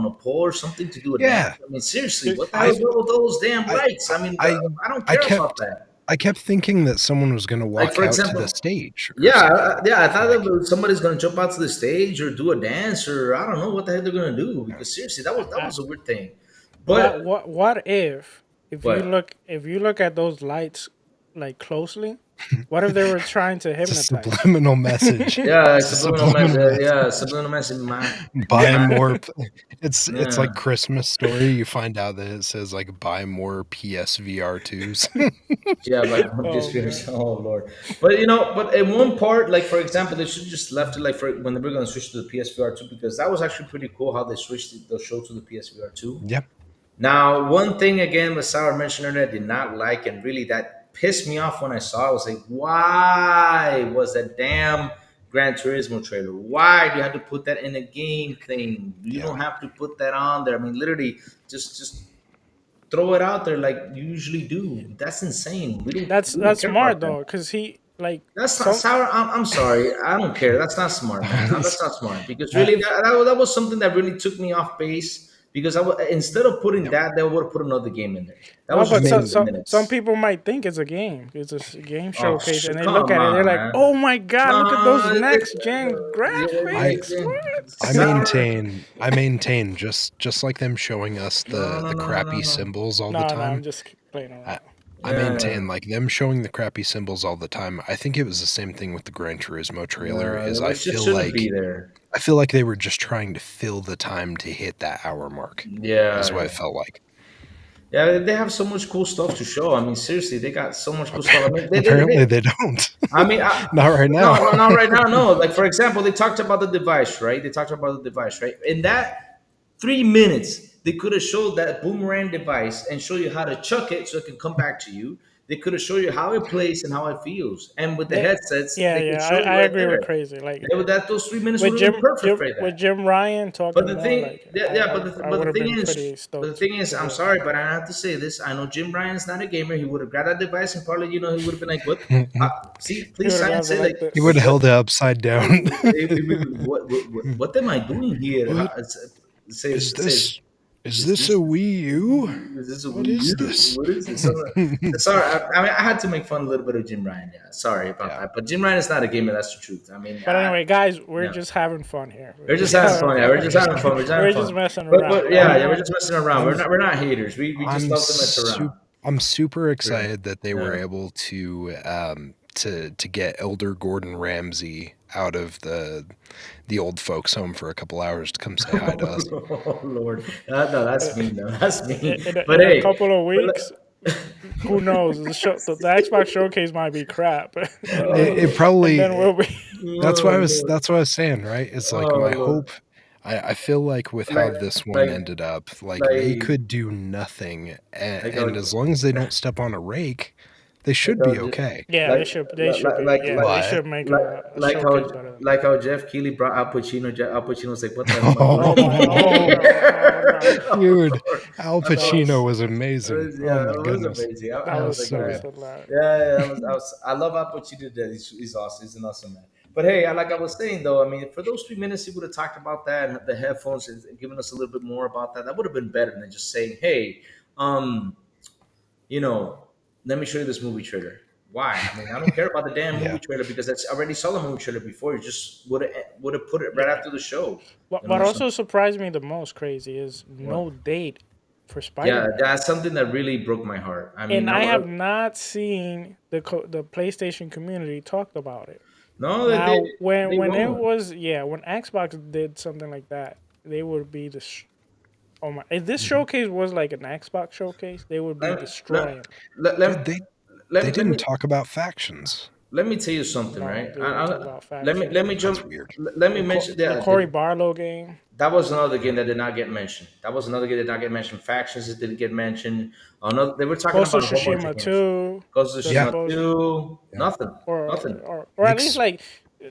S2: a pole or something to do a dance?
S3: Yeah,
S2: I mean, seriously,
S1: There-
S2: what the hell
S3: I
S2: is wrong with those damn
S3: I
S2: lights? I mean,
S3: I
S2: I don't
S3: I
S2: care about
S3: kept
S2: that.
S3: I kept thinking that someone was going to
S2: Like
S3: walk
S2: for
S3: out to the
S2: example,
S3: stage or
S2: yeah,
S3: something.
S2: yeah, I thought
S3: Like,
S2: that somebody's gonna jump out to the stage or do a dance, or I don't know what the heck they're gonna do,
S3: yeah.
S2: because seriously, that
S1: I,
S2: was a weird thing.
S1: what
S2: But
S1: what what if you
S2: but
S1: look at those lights like closely? What if they were trying to
S3: It's a
S1: hypnotize you?
S3: subliminal message.
S2: yeah,
S3: It's a subliminal
S2: yeah,
S3: message.
S2: subliminal message.
S3: Buy
S2: My,
S3: more. It's
S2: yeah.
S3: like Christmas story. You find out that it says like buy more PSVR twos.
S2: Yeah, like
S1: Oh
S2: just
S1: man.
S2: finish. Oh Lord, but but in one part, like for example, they should just left it like for when they were going to switch to the PSVR 2, because that was actually pretty cool how they switched the show to the PSVR 2.
S3: Yep.
S2: Now, one thing again, what Sauer mentioned earlier, I did not like, and really that pissed me off when I saw it. I was like, why was that damn Gran Turismo trailer? Why do you have to put that in a game thing? You
S3: Yeah.
S2: don't have to put that on there. I mean, literally, just throw it out there like you usually do. That's insane. We don't
S1: That's
S2: care about
S1: smart
S2: that.
S1: though, because he like
S2: That's not
S1: some
S2: sour. I'm sorry. I don't care. That's not smart, man. That's not smart because
S3: Uh,
S2: really that was something that really took me off base because instead of putting
S3: yep.
S2: that, they would have put another game in there. That
S1: no,
S2: was
S3: I
S2: just
S1: but so
S3: mean,
S2: wasting
S1: so some
S2: minutes.
S1: people might think it's a game. It's a game
S2: Oh,
S1: showcase, and they look
S2: come
S1: at it. They're
S2: on,
S1: like,
S2: man.
S1: "Oh my god, look at those
S2: No,
S1: next gen
S3: I
S1: graphics!
S3: I
S1: What?"
S2: sour.
S3: maintain just like them showing us
S2: No, no,
S3: the
S2: no, no, no,
S3: crappy
S2: no.
S3: symbols all the
S1: No, no,
S3: time.
S1: I'm just playing
S3: I,
S1: around.
S3: I
S2: Yeah,
S3: maintain like them showing the crappy symbols all the time. I think it was the same thing with the Gran Turismo trailer.
S2: no,
S3: Is
S2: it just shouldn't be there.
S3: I feel like they were just trying to fill the time to hit that hour mark. Is what
S2: Yeah,
S3: it felt like.
S2: yeah. They have so much cool stuff to show. I mean, seriously, they got so much cool stuff. I mean,
S3: Apparently they don't.
S2: I mean,
S3: Not right
S2: no,
S3: now.
S2: no, not right now. No, like for example, they talked about the device, right? They talked about the device, right? In that 3 minutes, they could have showed that boomerang device and show you how to chuck it so it can come back to you. They could have showed you how it plays and how it feels. And with the
S1: They,
S2: headsets,
S1: yeah,
S2: they could
S1: yeah,
S2: show
S1: I
S2: you right
S1: agree with
S2: there.
S1: crazy. Like
S2: That those 3 minutes
S1: with
S2: would have been perfect for
S1: With
S2: that.
S1: Jim Ryan
S2: But
S1: talking
S2: the
S1: more,
S2: thing,
S1: like
S2: yeah, yeah,
S1: I
S2: but
S1: would
S2: the
S1: have
S2: thing
S1: been
S2: is,
S1: pretty stoked to
S2: I'm
S1: hear that.
S2: sorry, but I have to say this. I know Jim Ryan's not a gamer. He would have grabbed that device and probably, he would have been like, "What?
S3: He
S2: See,
S1: He
S2: please
S1: would have
S2: sign and
S1: gone
S2: say
S1: like
S2: like,
S3: would
S1: this.
S3: have held it upside down.
S2: what am I doing here?
S3: What
S2: Says
S3: is
S2: says
S3: this? Is
S2: is
S3: this a
S2: this
S3: Wii U?
S2: is this a
S3: What
S2: Wii
S3: is
S2: U?
S3: this?
S2: What is this? Sorry, I mean I had to make fun a little bit of Jim Ryan. Yeah, sorry about
S3: Yeah.
S2: that. But Jim Ryan is not a gamer. That's the truth. I mean,
S1: But anyway, guys, we're
S2: yeah.
S1: just having fun here.
S2: We're
S1: We're
S2: just
S1: just
S2: having
S1: having
S2: fun. Yeah,
S1: fun.
S2: we're just having fun. We're just having
S1: We're just
S2: fun.
S1: messing
S2: But
S1: around.
S2: yeah, yeah, we're
S3: I'm
S2: just messing around.
S3: I'm
S2: We're not haters. We just
S3: I'm
S2: love to mess around.
S3: I'm super
S2: Yeah.
S3: excited that they were
S2: Yeah.
S3: able to get Elder Gordon Ramsay out of the old folks home for a couple hours to come say hi to us.
S2: Oh Lord, no, that's mean. No, that's mean. But
S1: In a
S2: hey,
S1: couple of weeks,
S2: but,
S1: who knows? The Xbox showcase might be crap,
S3: It
S1: and then
S3: probably
S1: we'll be.
S2: oh Lord,
S3: that's what I was saying, right? It's like
S2: oh
S3: my
S2: Lord,
S3: hope. I feel like with how
S2: like,
S3: this one
S2: like,
S3: ended up, like they
S2: like,
S3: could do nothing,
S2: like,
S3: and as long as they don't step on a rake, they
S2: like
S3: should
S2: how
S3: be okay.
S1: Yeah,
S2: like
S1: they should be. Yeah, they
S3: But
S1: should make
S2: like
S1: a showcase better than that.
S2: like how Jeff Keighley brought Al Pacino. Al Pacino's like, what the hell am I
S1: Oh my! Oh
S3: oh,
S1: no! No! No!
S2: doing?
S3: dude, Al
S1: That
S3: Pacino
S1: was
S3: was amazing. Oh
S2: Yeah,
S3: my
S2: it was
S3: goodness,
S2: amazing.
S1: that
S2: I
S3: that
S2: was
S3: was
S1: was
S2: like,
S3: so
S1: that was
S3: good.
S1: hilarious.
S2: yeah, yeah, I love Al Pacino. That he's awesome. He's an awesome man. But hey, like I was saying though, I mean, for those 3 minutes, he would have talked about that and the headphones and given us a little bit more about that. That would have been better than just saying, "Hey, um, you know, let me show you this movie trailer." Why? I mean, I don't care about the damn movie
S3: Yeah,
S2: trailer because I already saw the movie trailer before. You just would have put it right
S1: Yeah.
S2: after the show.
S1: What
S2: So
S1: also surprised me the most crazy is
S2: what?
S1: no date for
S2: Yeah,
S1: Spider-Man.
S2: that's something that really broke my heart. I mean,
S1: And I have not seen the PlayStation community talk about it.
S2: no,
S1: Now,
S2: they
S1: when it
S2: won't.
S1: was when Xbox did something like that, they would be oh my! If this showcase was like an Xbox showcase, they would be
S2: Let, let,
S1: destroying.
S2: let,
S3: dude,
S2: let,
S3: they
S2: let
S3: didn't
S2: me
S3: talk about factions.
S2: let me tell you something,
S1: No,
S2: right?
S1: they didn't talk about
S2: Let me
S1: factions.
S3: That's
S2: jump.
S3: weird.
S2: Let me mention
S1: The Cory Barlow game,
S2: that was another game that did not get mentioned. That was another game that did not get mentioned. Factions that didn't get mentioned. Another they were talking
S1: Ghost of
S2: about a whole bunch of
S1: Tsushima
S2: games.
S1: 2,
S2: Ghost of
S1: the
S3: Yeah,
S2: Tsushima
S1: supposed
S2: 2,
S3: yeah.
S2: nothing, nothing.
S1: or at least
S3: Makes
S1: like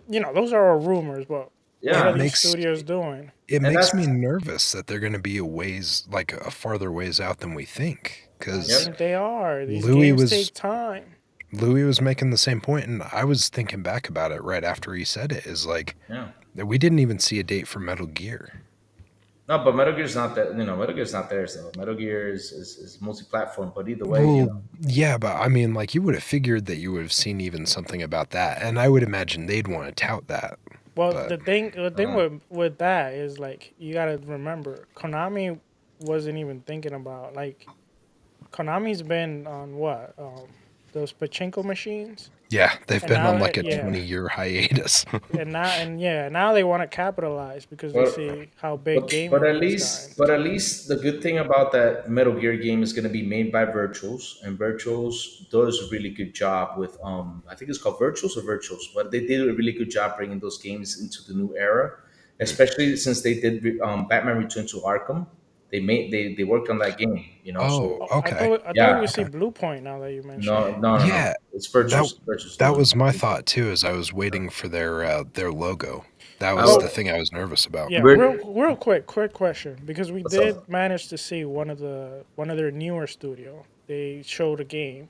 S1: those are all rumors. But what
S3: it
S1: are
S2: Yeah,
S1: these
S3: makes
S1: studios doing?
S3: it
S2: and
S3: makes
S2: that's
S3: me nervous that they're going to be a farther ways out than we think.
S1: I
S3: Because
S1: think
S2: yep.
S1: they are. These
S3: Louis
S1: games take
S3: was
S1: time.
S3: Louis was making the same point, and I was thinking back about it right after he said it. Is like
S2: Yeah.
S3: that we didn't even see a date for Metal Gear.
S2: No, but Metal Gear's not that. Metal Gear's not theirs though. Metal Gear is multi-platform. But either way,
S3: Well, yeah, but I mean, like you would have figured that you would have seen even something about that, and I would imagine they'd want to tout that.
S1: Well,
S3: But
S1: the thing
S2: uh,
S1: with that is like you gotta remember, Konami wasn't even thinking about like Konami's been on what those pachinko machines,
S3: yeah, they've
S1: and
S3: been
S1: now
S3: on like a
S1: yeah,
S3: 20-year hiatus.
S1: now they want to capitalize because they
S2: but
S1: see how big gaming has gotten.
S2: but at least the good thing about that Metal Gear game is going to be made by Virtuals, and Virtuals does a really good job with I think it's called Virtuals or Virtuals, but they did a really good job bringing those games into the new era, especially since they did Batman Return to Arkham. they worked on that game.
S3: Oh,
S2: So
S1: Oh,
S3: okay.
S1: I thought we
S2: yeah,
S1: see
S3: Okay.
S1: Blue Point now that you mention
S2: no,
S1: it.
S2: no, no, no.
S3: Yeah,
S2: It's
S3: that
S2: Virtue's
S3: that
S2: doing.
S3: was my thought too, as I was waiting for their logo. That
S2: I
S3: was the
S1: Well,
S3: thing I was nervous about.
S1: yeah,
S2: We're,
S1: real quick question because we
S2: what's up?
S1: did manage to see one of their newer studio. They showed a game,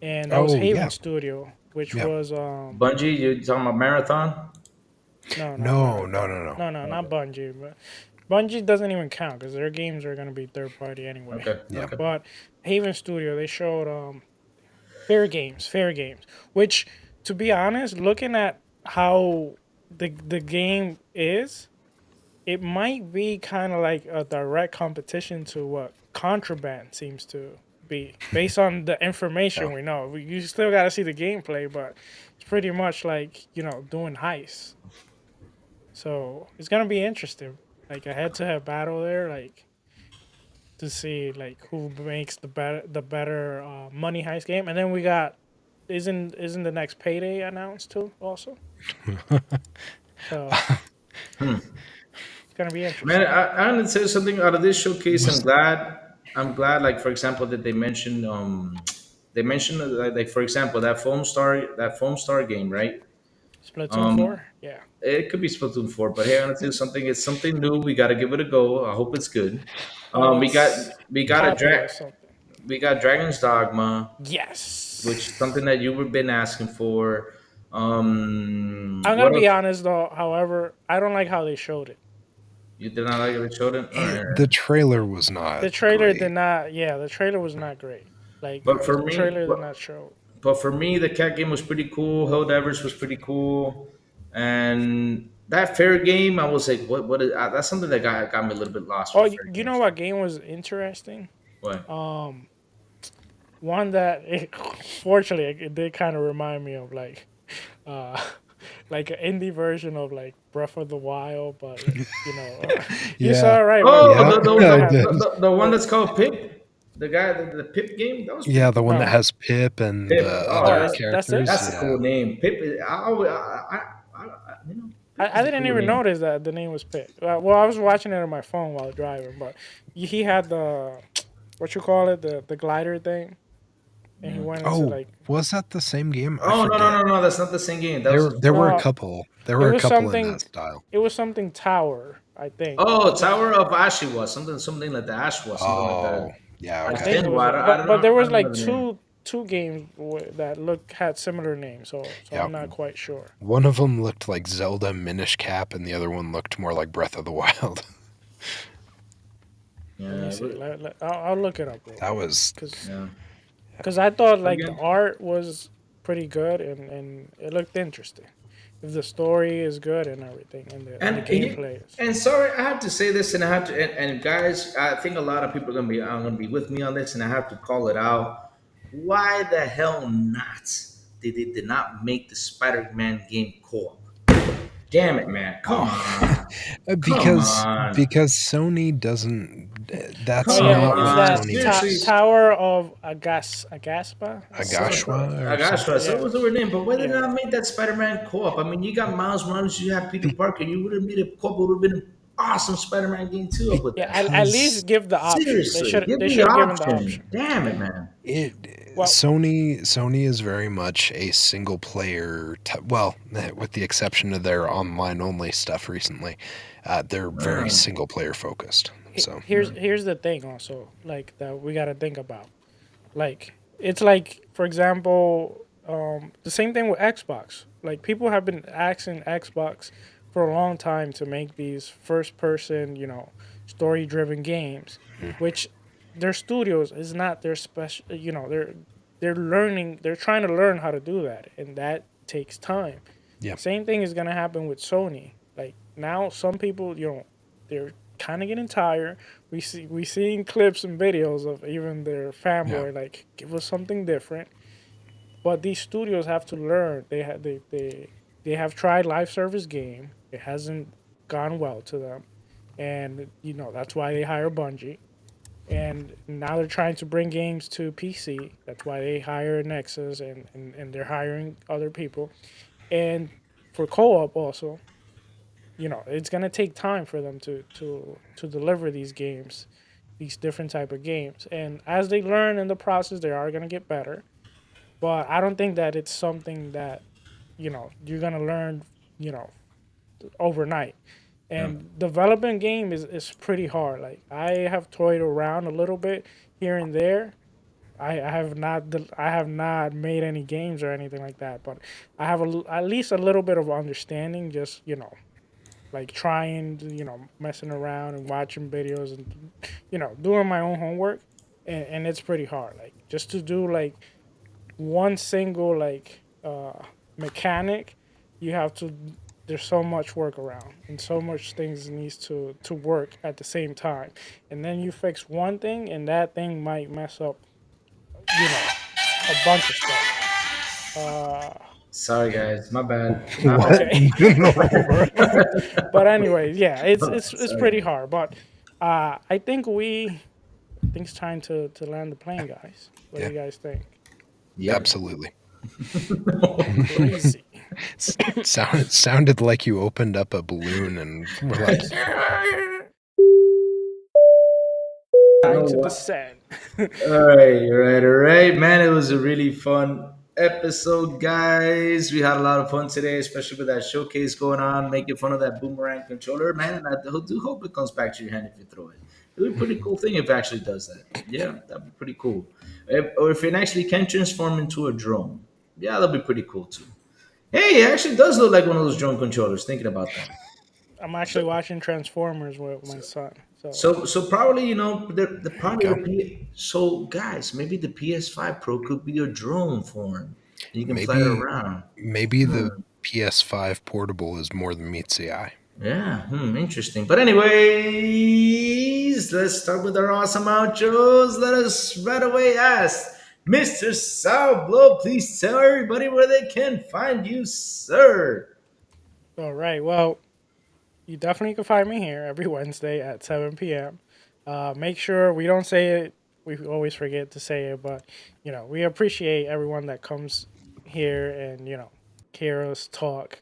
S1: and that was
S3: Oh yeah,
S1: Haven Studio, which
S3: yeah.
S1: was
S2: Bungie, you talking about Marathon?
S1: no, not
S3: No, no,
S1: Marathon.
S3: no, no.
S1: No, not
S2: Okay,
S1: Bungie. But Bungie doesn't even count because their games are gonna be third party anyway.
S2: okay,
S3: Yeah.
S2: okay.
S1: But Haven Studio, they showed Fair Games, which to be honest, looking at how the game is, it might be kind of like a direct competition to what Contraband seems to be, based on the
S3: Yeah.
S1: information we know. You still got to see the gameplay, but it's pretty much like doing heists. So it's gonna be interesting, like a head-to-head battle there, like to see like who makes the better money heist game. And then we got isn't the next Payday announced too also? So it's gonna be
S2: Man,
S1: interesting.
S2: I'm gonna say something out of this showcase. I'm
S3: Was
S2: glad. I'm glad. Like for example, that they mentioned like for example that Foam Star game, right?
S1: Splatoon
S2: Um,
S1: 4, yeah.
S2: it could be Splatoon 4, but hey, I'm gonna tell you something. It's something new. We got to give it a go. I hope it's good.
S1: Oh,
S2: We got
S1: it's
S2: we got a
S1: popular or something.
S2: we got Dragon's Dogma, which is
S1: Yes.
S2: something that you've been asking for.
S1: I'm gonna
S2: What
S1: be
S2: else?
S1: honest though. However, I don't like how they showed it.
S2: You did not like it? Showed it. All right, all
S3: the
S2: right.
S3: trailer was not
S1: The trailer did
S3: great.
S1: not. Yeah, the trailer was not great. Like
S2: But
S1: the
S2: for me,
S1: trailer did not show.
S2: the cat game was pretty cool. Helldivers was pretty cool, and that fair game, I was like, what is that's something that got me a little bit lost
S1: Oh,
S2: for fair
S1: you know
S2: games.
S1: what game was interesting?
S2: What?
S1: Um, one that fortunately it did kind of remind me of uh like an indie version of like Breath of the Wild, but you
S3: Yeah,
S1: saw it right where
S2: Oh,
S3: yeah,
S1: Cloud
S3: I
S1: had
S3: did.
S2: the one
S1: where
S2: that's called Pip, the guy, the Pip game. That was pretty
S3: Yeah, the one
S2: cool.
S3: that
S1: no.
S3: has Pip and
S2: Pip.
S3: the
S2: Oh,
S3: other
S1: That's it.
S3: characters.
S2: that's a
S3: Yeah,
S2: cool name. Pip. Pip
S1: I
S2: is a
S1: didn't
S2: cool
S1: even
S2: name.
S1: notice that the name was Pit. Well, I was watching it on my phone while driving, but he had the what you call it, the glider thing, and he
S2: Yeah.
S1: went into
S3: oh,
S1: like
S3: was that the same game? I
S2: Oh, no, no,
S3: forget.
S2: no, no. That's not the same game. That was.
S3: There were a
S1: no,
S3: couple. There
S1: it
S3: were a
S1: was
S3: couple in
S1: something
S3: that style.
S1: it was something tower, I think.
S2: Oh, Tower of Ashiwa. Something like the Ashwa. Something like
S3: Oh,
S2: that.
S3: yeah,
S1: I
S3: okay.
S1: think it
S2: Ashenwa.
S1: was,
S2: I don't
S1: but
S2: know.
S1: there
S2: I
S1: was
S2: don't know
S1: like
S2: the name.
S1: two games that had similar names, so
S3: Yeah.
S1: I'm not quite sure.
S3: One of them looked like Zelda Minish Cap, and the other one looked more like Breath of the Wild.
S1: Let me
S2: Yeah.
S1: see. I'll look it up real
S3: That
S1: quick,
S3: was
S1: cause
S2: Yeah.
S1: 'cause I thought like the
S2: Again.
S1: art was pretty good and it looked interesting. If the story is good and everything, and the gameplay is.
S2: And sorry, I have to say this, and I have to, and guys, I think a lot of people are gonna be with me on this, and I have to call it out. Why the hell not? Did not make the Spider-Man game co-op? Damn it, man! Come
S3: oh,
S2: on, come
S3: because
S2: on,
S3: Sony doesn't.
S1: Oh
S3: That's
S2: come
S1: yeah,
S3: not
S1: it's
S3: what
S2: on!
S1: that
S3: Sony
S2: Seriously,
S3: does.
S1: Tower of Agaspa.
S2: I
S3: Agashwa or
S2: got you. I
S3: something.
S2: said it
S1: Yeah,
S2: was the word name, but why did
S1: yeah,
S2: not make that Spider-Man co-op? I mean, you got Miles Morales, you have Peter
S3: Be,
S2: Parker. You would have made a co-op. It would have been an awesome Spider-Man game too up with
S1: yeah.
S2: that.
S1: At least
S3: because
S1: give the option.
S2: Seriously, give
S1: They
S2: the
S1: should have given the
S2: option.
S1: option.
S2: Damn it,
S1: Yeah.
S2: man.
S1: Well,
S3: Sony is very much a single player. Well, with the exception of their online only stuff recently, they're very
S2: Uh,
S3: single player focused. So
S1: here's the thing also like that we got to think about. Like it's like for example, the same thing with Xbox. Like people have been asking Xbox for a long time to make these first person, story driven games, which their studios is not their special. They're learning. They're trying to learn how to do that, and that takes time.
S3: yeah,
S1: Same thing is gonna happen with Sony. Like now, some people, they're kind of getting tired. We seeing clips and videos of even their
S3: yeah,
S1: fanboy like give us something different. But these studios have to learn. They have tried live service game. It hasn't gone well to them, and that's why they hire Bungie. And now they're trying to bring games to PC. That's why they hire Nexus and they're hiring other people. And for co-op also, it's gonna take time for them to deliver these games these different type of games. And as they learn in the process, they are gonna get better. But I don't think that it's something that you're gonna learn you know overnight.
S2: Yeah.
S1: And developing game is pretty hard. Like I have toyed around a little bit here and there. I have not made any games or anything like that, but I have at least a little bit of understanding. Just like trying, messing around and watching videos and doing my own homework, and it's pretty hard. Like just to do like one single mechanic, you have to. There's so much work around and so much things needs to work at the same time, and then you fix one thing and that thing might mess up you know a bunch of stuff.
S2: Sorry, guys, my bad.
S3: What
S1: Okay.
S3: in the world?
S1: But anyways, yeah, it's
S2: Sorry.
S1: pretty hard. But I think it's time to land the plane, guys. What do
S3: Yeah,
S1: you guys think?
S2: Yep.
S3: absolutely.
S1: Crazy.
S3: Sounded like you opened up a balloon and were like,
S2: I
S1: Time
S2: know
S1: to
S2: what.
S1: descend.
S2: All right, man. It was a really fun episode, guys. We had a lot of fun today, especially with that showcase going on, making fun of that boomerang controller, man. And I do hope it comes back to your hand if you throw it. It would be a pretty cool thing if it actually does that. Yeah, that'd be pretty cool. Or if it actually can transform into a drone. Yeah, that'd be pretty cool too. Hey, it actually does look like one of those drone controllers. Thinking about that.
S1: I'm actually watching Transformers with my
S2: So,
S1: son. So
S2: so probably the
S3: there you
S2: probably
S3: go.
S2: so guys, maybe the PS5 Pro could be a drone form. You can fly it
S3: Maybe
S2: around.
S3: maybe the PS5 portable is more than meets the eye.
S2: Yeah, interesting. But anyways, let's start with our awesome outros. Let us right away ask Mr. Sourblow, please tell everybody where they can find you, sir.
S1: all right. Well, you definitely can find me here every Wednesday at 7 p.m. Make sure we don't say it. We always forget to say it, but we appreciate everyone that comes here and hear us talk.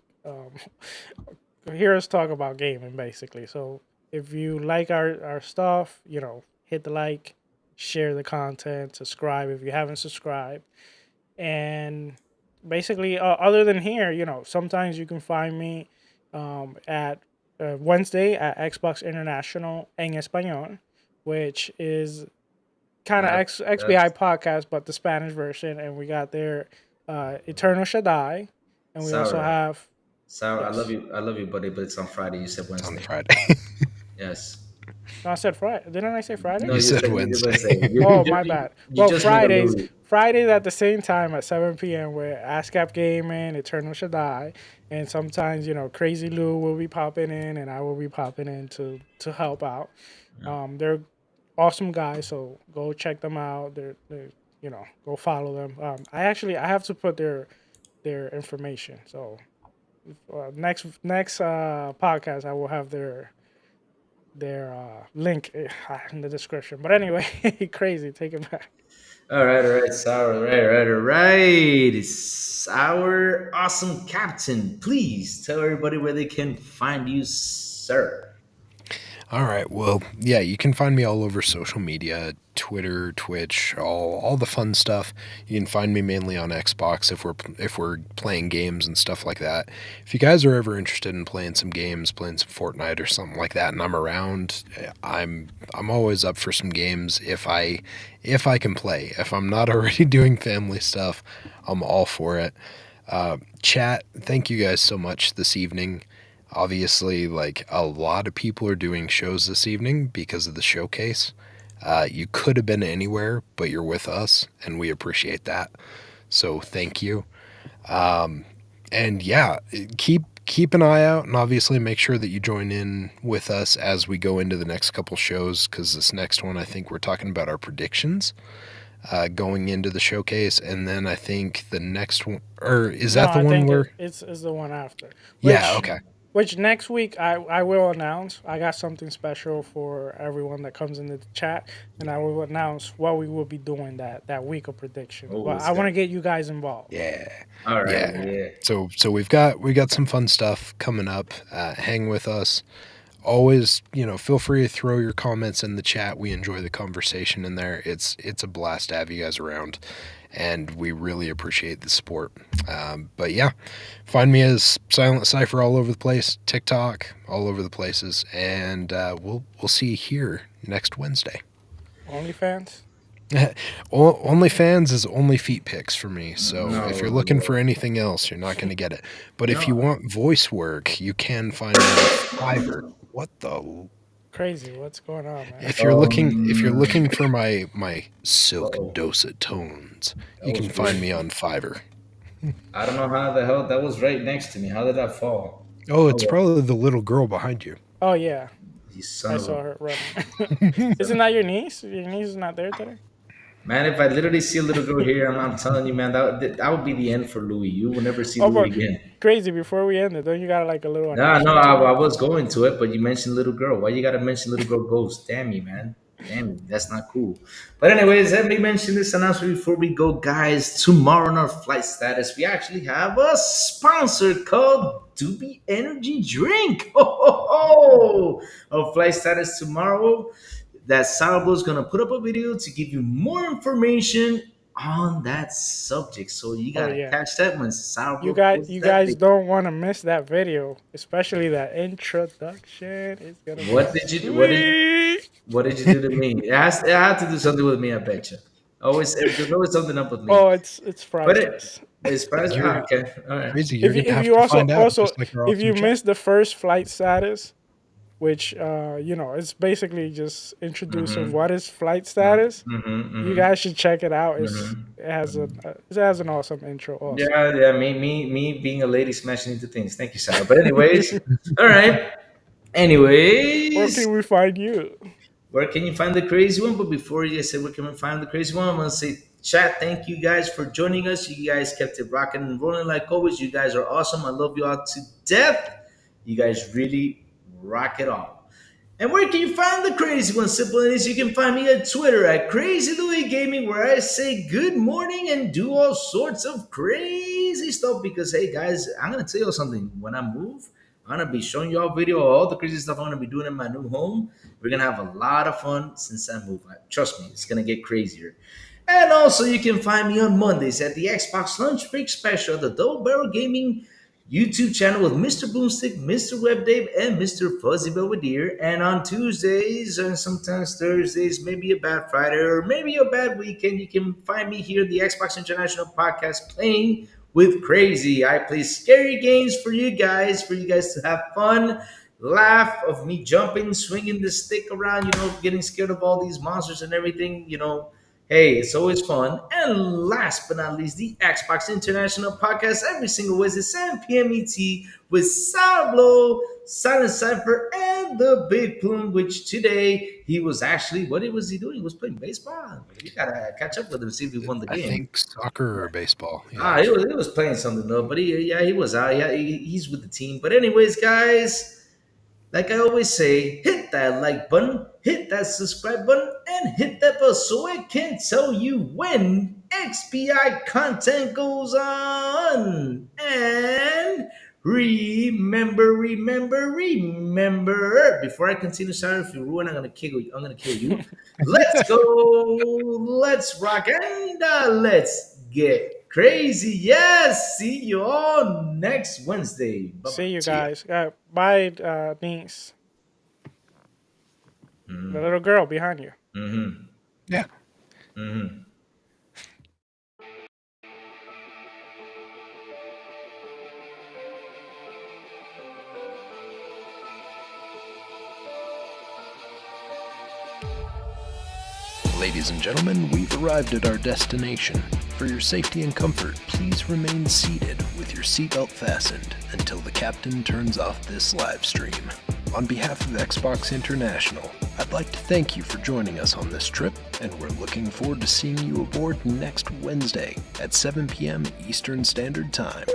S1: Hear us talk about gaming basically. So if you like our stuff, hit the like, share the content, subscribe if you haven't subscribed, and basically other than here, sometimes you can find me at Wednesday at Xbox International en español, which is kind of XBI
S2: That's
S1: podcast but the Spanish version, and we got their Eternal Shaddai, and we also
S2: sour.
S1: have
S2: Sour.
S1: yes.
S2: I love you, buddy. But it's on Friday. You said
S3: On
S2: Wednesday.
S3: Friday.
S2: Yes.
S1: No, I said Friday. Didn't I say Friday?
S2: No,
S3: You
S2: you
S3: said
S2: said you did
S3: Wednesday.
S2: Wednesday.
S1: Oh, my bad.
S2: You
S1: Well,
S2: just made a
S1: Fridays,
S2: movie.
S1: Fridays at the same time at 7 p.m. with ASCAP Gaming, Eternal Shaddai, and sometimes Crazy Lou will be popping in, and I will be popping in to help out. They're awesome guys, so go check them out. They're go follow them. I have to put their information. So next podcast I will have their link in the description. But anyway, crazy. Take it back.
S2: All right, Sour. All right. Sour, awesome captain. Please tell everybody where they can find you, sir.
S3: All right. Well, yeah, you can find me all over social media, Twitter, Twitch, all the fun stuff. You can find me mainly on Xbox if we're playing games and stuff like that. If you guys are ever interested in playing some games, playing some Fortnite or something like that, and I'm around, I'm always up for some games if I can play. If I'm not already doing family stuff, I'm all for it. Chat, thank you guys so much this evening. Obviously, like a lot of people are doing shows this evening because of the showcase. You could have been anywhere, but you're with us, and we appreciate that. So thank you. And yeah, keep an eye out, and obviously make sure that you join in with us as we go into the next couple shows. Because this next one, I think we're talking about our predictions going into the showcase, and then I think the next one, or is
S1: No,
S3: that the
S1: I
S3: one
S1: think
S3: where?
S1: it's the one after.
S3: Yeah.
S1: Which
S3: Okay.
S1: which next week I will announce. I got something special for everyone that comes into the chat, and I will announce what we will be doing that week of predictions.
S2: Oh,
S1: But
S2: it's
S1: I want
S2: good.
S1: to get you guys involved.
S3: Yeah.
S2: All right.
S3: Yeah.
S2: Yeah.
S3: So we got some fun stuff coming up. Hang with us. always, feel free to throw your comments in the chat. We enjoy the conversation in there. It's a blast to have you guys around, and we really appreciate the support. But yeah, find me as Silent Cypher all over the place, TikTok, all over the places, and we'll see you here next Wednesday.
S1: OnlyFans?
S3: OnlyFans is only feet pics for me, so
S2: No,
S3: if you're looking for anything else, you're not going to get it. But if you want voice work, you can find me on Fiverr. What the?
S1: Crazy, what's going on, man?
S3: If you're looking for my silk dulcet tones, you can find me on Fiverr.
S2: I don't know how the hell that was right next to me. How did that fall?
S3: Oh, it's probably the little girl behind you.
S1: Oh yeah,
S2: You son
S1: I
S2: of
S1: saw
S2: a
S1: her running. Isn't that your niece? Your niece is not there today?
S2: man. If I literally see a little girl here, I'm telling you, man, that would be the end for Louis. You will never see
S1: Oh,
S2: Louis
S1: but
S2: again.
S1: crazy. Before we end it, don't you got like a little?
S2: No, I was going to it, but you mentioned little girl. Why you gotta mention little girl ghost? Damn you, man. Damn you, that's not cool. But anyways, let me mention this announcement before we go, guys. Tomorrow on our flight status, we actually have a sponsor called Doobie Energy Drink. Ho, ho, ho. Our flight status tomorrow. That Sourblow is gonna put up a video to give you more information on that subject. So you
S1: Oh
S2: gotta
S1: yeah.
S2: catch that when Sourblow
S1: You
S2: posts that
S1: guys
S2: video.
S1: don't want to miss that video, especially that introduction. It's gonna be
S2: What did you what did
S1: sweet.
S2: What did you do to me? It had to do something with me, I bet you. Always, there's always something up with me.
S1: Oh, it's
S2: But it,
S1: priceless.
S2: it's price.
S3: You're
S2: Okay, all right.
S3: crazy. You're gonna
S1: If
S3: have
S1: you
S3: to find out,
S1: also
S3: just like our
S1: if you
S3: awesome chat.
S1: miss the first flight status, which it's basically just introducing what is flight status. You guys should check it out. It has an awesome intro also.
S2: Yeah. Me being a lady smashing into things. Thank you, Sarah. But anyways, all right.
S1: Where
S2: Anyways,
S1: can we find you?
S2: where can you find the crazy one? But before you say where can we find the crazy one, I'm gonna say chat. Thank you guys for joining us. You guys kept it rocking and rolling like always. You guys are awesome. I love you all to death. You guys really rock it all. And where can you find the crazy one? Simple as you can find me at Twitter at Crazy Louis Gaming, where I say good morning and do all sorts of crazy stuff. Because hey guys, I'm gonna tell you something. When I move, I'm gonna be showing you all video of all the crazy stuff I'm gonna be doing in my new home. We're gonna have a lot of fun since I moved. Trust me, it's gonna get crazier. And also, you can find me on Mondays at the Xbox Lunch Break Special, the Double Barrel Gaming YouTube channel with Mr. Boomstick, Mr. Web Dave, and Mr. Fuzzy Belvedere. And on Tuesdays and sometimes Thursdays, maybe a bad Friday or maybe a bad weekend, you can find me here at the Xbox International Podcast playing with Crazy. I play scary games for you guys to have fun, laugh of me jumping, swinging the stick around, getting scared of all these monsters and everything. Hey, it's always fun. And last but not least, the Xbox International Podcast every single Wednesday, 7 p.m. ET with Sourblow, Silent Cypher, and the Big Plume, which today he was actually, what was he doing? He was playing baseball. You gotta catch up with him, see if he won the game.
S3: I think soccer or baseball.
S2: Yeah. He was playing something though, but he was out. Yeah, he's with the team. But anyways, guys, like I always say, hit that like button, hit that subscribe button, and hit that bell so I can tell you when XPI content goes on. And remember. Before I continue, sorry if you ruin, I'm gonna kill you. Let's go. Let's rock and let's get crazy. Yes. See you all next Wednesday. Bye-bye.
S1: See you guys. Bye, niece. The little girl behind you.
S3: Yeah. Ladies and gentlemen, we've arrived at our destination. For your safety and comfort, please remain seated with your seatbelt fastened until the captain turns off this live stream. On behalf of Xbox International, I'd like to thank you for joining us on this trip, and we're looking forward to seeing you aboard next Wednesday at 7 p.m. Eastern Standard Time.